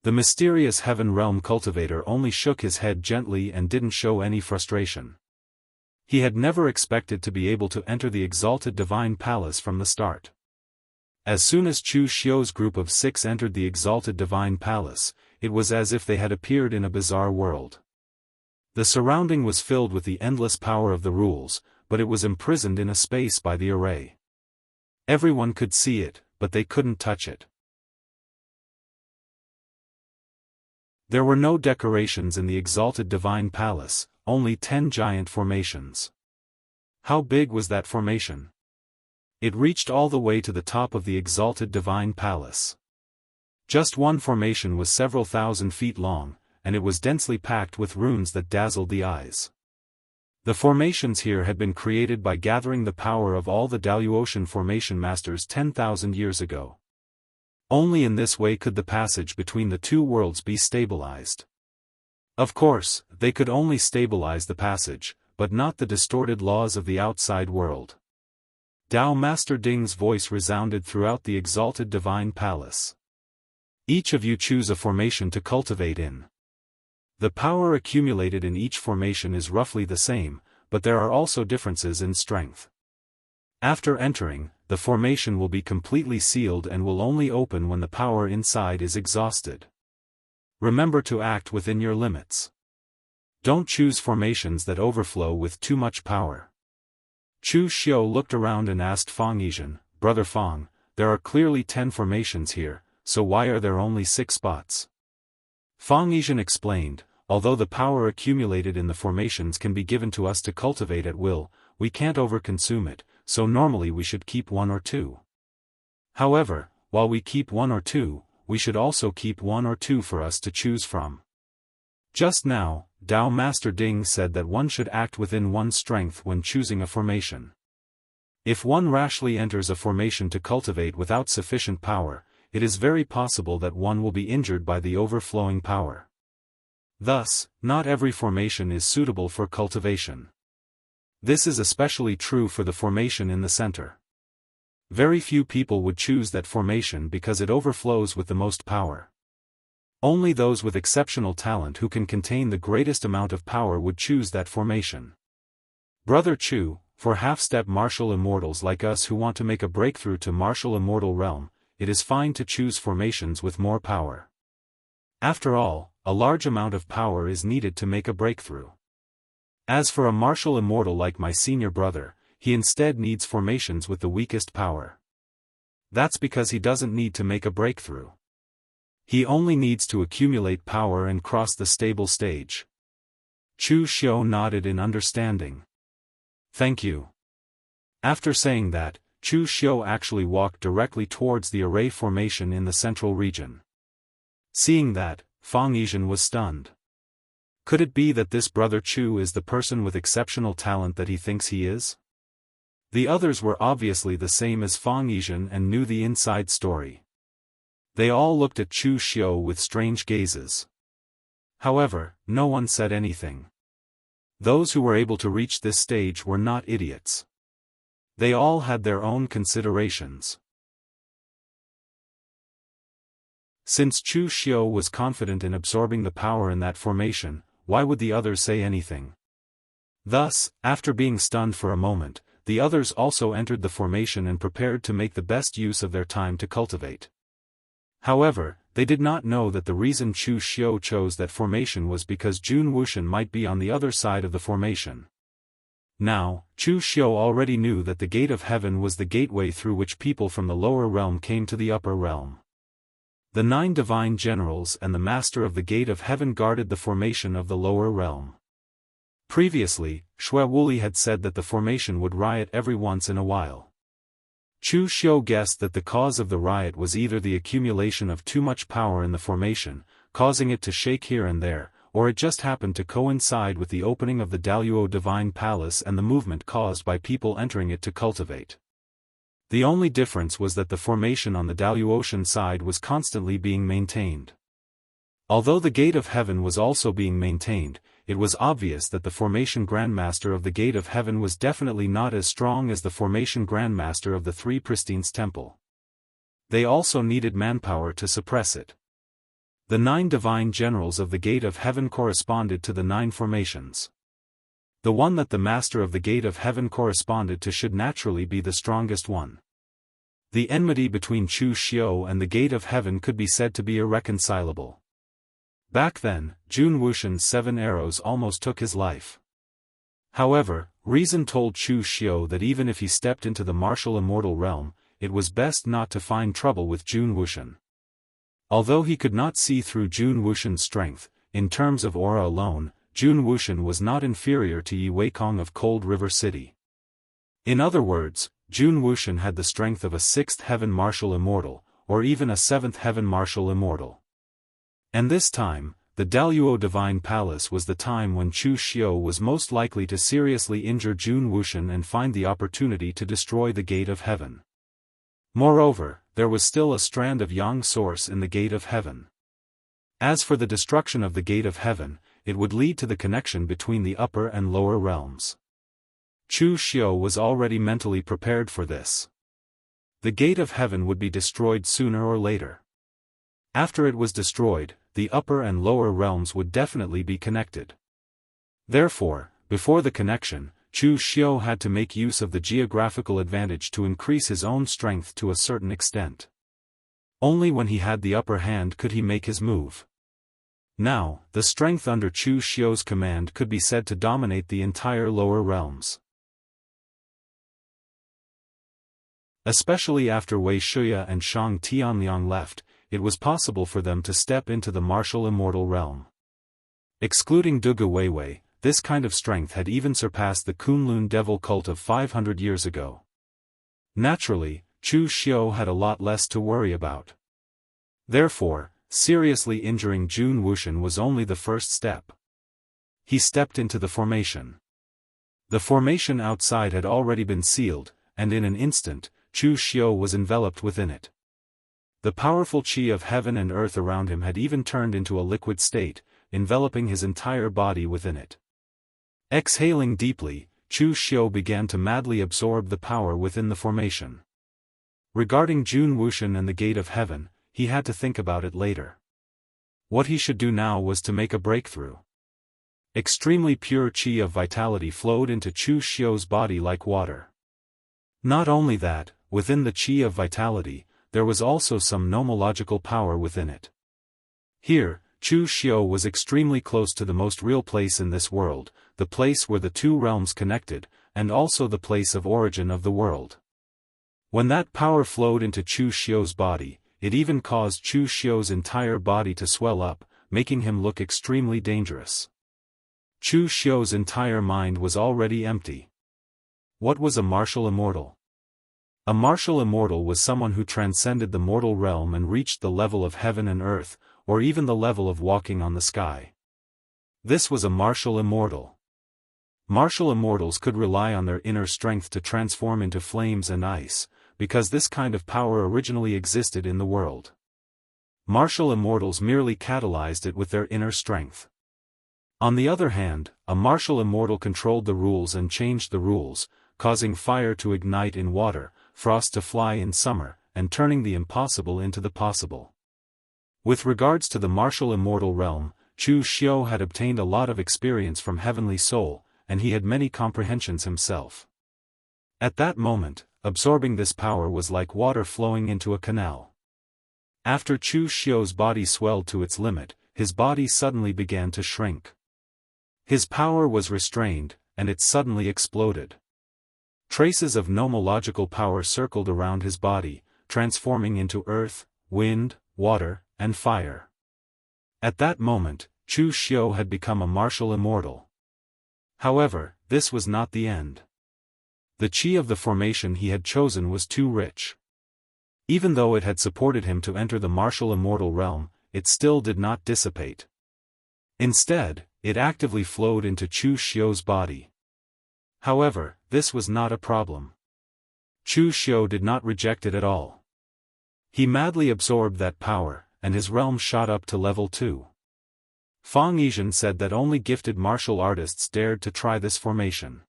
The mysterious heaven realm cultivator only shook his head gently and didn't show any frustration. He had never expected to be able to enter the exalted divine palace from the start. As soon as Chu Xiu's group of 6 entered the exalted divine palace, it was as if they had appeared in a bizarre world. The surrounding was filled with the endless power of the rules, but it was imprisoned in a space by the array. Everyone could see it, but they couldn't touch it. There were no decorations in the exalted divine palace, only 10 giant formations. How big was that formation? It reached all the way to the top of the exalted divine palace. Just one formation was several thousand feet long, and it was densely packed with runes that dazzled the eyes. The formations here had been created by gathering the power of all the Daoist formation masters 10,000 years ago. Only in this way could the passage between the two worlds be stabilized. Of course, they could only stabilize the passage, but not the distorted laws of the outside world. Dao Master Ding's voice resounded throughout the exalted divine palace. Each of you choose a formation to cultivate in. The power accumulated in each formation is roughly the same, but there are also differences in strength. After entering, the formation will be completely sealed and will only open when the power inside is exhausted. Remember to act within your limits. Don't choose formations that overflow with too much power. Chu Xiu looked around and asked Fang Yizhen, Brother Fang, there are clearly 10 formations here, so why are there only 6 spots? Fang Yizhen explained, although the power accumulated in the formations can be given to us to cultivate at will, we can't overconsume it, so normally we should keep 1 or 2. However, while we keep 1 or 2, we should also keep 1 or 2 for us to choose from. Just now, Dao Master Ding said that one should act within one's strength when choosing a formation. If one rashly enters a formation to cultivate without sufficient power, it is very possible that one will be injured by the overflowing power. Thus, not every formation is suitable for cultivation. This is especially true for the formation in the center. Very few people would choose that formation because it overflows with the most power. Only those with exceptional talent who can contain the greatest amount of power would choose that formation. Brother Chu, for half-step martial immortals like us who want to make a breakthrough to martial immortal realm, it is fine to choose formations with more power. After all, a large amount of power is needed to make a breakthrough. As for a martial immortal like my senior brother, he instead needs formations with the weakest power. That's because he doesn't need to make a breakthrough. He only needs to accumulate power and cross the stable stage. Chu Xiu nodded in understanding. Thank you. After saying that, Chu Xiu actually walked directly towards the array formation in the central region. Seeing that, Fang Yizhen was stunned. Could it be that this brother Chu is the person with exceptional talent that he thinks he is? The others were obviously the same as Fang Yizhen and knew the inside story. They all looked at Chu Xiu with strange gazes. However, no one said anything. Those who were able to reach this stage were not idiots. They all had their own considerations. Since Chu Xiu was confident in absorbing the power in that formation, why would the others say anything? Thus, after being stunned for a moment, the others also entered the formation and prepared to make the best use of their time to cultivate. However, they did not know that the reason Chu Xiu chose that formation was because Jun Wuxian might be on the other side of the formation. Now, Chu Xiu already knew that the gate of heaven was the gateway through which people from the lower realm came to the upper realm. The 9 divine generals and the master of the gate of heaven guarded the formation of the lower realm. Previously, Shui Wuli had said that the formation would riot every once in a while. Chu Xiu guessed that the cause of the riot was either the accumulation of too much power in the formation, causing it to shake here and there, or it just happened to coincide with the opening of the Daoist Divine Palace and the movement caused by people entering it to cultivate. The only difference was that the formation on the Daoist side was constantly being maintained. Although the Gate of Heaven was also being maintained, it was obvious that the Formation Grandmaster of the Gate of Heaven was definitely not as strong as the Formation Grandmaster of the Three Pristines Temple. They also needed manpower to suppress it. The 9 divine generals of the Gate of Heaven corresponded to the 9 formations. The one that the Master of the Gate of Heaven corresponded to should naturally be the strongest one. The enmity between Chu Xiu and the Gate of Heaven could be said to be irreconcilable. Back then, Jun Wuxian's 7 arrows almost took his life. However, reason told Chu Xiu that even if he stepped into the martial immortal realm, it was best not to find trouble with Jun Wuxian. Although he could not see through Jun Wuxian's strength, in terms of aura alone, Jun Wuxian was not inferior to Yi Weikong of Cold River City. In other words, Jun Wuxian had the strength of a 6th heaven martial immortal, or even a 7th heaven martial immortal. And this time, the Daoist Divine Palace was the time when Chu Xiu was most likely to seriously injure Jun Wuxian and find the opportunity to destroy the Gate of Heaven. Moreover, there was still a strand of Yang source in the Gate of Heaven. As for the destruction of the Gate of Heaven, it would lead to the connection between the upper and lower realms. Chu Xiu was already mentally prepared for this. The Gate of Heaven would be destroyed sooner or later. After it was destroyed, the upper and lower realms would definitely be connected. Therefore, before the connection, Chu Xiu had to make use of the geographical advantage to increase his own strength to a certain extent. Only when he had the upper hand could he make his move. Now, the strength under Chu Xiu's command could be said to dominate the entire lower realms. Especially after Wei Shuya and Shang Tianliang left, it was possible for them to step into the martial immortal realm. Excluding Dugu Weiwei, this kind of strength had even surpassed the Kunlun devil cult of 500 years ago. Naturally, Chu Xiu had a lot less to worry about. Therefore, seriously injuring Jun Wuxian was only the first step. He stepped into the formation. The formation outside had already been sealed, and in an instant, Chu Xiu was enveloped within it. The powerful qi of heaven and earth around him had even turned into a liquid state, enveloping his entire body within it. Exhaling deeply, Chu Xiu began to madly absorb the power within the formation. Regarding Jun Wuxian and the Gate of Heaven, he had to think about it later. What he should do now was to make a breakthrough. Extremely pure qi of vitality flowed into Chu Xiu's body like water. Not only that, within the qi of vitality, there was also some nomological power within it. Here, Chu Xiu was extremely close to the most real place in this world, the place where the 2 realms connected, and also the place of origin of the world. When that power flowed into Chu Xiu's body, it even caused Chu Xiu's entire body to swell up, making him look extremely dangerous. Chu Xiu's entire mind was already empty. What was a martial immortal? A martial immortal was someone who transcended the mortal realm and reached the level of heaven and earth, or even the level of walking on the sky. This was a martial immortal. Martial immortals could rely on their inner strength to transform into flames and ice, because this kind of power originally existed in the world. Martial immortals merely catalyzed it with their inner strength. On the other hand, a martial immortal controlled the rules and changed the rules, causing fire to ignite in water, frost to fly in summer, and turning the impossible into the possible. With regards to the martial immortal realm, Chu Xiu had obtained a lot of experience from Heavenly Soul, and he had many comprehensions himself. At that moment, absorbing this power was like water flowing into a canal. After Chu Xiu's body swelled to its limit, his body suddenly began to shrink. His power was restrained, and it suddenly exploded. Traces of nomological power circled around his body, transforming into earth, wind, water, and fire. At that moment, Chu Xiu had become a martial immortal. However, this was not the end. The qi of the formation he had chosen was too rich. Even though it had supported him to enter the martial immortal realm, it still did not dissipate. Instead, it actively flowed into Chu Xiu's body. However, this was not a problem. Chu Xiu did not reject it at all. He madly absorbed that power, and his realm shot up to level 2. Fang Yizhen said that only gifted martial artists dared to try this formation.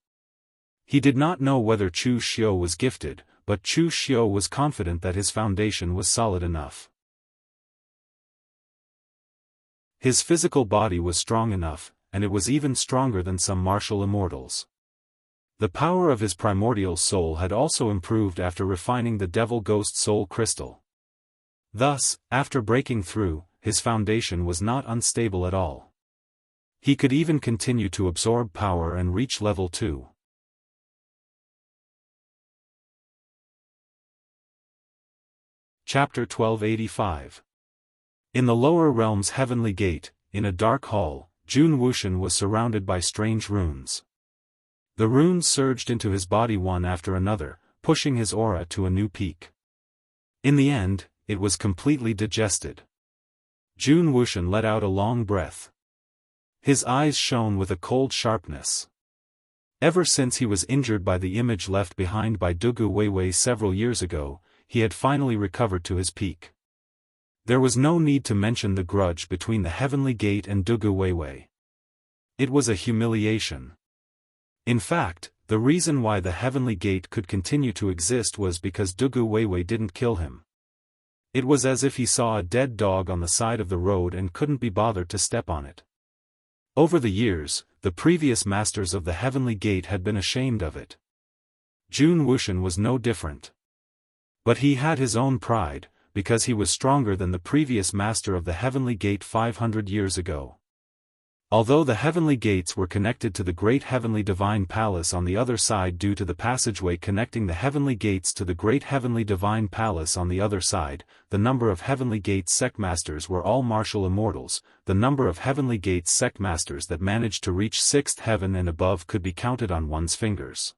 He did not know whether Chu Xiu was gifted, but Chu Xiu was confident that his foundation was solid enough. His physical body was strong enough, and it was even stronger than some martial immortals. The power of his primordial soul had also improved after refining the Devil Ghost Soul Crystal. Thus, after breaking through, his foundation was not unstable at all. He could even continue to absorb power and reach level 2. Chapter 1285. In the lower realm's heavenly gate, in a dark hall, Jun Wuxian was surrounded by strange runes. The runes surged into his body one after another, pushing his aura to a new peak. In the end, it was completely digested. Jun Wuxian let out a long breath. His eyes shone with a cold sharpness. Ever since he was injured by the image left behind by Dugu Weiwei several years ago, he had finally recovered to his peak. There was no need to mention the grudge between the Heavenly Gate and Dugu Weiwei. It was a humiliation. In fact, the reason why the Heavenly Gate could continue to exist was because Dugu Weiwei didn't kill him. It was as if he saw a dead dog on the side of the road and couldn't be bothered to step on it. Over the years, the previous masters of the Heavenly Gate had been ashamed of it. Jun Wuxian was no different. But he had his own pride, because he was stronger than the previous master of the Heavenly Gate 500 years ago. Although the Heavenly Gates were connected to the Great Heavenly Divine Palace on the other side due to the passageway connecting the Heavenly Gates to the Great Heavenly Divine Palace on the other side, the number of Heavenly Gates sect masters were all martial immortals. The number of Heavenly Gates sect masters that managed to reach 6th heaven and above could be counted on one's fingers.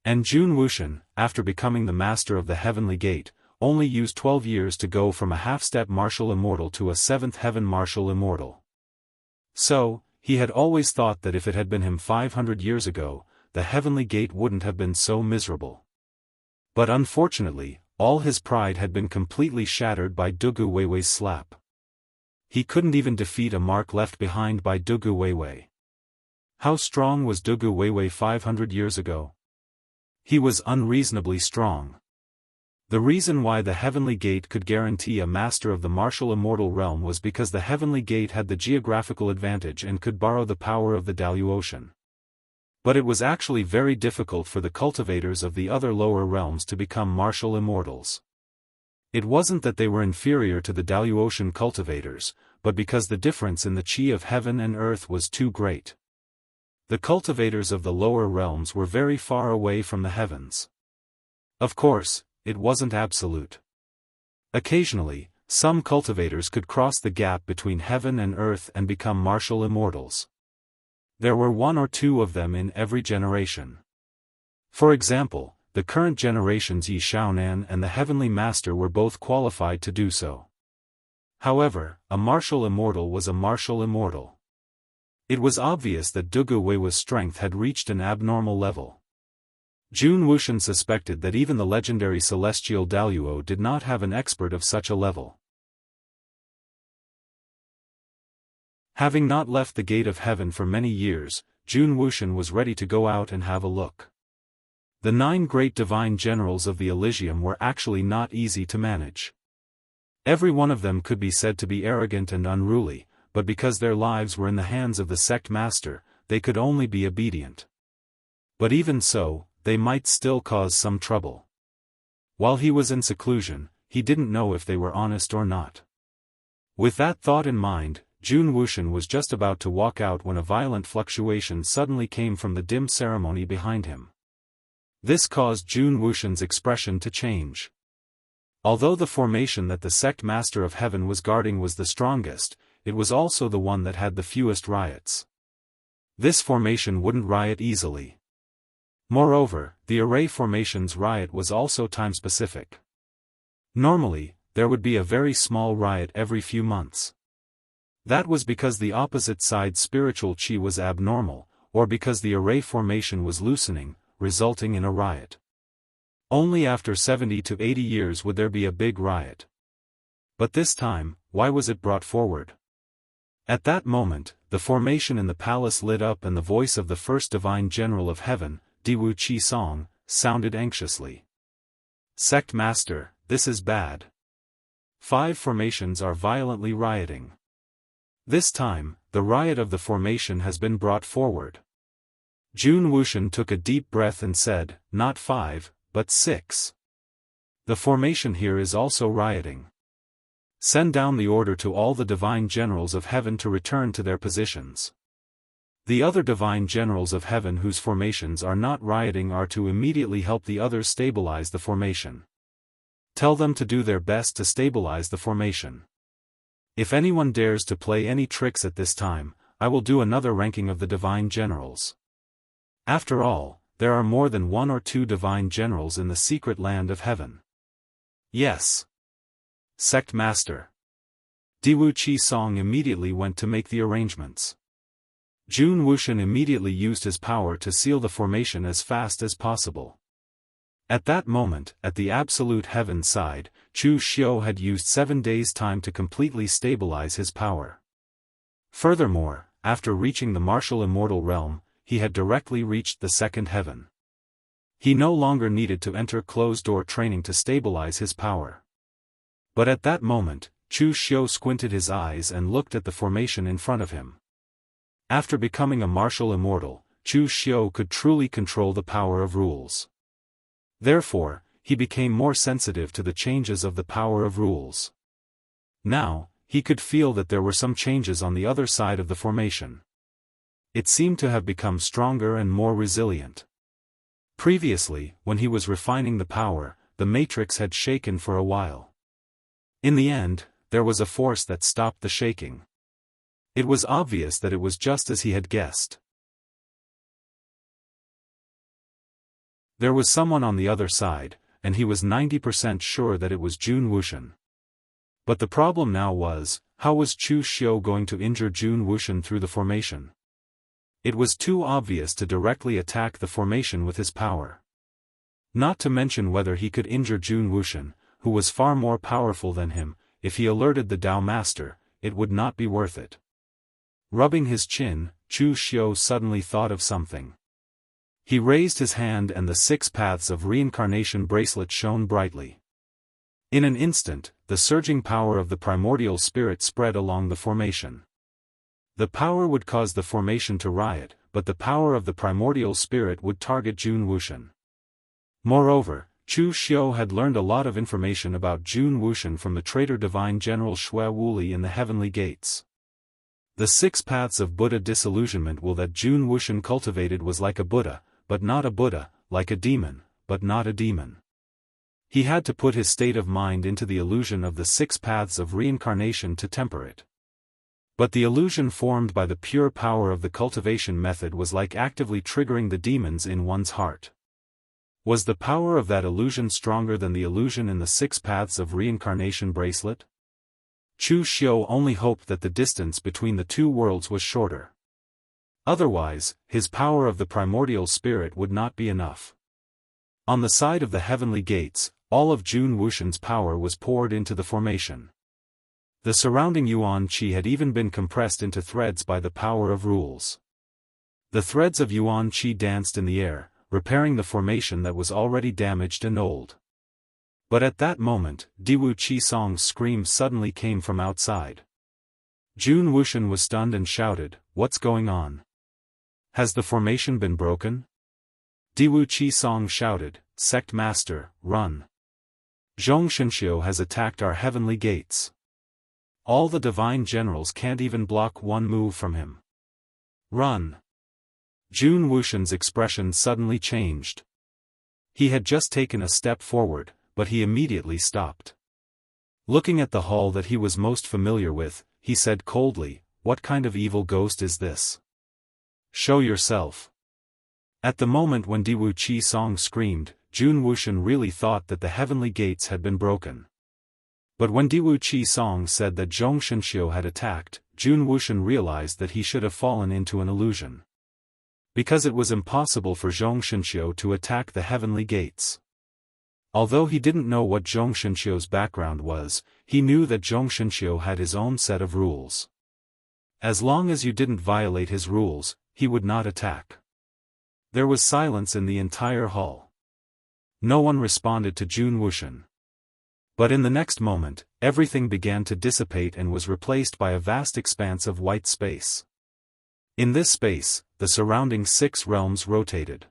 And Jun Wuxian, after becoming the master of the Heavenly Gate, only used 12 years to go from a half-step martial immortal to a 7th heaven martial immortal. So, he had always thought that if it had been him 500 years ago, the Heavenly Gate wouldn't have been so miserable. But unfortunately, all his pride had been completely shattered by Dugu Weiwei's slap. He couldn't even defeat a mark left behind by Dugu Weiwei. How strong was Dugu Weiwei 500 years ago? He was unreasonably strong. The reason why the Heavenly Gate could guarantee a master of the martial immortal realm was because the Heavenly Gate had the geographical advantage and could borrow the power of the Daoist. But it was actually very difficult for the cultivators of the other lower realms to become martial immortals. It wasn't that they were inferior to the Daoist cultivators, but because the difference in the qi of heaven and earth was too great. The cultivators of the lower realms were very far away from the heavens. Of course, it wasn't absolute. Occasionally, some cultivators could cross the gap between heaven and earth and become martial immortals. There were 1 or 2 of them in every generation. For example, the current generation's Yi Xiaonan and the Heavenly Master were both qualified to do so. However, a martial immortal was a martial immortal. It was obvious that Dugu Weiwei's strength had reached an abnormal level. Jun Wuxian suspected that even the legendary celestial Daluo did not have an expert of such a level. Having not left the gate of heaven for many years, Jun Wuxian was ready to go out and have a look. The 9 great divine generals of the Elysium were actually not easy to manage. Every one of them could be said to be arrogant and unruly, but because their lives were in the hands of the sect master, they could only be obedient. But even so, they might still cause some trouble. While he was in seclusion, he didn't know if they were honest or not. With that thought in mind, Jun Wuxian was just about to walk out when a violent fluctuation suddenly came from the dim ceremony behind him. This caused Jun Wuxian's expression to change. Although the formation that the sect master of heaven was guarding was the strongest, it was also the one that had the fewest riots. This formation wouldn't riot easily. Moreover, the array formation's riot was also time-specific. Normally, there would be a very small riot every few months. That was because the opposite side's spiritual qi was abnormal, or because the array formation was loosening, resulting in a riot. Only after 70 to 80 years would there be a big riot. But this time, why was it brought forward? At that moment, the formation in the palace lit up and the voice of the first divine general of heaven, Diwu Qi Song, sounded anxiously. Sect Master, this is bad. 5 formations are violently rioting. This time, the riot of the formation has been brought forward. Jun Wuxian took a deep breath and said, not 5, but 6. The formation here is also rioting. Send down the order to all the divine generals of heaven to return to their positions. The other divine generals of heaven whose formations are not rioting are to immediately help the others stabilize the formation. Tell them to do their best to stabilize the formation. If anyone dares to play any tricks at this time, I will do another ranking of the divine generals. After all, there are more than 1 or 2 divine generals in the secret land of heaven. Yes. Sect Master. Diwu Qi Song immediately went to make the arrangements. Jun Wuxian immediately used his power to seal the formation as fast as possible. At that moment, at the absolute heaven side, Chu Xiu had used 7 days' time to completely stabilize his power. Furthermore, after reaching the martial immortal realm, he had directly reached the second heaven. He no longer needed to enter closed-door training to stabilize his power. But at that moment, Chu Xiu squinted his eyes and looked at the formation in front of him. After becoming a martial immortal, Chu Xiu could truly control the power of rules. Therefore, he became more sensitive to the changes of the power of rules. Now, he could feel that there were some changes on the other side of the formation. It seemed to have become stronger and more resilient. Previously, when he was refining the power, the matrix had shaken for a while. In the end, there was a force that stopped the shaking. It was obvious that it was just as he had guessed. There was someone on the other side, and he was 90% sure that it was Jun Wuxian. But the problem now was, how was Chu Xiu going to injure Jun Wuxian through the formation? It was too obvious to directly attack the formation with his power. Not to mention whether he could injure Jun Wuxian, who was far more powerful than him. If he alerted the Dao Master, it would not be worth it. Rubbing his chin, Chu Xiu suddenly thought of something. He raised his hand and the 6 paths of reincarnation bracelet shone brightly. In an instant, the surging power of the primordial spirit spread along the formation. The power would cause the formation to riot, but the power of the primordial spirit would target Jun Wuxian. Moreover, Chu Xiu had learned a lot of information about Jun Wuxian from the traitor divine general Shui Wuli in the heavenly gates. The 6 paths of Buddha disillusionment will that Jun Wuxian cultivated was like a Buddha, but not a Buddha, like a demon, but not a demon. He had to put his state of mind into the illusion of the 6 paths of reincarnation to temper it. But the illusion formed by the pure power of the cultivation method was like actively triggering the demons in one's heart. Was the power of that illusion stronger than the illusion in the 6 paths of reincarnation bracelet? Chu Xiu only hoped that the distance between the 2 worlds was shorter. Otherwise, his power of the primordial spirit would not be enough. On the side of the heavenly gates, all of Jun Wuxian's power was poured into the formation. The surrounding Yuan Qi had even been compressed into threads by the power of rules. The threads of Yuan Qi danced in the air, repairing the formation that was already damaged and old. But at that moment, Diwu Qi Song's scream suddenly came from outside. Jun Wuxian was stunned and shouted, "What's going on? Has the formation been broken?" Diwu Qi Song shouted, "Sect Master, run. Zhongxianxiu has attacked our heavenly gates. All the divine generals can't even block one move from him. Run." Jun Wuxian's expression suddenly changed. He had just taken a step forward, but he immediately stopped. Looking at the hall that he was most familiar with, he said coldly, "What kind of evil ghost is this? Show yourself." At the moment when Diwu Qi Song screamed, Jun Wuxian really thought that the heavenly gates had been broken. But when Diwu Qi Song said that Zhongxianxiu had attacked, Jun Wuxian realized that he should have fallen into an illusion. Because it was impossible for Xianxia to attack the heavenly gates. Although he didn't know what Xianxia's background was, he knew that Xianxia had his own set of rules. As long as you didn't violate his rules, he would not attack. There was silence in the entire hall. No one responded to Jun Wuxian. But in the next moment, everything began to dissipate and was replaced by a vast expanse of white space. In this space, the surrounding 6 realms rotated.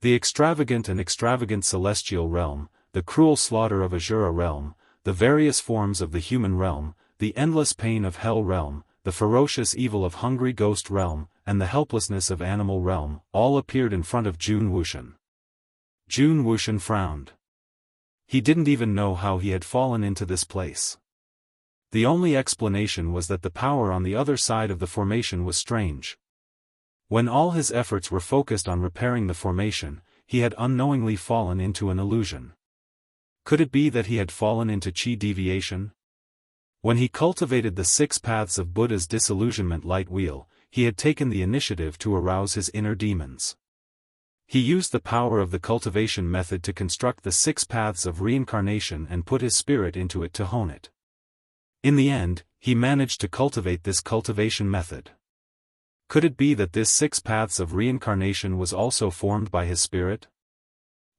The extravagant and extravagant celestial realm, the cruel slaughter of Azura realm, the various forms of the human realm, the endless pain of hell realm, the ferocious evil of hungry ghost realm, and the helplessness of animal realm, all appeared in front of Jun Wuxian. Jun Wuxian frowned. He didn't even know how he had fallen into this place. The only explanation was that the power on the other side of the formation was strange. When all his efforts were focused on repairing the formation, he had unknowingly fallen into an illusion. Could it be that he had fallen into chi deviation? When he cultivated the 6 paths of Buddha's disillusionment light wheel, he had taken the initiative to arouse his inner demons. He used the power of the cultivation method to construct the 6 paths of reincarnation and put his spirit into it to hone it. In the end, he managed to cultivate this cultivation method. Could it be that this 6 paths of reincarnation was also formed by his spirit?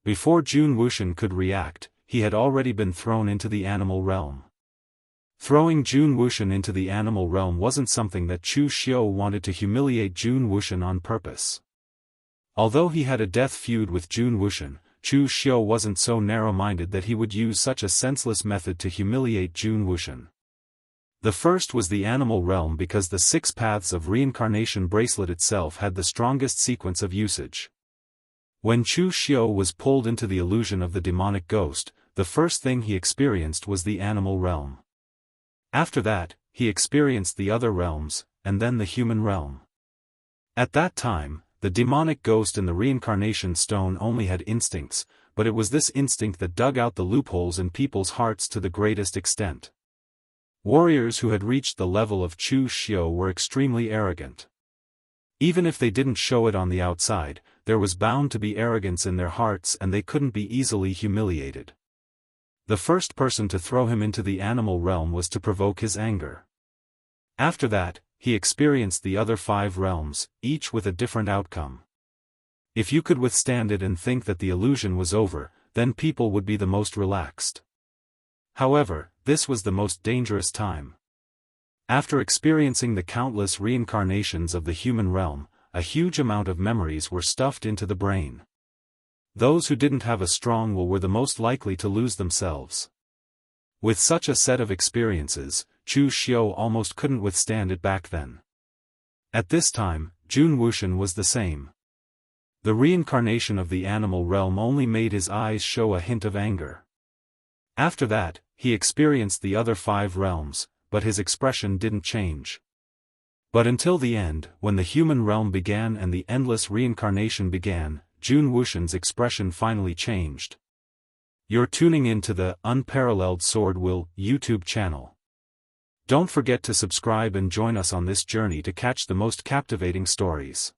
Before Jun Wuxian could react, he had already been thrown into the animal realm. Throwing Jun Wuxian into the animal realm wasn't something that Chu Xiu wanted to humiliate Jun Wuxian on purpose. Although he had a death feud with Jun Wuxian, Chu Xiu wasn't so narrow-minded that he would use such a senseless method to humiliate Jun Wuxian. The first was the animal realm because the 6 paths of reincarnation bracelet itself had the strongest sequence of usage. When Chu Xiu was pulled into the illusion of the demonic ghost, the first thing he experienced was the animal realm. After that, he experienced the other realms, and then the human realm. At that time, the demonic ghost in the reincarnation stone only had instincts, but it was this instinct that dug out the loopholes in people's hearts to the greatest extent. Warriors who had reached the level of Chu Xiu were extremely arrogant. Even if they didn't show it on the outside, there was bound to be arrogance in their hearts and they couldn't be easily humiliated. The first person to throw him into the animal realm was to provoke his anger. After that, he experienced the other 5 realms, each with a different outcome. If you could withstand it and think that the illusion was over, then people would be the most relaxed. However, this was the most dangerous time. After experiencing the countless reincarnations of the human realm, a huge amount of memories were stuffed into the brain. Those who didn't have a strong will were the most likely to lose themselves. With such a set of experiences, Chu Xiu almost couldn't withstand it back then. At this time, Jun Wuxian was the same. The reincarnation of the animal realm only made his eyes show a hint of anger. After that, he experienced the other 5 realms, but his expression didn't change. But until the end, when the human realm began and the endless reincarnation began, Jun Wuxian's expression finally changed. You're tuning in to the Unparalleled SwordWill YouTube channel. Don't forget to subscribe and join us on this journey to catch the most captivating stories.